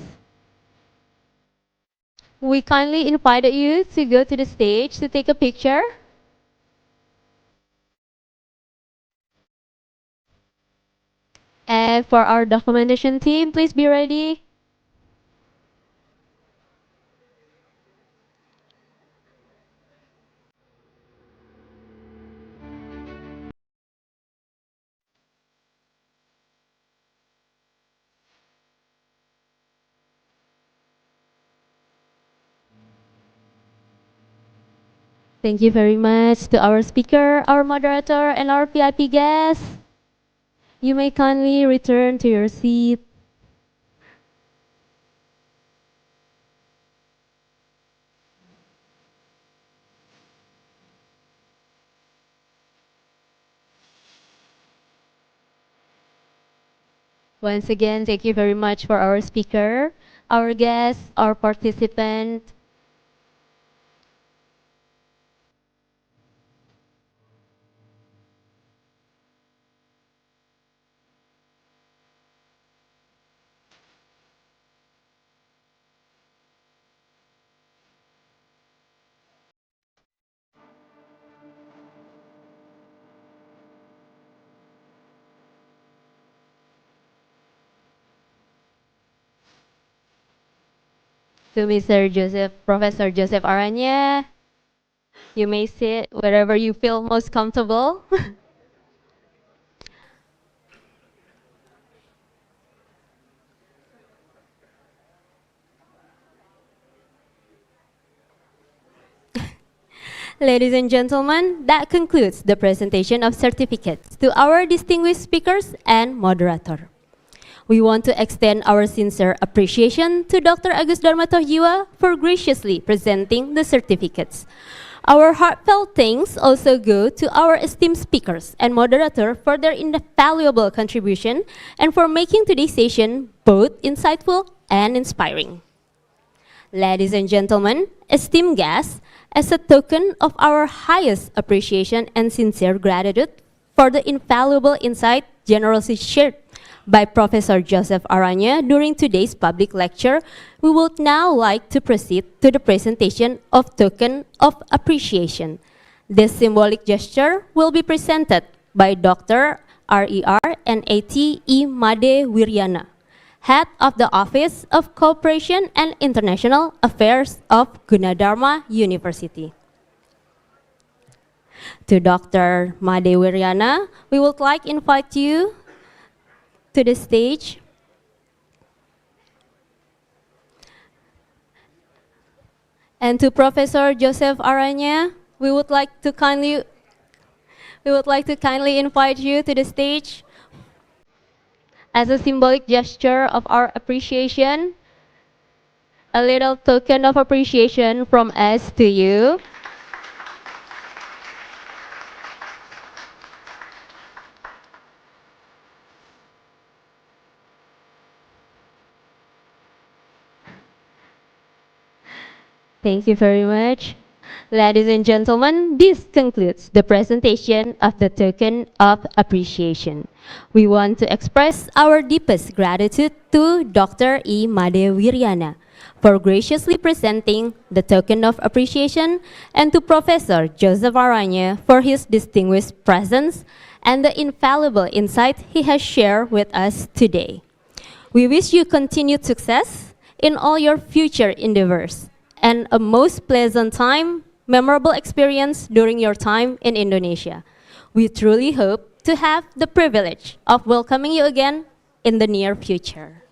We kindly invited you to go to the stage to take a picture. And for our documentation team, please be ready. Thank you very much to our speaker, our moderator, and our VIP guests. You may kindly return to your seat. Once again, thank you very much for our speaker, our guests, our participant. To Mr. Joseph, Professor Joseph Aranya, you may sit wherever you feel most comfortable. Ladies and gentlemen, that concludes the presentation of certificates to our distinguished speakers and moderator. We want to extend our sincere appreciation to Dr. Agus Dharma Tohjiwa for graciously presenting the certificates. Our heartfelt thanks also go to our esteemed speakers and moderator for their invaluable contribution and for making today's session both insightful and inspiring. Ladies and gentlemen, esteemed guests, as a token of our highest appreciation and sincere gratitude for the invaluable insight generously shared by Professor Joseph Aranya during today's public lecture, we would now like to proceed to the presentation of token of appreciation. This symbolic gesture will be presented by Dr. R.E.R. and A.T.E. Made Wiryana, Head of the Office of Cooperation and International Affairs of Gunadarma University. To Dr. Made Wiryana, we would like to invite you to the stage. And to Professor Joseph Aranya, we would like to kindly invite you to the stage as a symbolic gesture of our appreciation, a little token of appreciation from us to you. Thank you very much. Ladies and gentlemen, this concludes the presentation of the token of appreciation. We want to express our deepest gratitude to Dr. E. Made Wiryana for graciously presenting the token of appreciation and to Professor Joseph Aranya for his distinguished presence and the infallible insight he has shared with us today. We wish you continued success in all your future endeavors and a most pleasant time, memorable experience during your time in Indonesia. We truly hope to have the privilege of welcoming you again in the near future.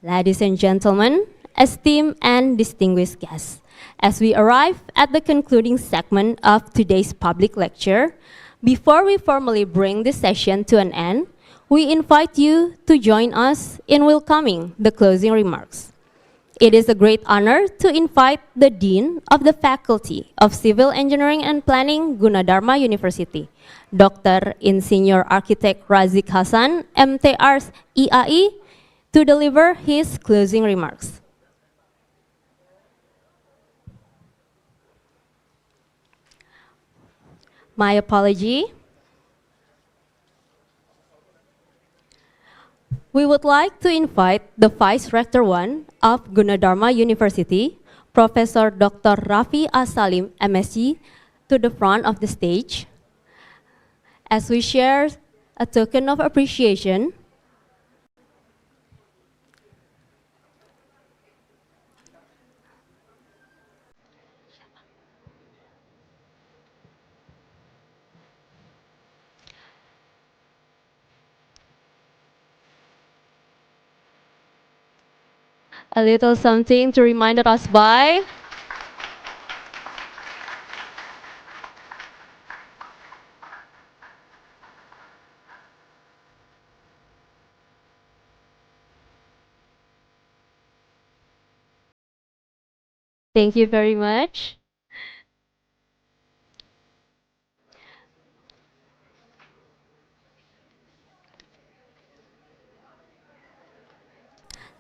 Ladies and gentlemen, esteemed and distinguished guests, as we arrive at the concluding segment of today's public lecture, before we formally bring this session to an end, we invite you to join us in welcoming the closing remarks. It is a great honor to invite the Dean of the Faculty of Civil Engineering and Planning, Gunadarma University, Dr. Insinyur Architect Razik Hasan, MTArs IAI, to deliver his closing remarks. My apology. We would like to invite the Vice Rector 1 of Gunadarma University, Professor Dr. Rafi Asalim, MSc, to the front of the stage as we share a token of appreciation. A little something to remind us by. Thank you very much.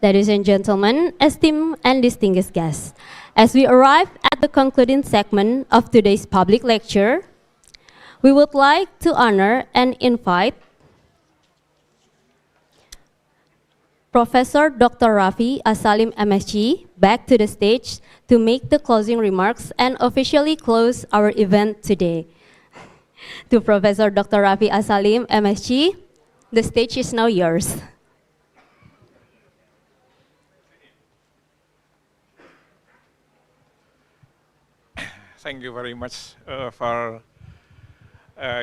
Ladies and gentlemen, esteemed and distinguished guests, as we arrive at the concluding segment of today's public lecture, we would like to honor and invite Professor Dr. Rafi Asalim, MSc, back to the stage to make the closing remarks and officially close our event today. To Professor Dr. Rafi Asalim, MSc, the stage is now yours. Thank you very much for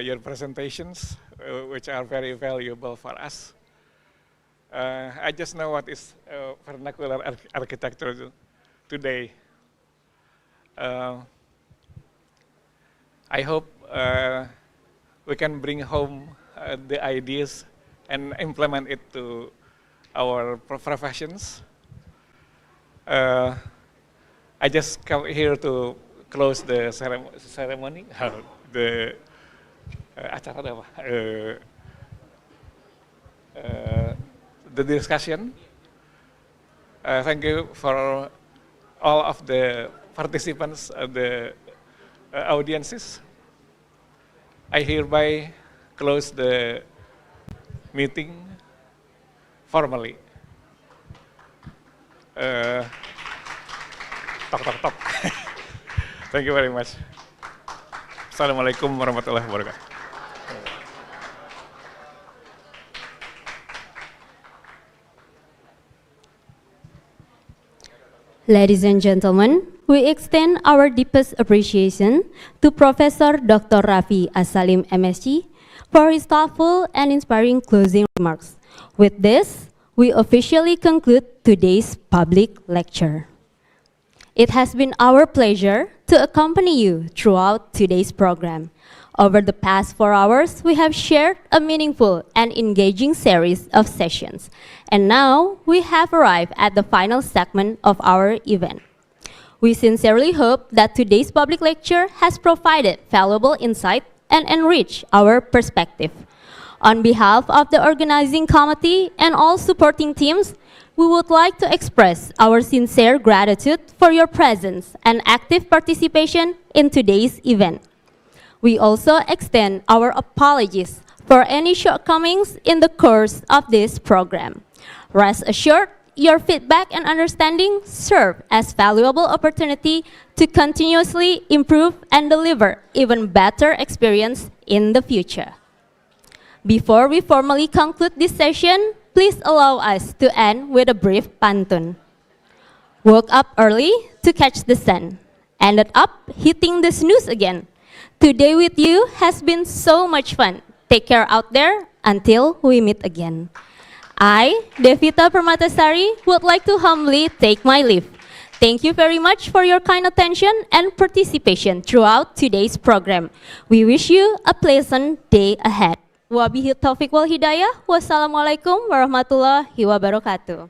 your presentations, which are very valuable for us. I just know what is vernacular architecture today. I hope we can bring home the ideas and implement it to our professions. I just come here to close the ceremony, the acara apa? The discussion. Thank you for all of the participants, the audiences. I hereby close the meeting formally. Tok tok tok. Thank you very much. Assalamualaikum warahmatullahi wabarakatuh. Ladies and gentlemen, we extend our deepest appreciation to Professor Dr. Rafi Asalim, MSc, for his thoughtful and inspiring closing remarks. With this, we officially conclude today's public lecture. It has been our pleasure to accompany you throughout today's program. Over the past 4 hours, we have shared a meaningful and engaging series of sessions. And now, we have arrived at the final segment of our event. We sincerely hope that today's public lecture has provided valuable insight and enriched our perspective. On behalf of the organizing committee and all supporting teams, we would like to express our sincere gratitude for your presence and active participation in today's event. We also extend our apologies for any shortcomings in the course of this program. Rest assured, your feedback and understanding serve as valuable opportunity to continuously improve and deliver even better experience in the future. Before we formally conclude this session, please allow us to end with a brief pantun. Woke up early to catch the sun, ended up hitting the snooze again. Today with you has been so much fun. Take care out there until we meet again. I, Devita Permatasari, would like to humbly take my leave. Thank you very much for your kind attention and participation throughout today's program. We wish you a pleasant day ahead. Wabillahi taufiq wal hidayah. Wassalamualaikum warahmatullahi wabarakatuh.